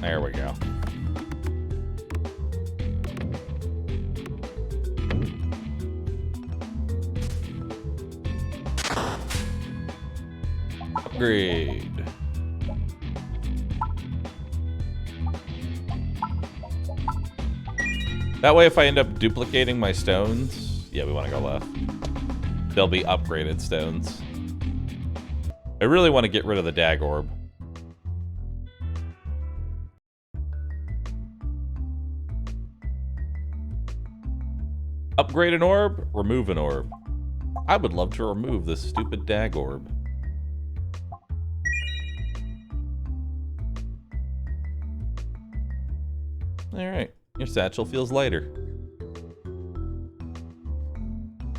There we go. Upgrade. That way if I end up duplicating my stones, yeah, we want to go left. They'll be upgraded stones. I really want to get rid of the dag orb. Upgrade an orb, remove an orb. I would love to remove this stupid dag orb. Alright, your satchel feels lighter.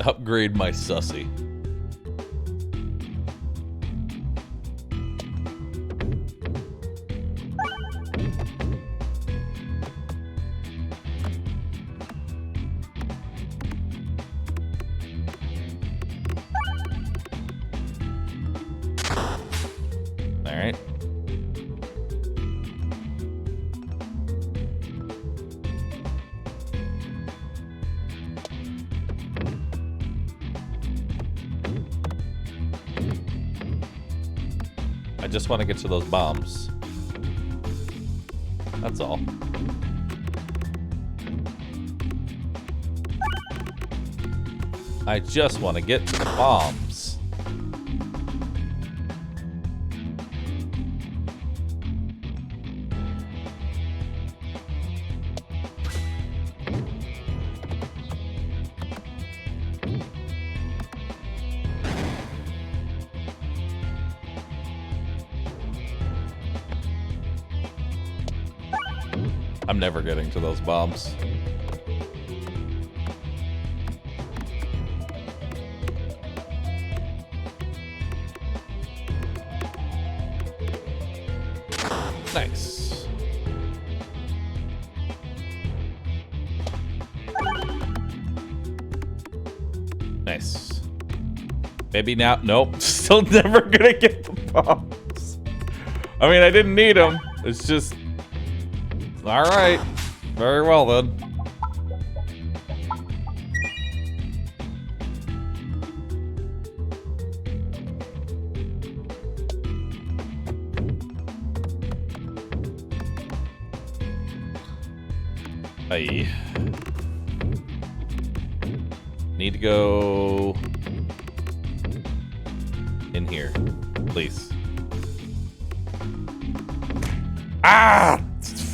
Upgrade my sussy. Alright. I just want to get to those bombs. That's all. I just want to get to the bombs. I'm never getting to those bombs. Nice. Nice. Maybe now. Nope. Still never gonna get the bombs. I mean, I didn't need them. It's just. Alright. Very well then. I need to go in here, please. Ah!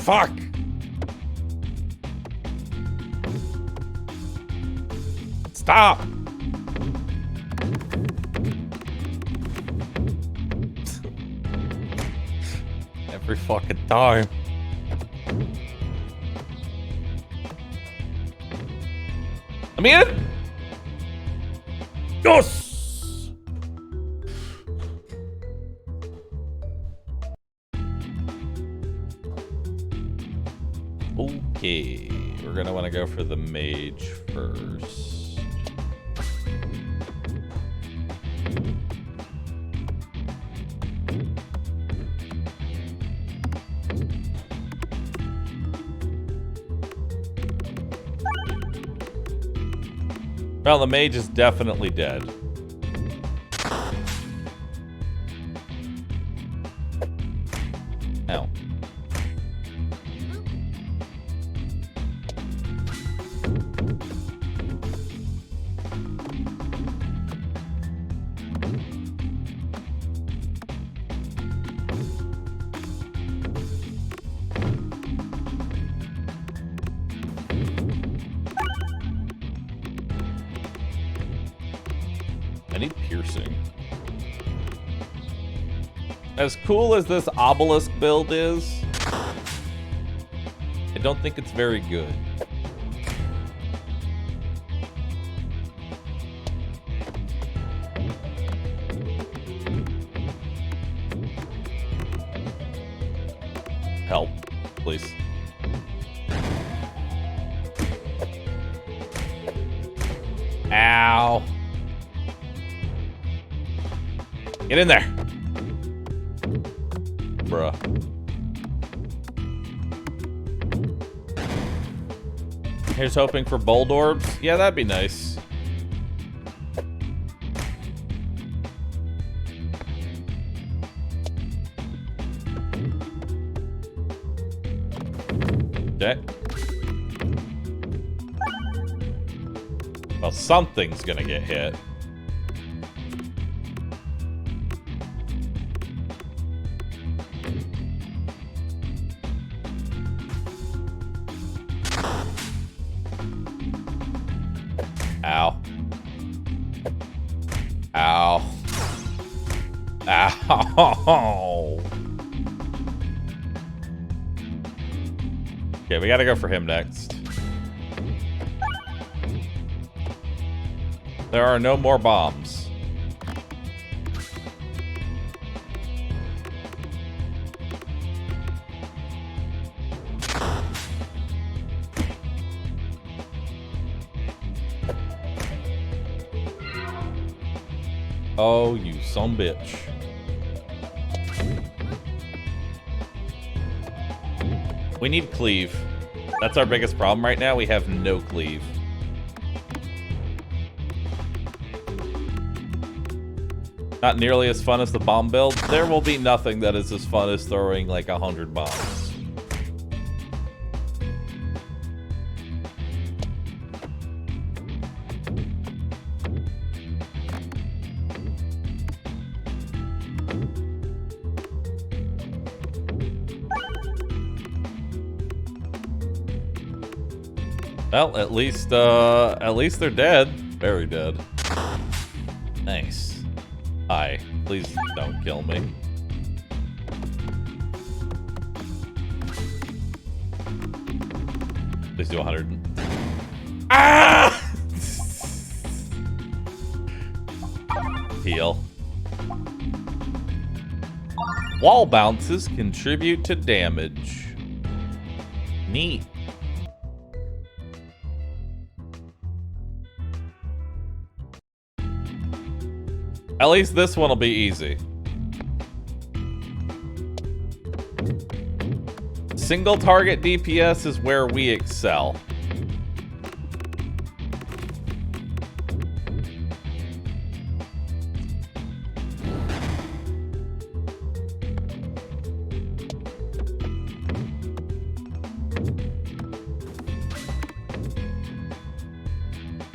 Fuck! Stop! Every fucking time. Let me in! Yes! Okay, we're gonna want to go for the mage first. Well, the mage is definitely dead. Ow. I need piercing. As cool as this obelisk build is, I don't think it's very good. Help, please. Ow. Get in there. Bruh. Here's hoping for bold orbs. Yeah, that'd be nice. Okay. Well, something's gonna get hit. Ow. Ow. Ow. Okay, we gotta go for him next. There are no more bombs. Oh, you sumbitch. We need cleave. That's our biggest problem right now. We have no cleave. Not nearly as fun as the bomb build. There will be nothing that is as fun as throwing like 100 bombs. Well, at least they're dead. Very dead. Nice. Hi. Please don't kill me. Please do 100. Ah! Heal. Wall bounces contribute to damage. Neat. At least this one will be easy. Single target DPS is where we excel.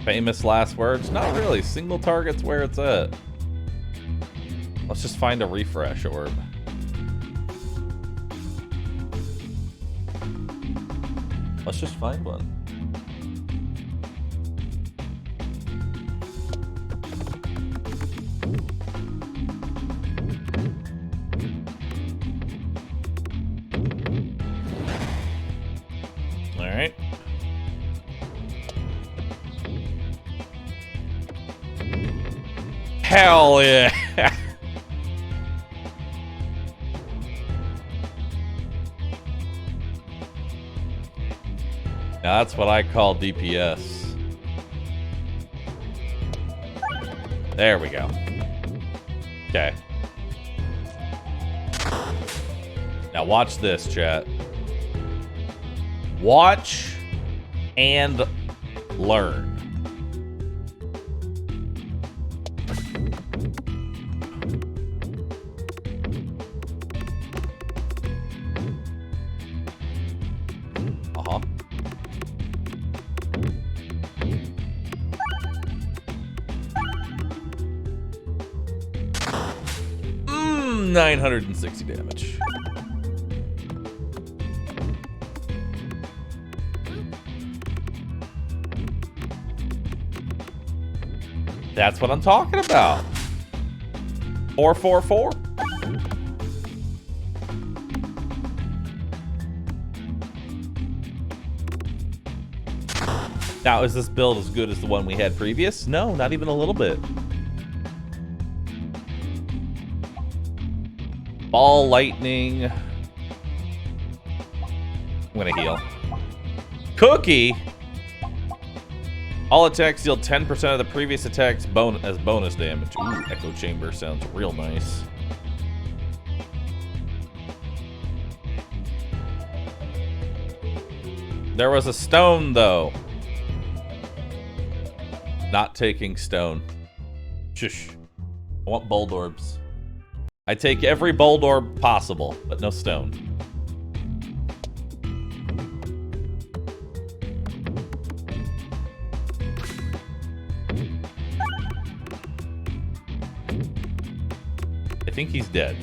Famous last words? Not really. Single target's where it's at. Let's just find a refresh orb. Let's just find one. All right. Hell yeah. Now that's what I call DPS. There we go. Okay. Now watch this, chat. Watch and learn. Uh-huh. 960 damage. That's what I'm talking about. 444. Now, is this build as good as the one we had previous? No, not even a little bit. Ball lightning. I'm gonna heal. Cookie. All attacks deal 10% of the previous attacks as bonus damage. Ooh, Echo Chamber sounds real nice. There was a stone, though. Not taking stone. Shush. I want bold orbs. I take every bold orb possible, but no stone. I think he's dead.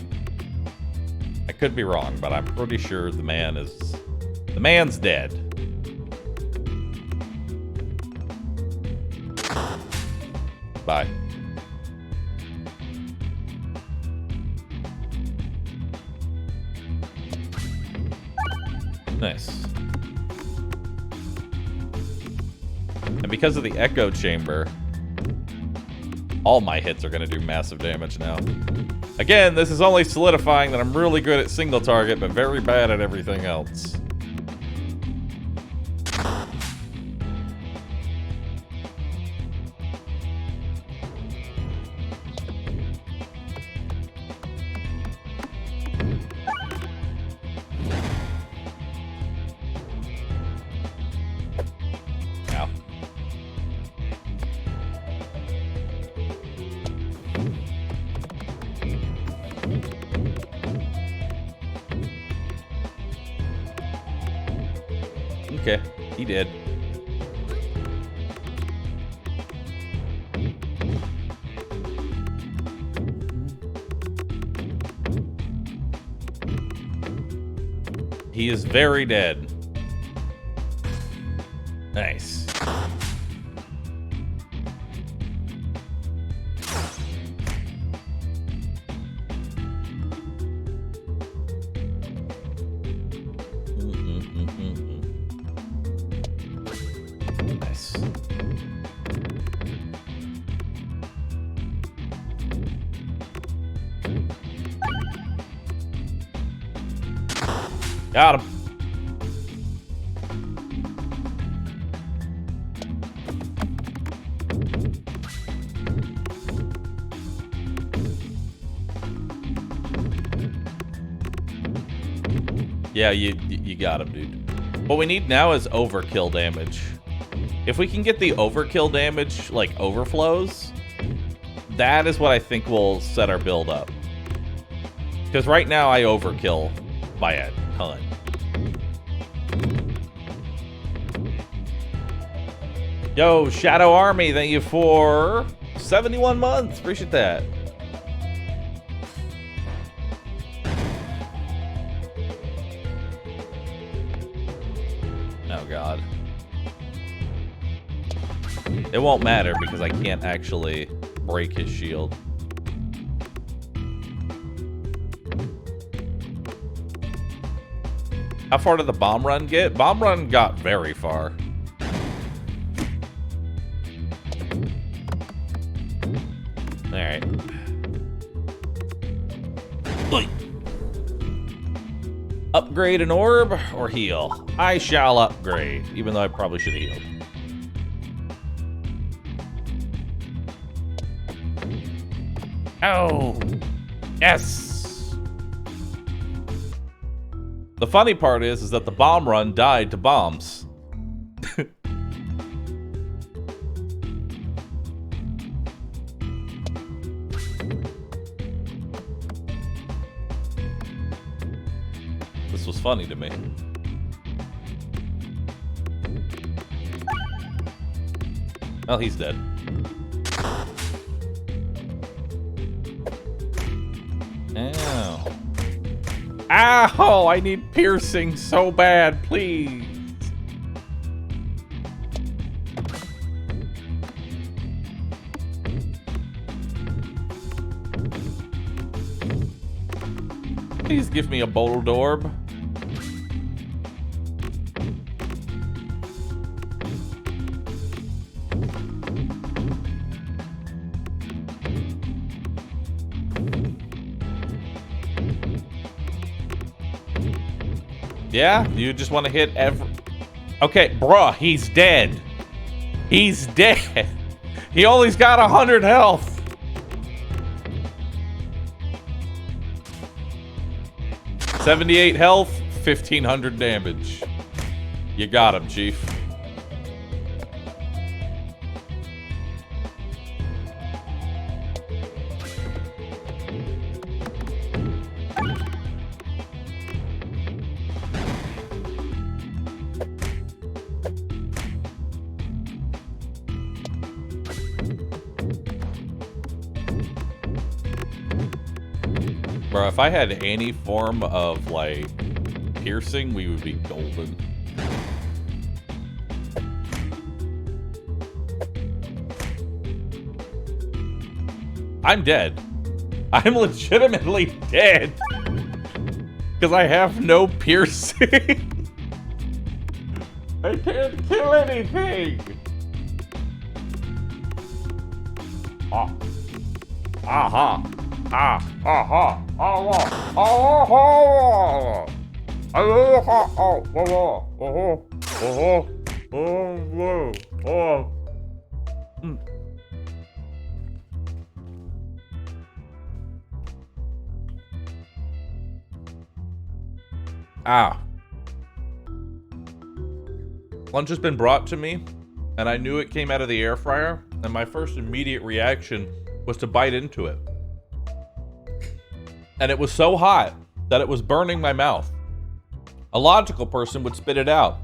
I could be wrong, but I'm pretty sure the man's dead. Bye. Nice. And because of the Echo Chamber, all my hits are going to do massive damage now. Again, this is only solidifying that I'm really good at single target, but very bad at everything else. Okay, he did. He is very dead. Nice. Nice. Got him. Yeah, you got him, dude. What we need now is overkill damage. If we can get the overkill damage, like, overflows, that is what I think will set our build up. Because right now I overkill by a ton. Yo, Shadow Army, thank you for 71 months. Appreciate that. Oh, God. It won't matter because I can't actually break his shield. How far did the bomb run get? Bomb run got very far. Alright. Upgrade an orb or heal? I shall upgrade, even though I probably should have healed. Oh, yes. The funny part is that the bomb run died to bombs. This was funny to me. Well, he's dead. Ow. Ow! I need piercing so bad, please. Please give me a bold orb. Yeah? You just want to hit every... Okay, bruh, he's dead. He's dead. He only's got 100 health. $78 health, 1,500 damage. You got him, Chief. Bro, if I had any form of, like, piercing, we would be golden. I'm dead. I'm legitimately dead. Because I have no piercing. I can't kill anything. Ah. Aha. Ah. Aha. Ah. Ah. Ah. Lunch has been brought to me, and I knew it came out of the air fryer, and my first immediate reaction was to bite into it. And it was so hot that it was burning my mouth. A logical person would spit it out.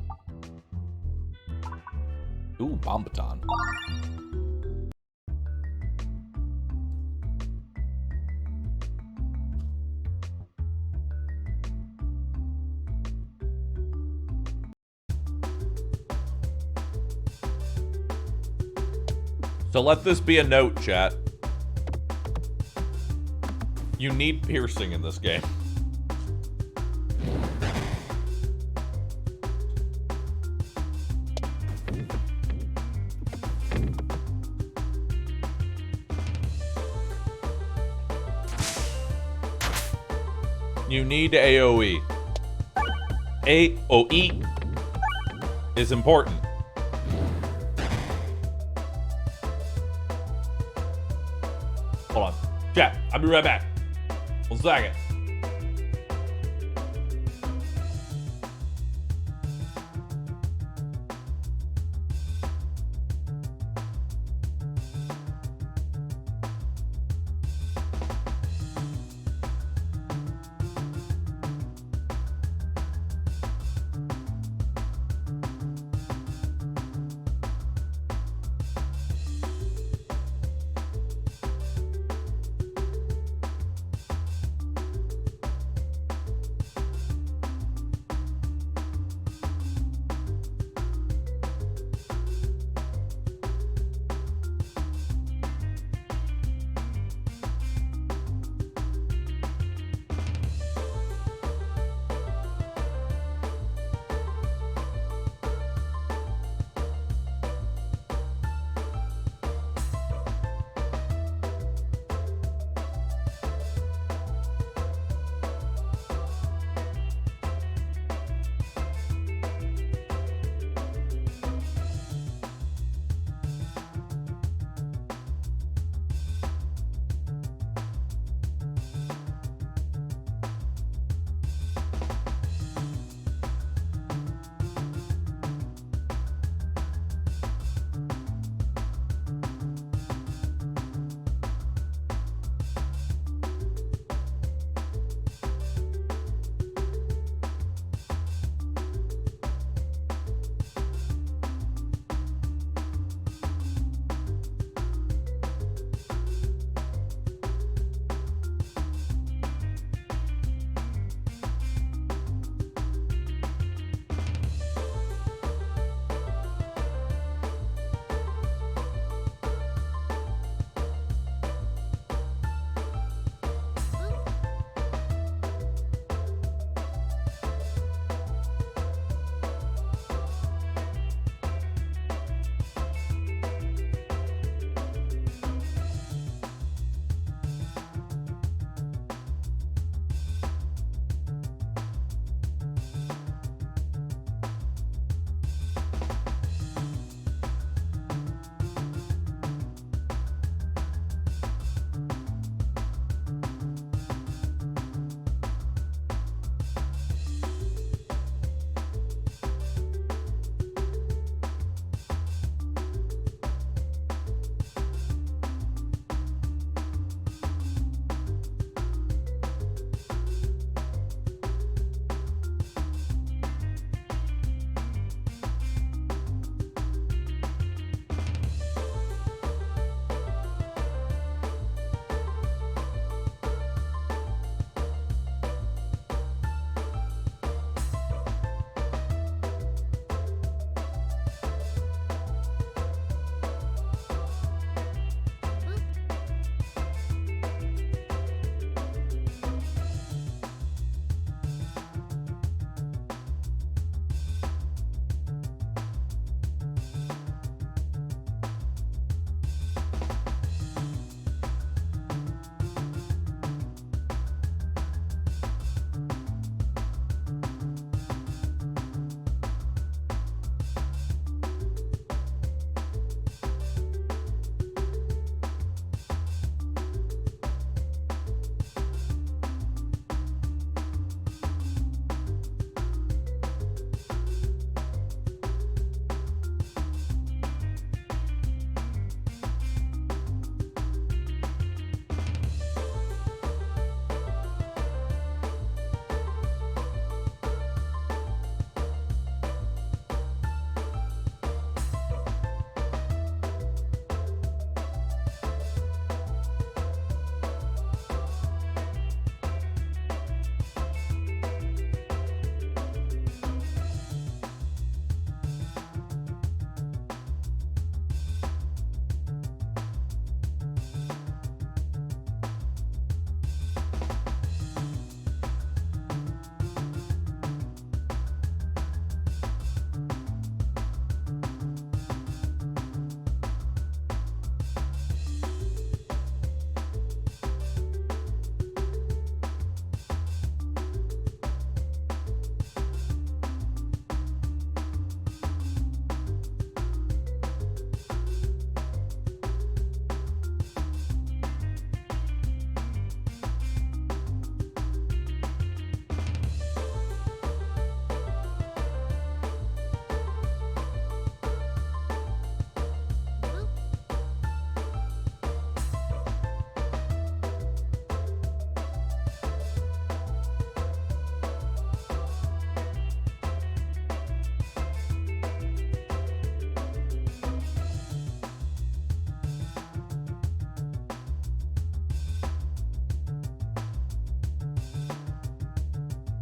Ooh, bomb baton. So let this be a note, chat. You need piercing in this game. You need AoE. AoE is important. Hold on. Chat, I'll be right back. 1 second.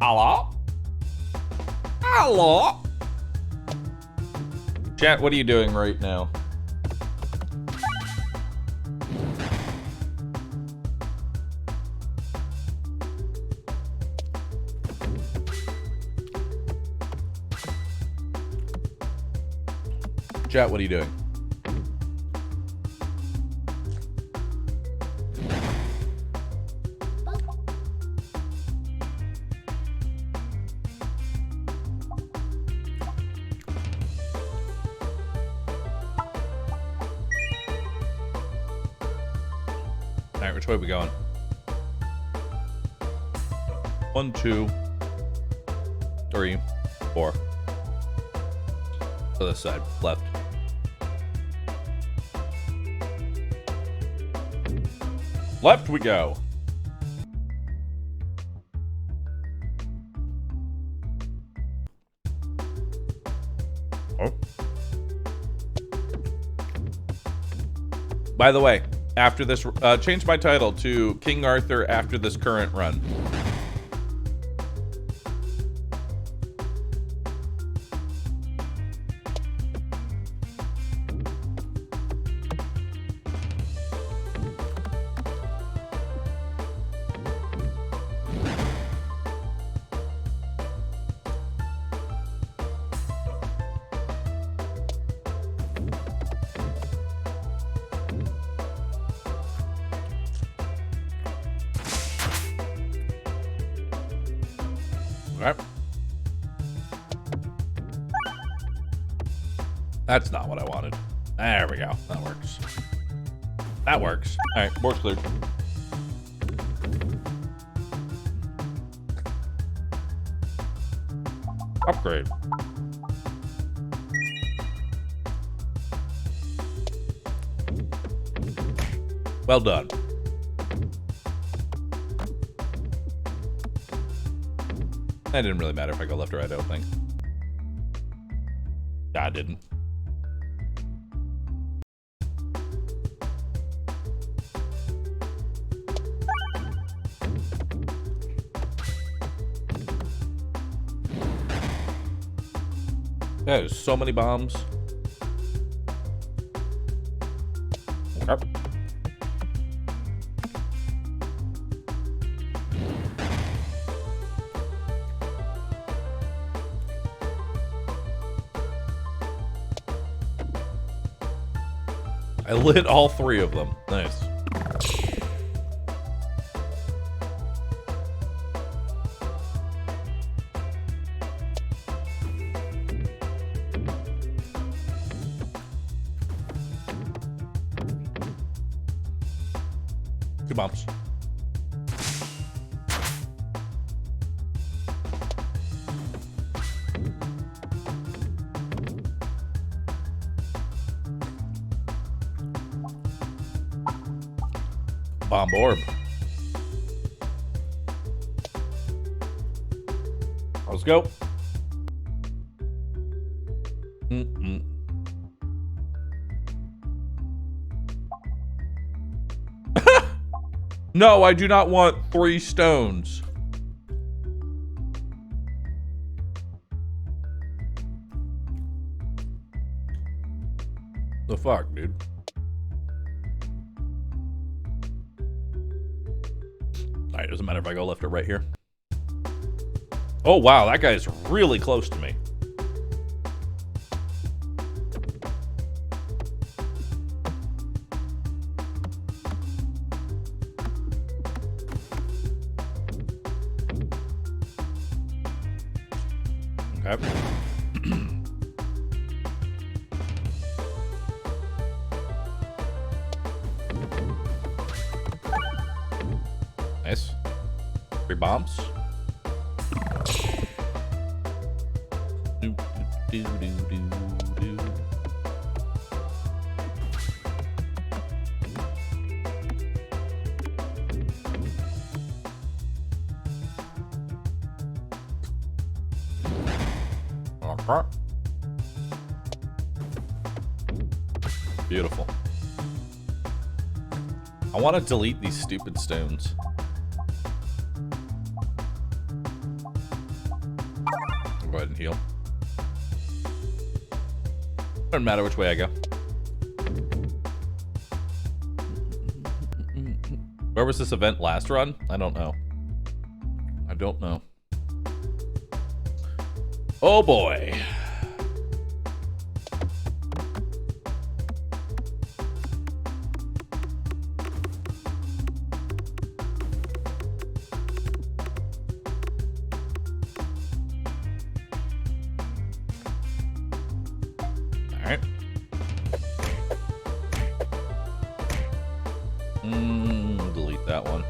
Hello? Hello? Chat, what are you doing right now? Chat, what are you doing? Alright, which way are we going? 1, 2, 3, 4. To this side, left. Left we go. Oh. By the way, after this, change my title to King Arthur after this current run. Alright. That's not what I wanted. There we go. That works. That works. Alright, board's cleared. Upgrade. Well done. That didn't really matter if I go left or right, I don't think. Nah, I didn't. There's so many bombs. Okay. I lit all 3 of them. Nice. Two bombs. Bomb orb. Let's go. No, I do not want 3 stones. The fuck, dude? Alright, doesn't matter if I go left or right here. Oh, wow, that guy's really close to me. Okay. Nice. 3 bombs. Do, do, do, do, do. Okay. Beautiful. I want to delete these stupid stones. Go ahead and heal. Doesn't matter which way I go. Where was this event last run? I don't know. I don't know. Oh boy. Alright. Delete that one.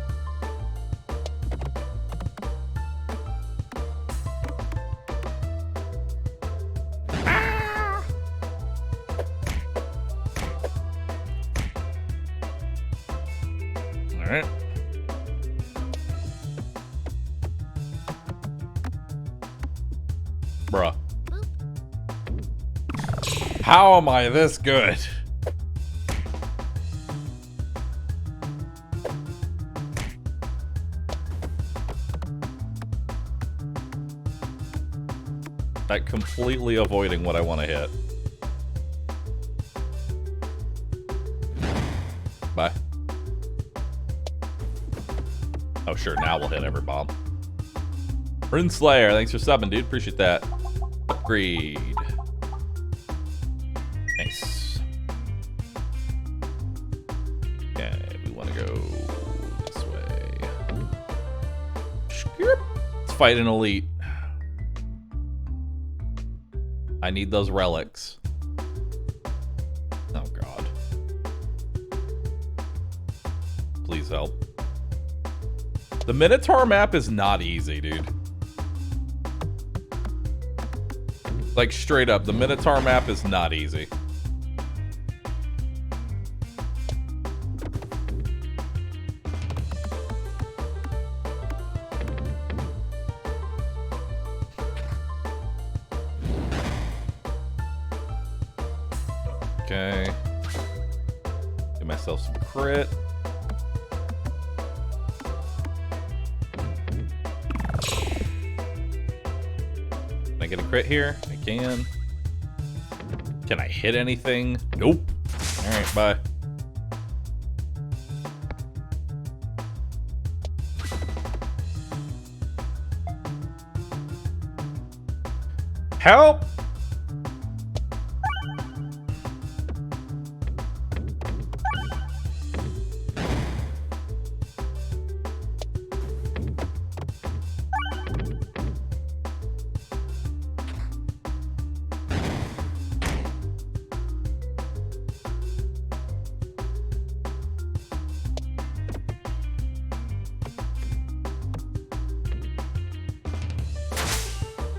Alright. Bruh. How am I this good? Like completely avoiding what I want to hit. Bye. Oh, sure. Now we'll hit every bomb. Rune Slayer, thanks for subbing, dude. Appreciate that. Upgrade. Nice. Okay, we want to go this way. Let's fight an elite. I need those relics. Oh, God. Please help. The Minotaur map is not easy, dude. Like, straight up, the Minotaur map is not easy. Okay. Give myself some crit. Can I get a crit here? I can. Can I hit anything? Nope. Alright, bye. Help!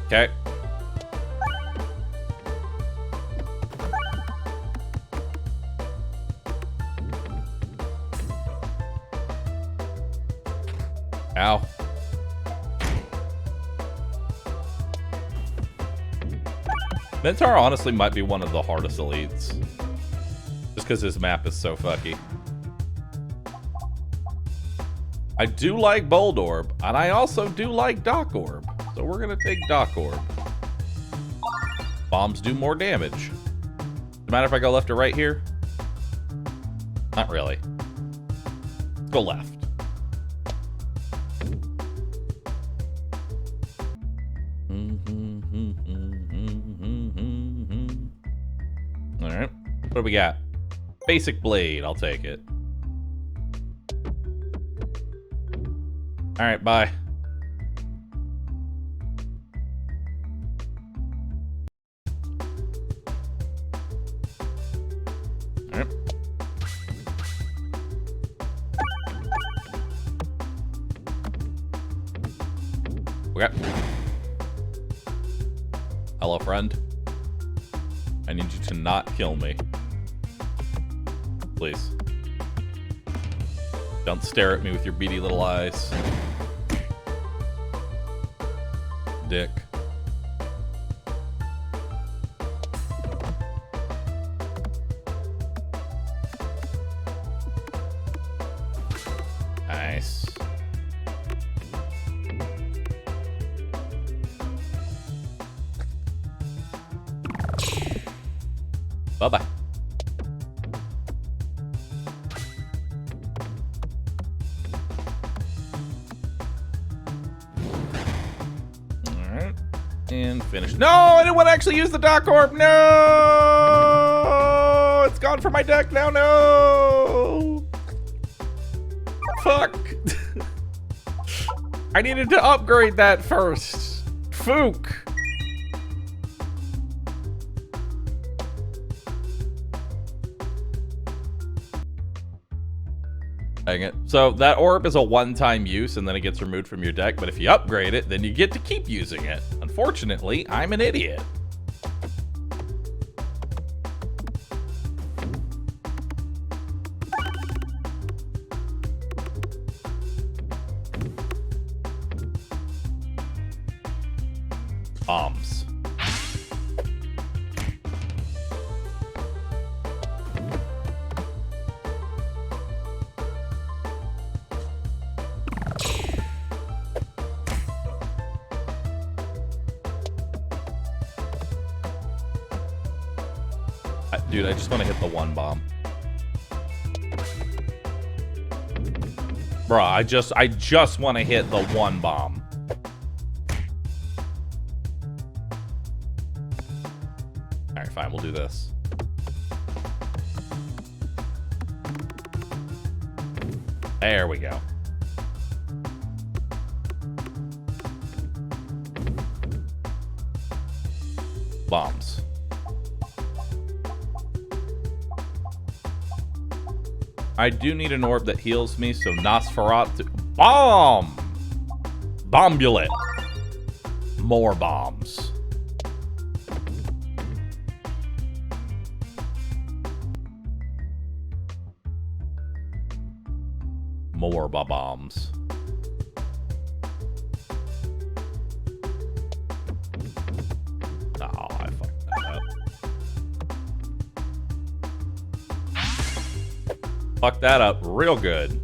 Okay. Ow. Minotaur honestly might be one of the hardest elites. Just because his map is so fucky. I do like Bold Orb, and I also do like Dock Orb. So we're gonna take Dock Orb. Bombs do more damage. Does it matter if I go left or right here? Not really. Let's go left. Alright. What do we got? Basic blade, I'll take it. Alright, bye. Alright. Okay. Hello, friend. I need you to not kill me. Please. Don't stare at me with your beady little eyes. Dick. Nice. Bye-bye. Alright. And finish. No, I didn't want to actually use the Dock Orb. No! It's gone from my deck now. No! Fuck. I needed to upgrade that first. Fook. Dang it. So that orb is a one-time use and then it gets removed from your deck, but if you upgrade it, then you get to keep using it. Unfortunately, I'm an idiot. Bombs. Dude, I just want to hit the one bomb. Bruh, I just want to hit the one bomb. Alright, fine, we'll do this. There we go. Bombs. I do need an orb that heals me, so Nosferatu. Bomb! Bombulate. More bombs. More bombs. Oh, I fucked that up. Fuck that up real good.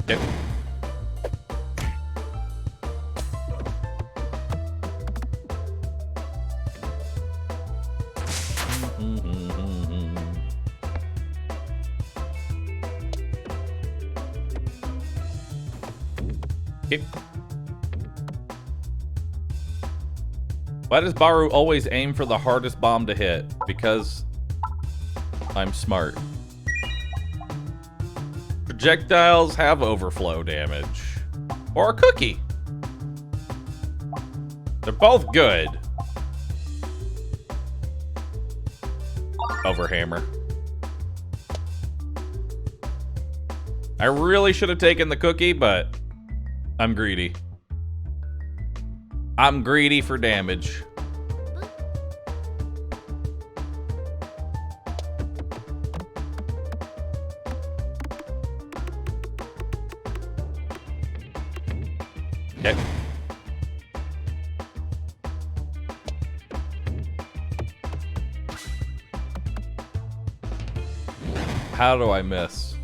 Yep. Okay. Why does Bahroo always aim for the hardest bomb to hit? Because I'm smart. Projectiles have overflow damage. Or a cookie. They're both good. Overhammer. I really should have taken the cookie, but I'm greedy. I'm greedy for damage. Okay. How do I miss?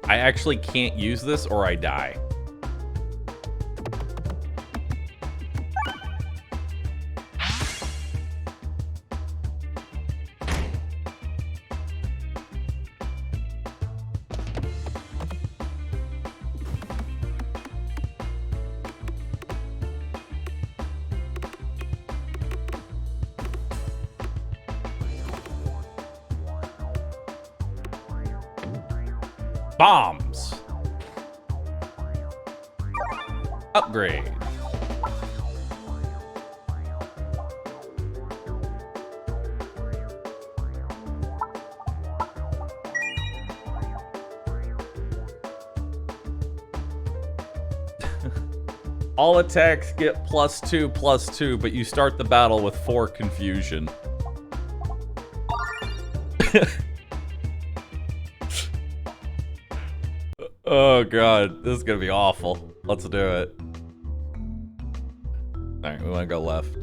I actually can't use this or I die. Bombs. Upgrade. All attacks get +2/+2, but you start the battle with 4 confusion. Oh god, this is gonna be awful. Let's do it. Alright, we wanna go left.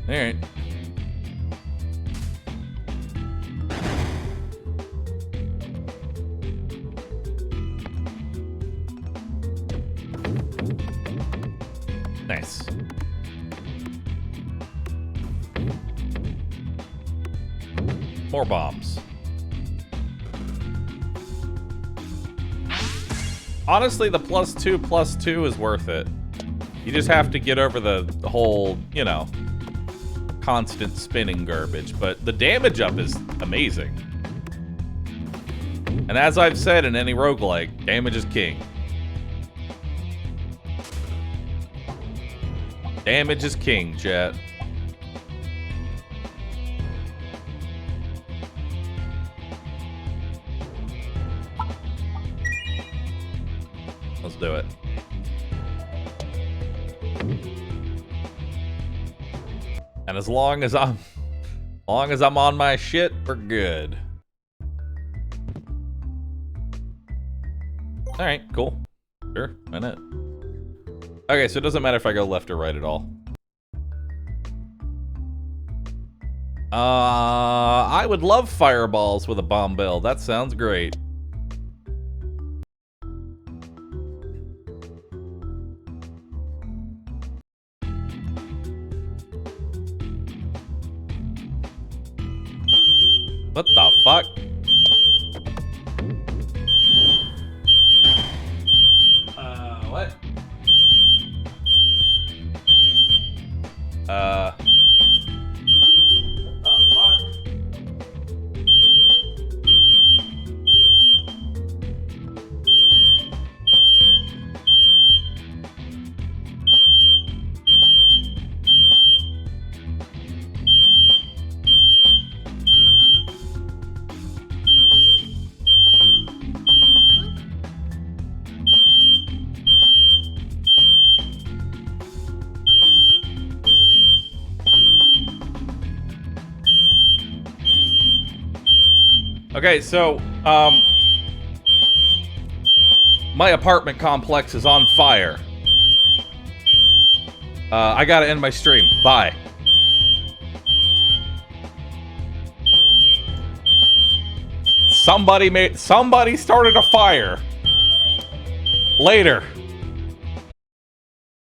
Alright. Nice. More bombs. Honestly, the +2/+2 is worth it. You just have to get over the whole, you know, constant spinning garbage, but the damage up is amazing. And as I've said in any roguelike, damage is king. Damage is king, chat. Let's do it. And as long as I'm on my shit, we're good. Alright, cool. Sure, why not? Okay, so it doesn't matter if I go left or right at all. I would love fireballs with a bomb bell. That sounds great. What the fuck? What? What the fuck? Okay, so, my apartment complex is on fire. I gotta end my stream. Bye. Somebody started a fire. Later.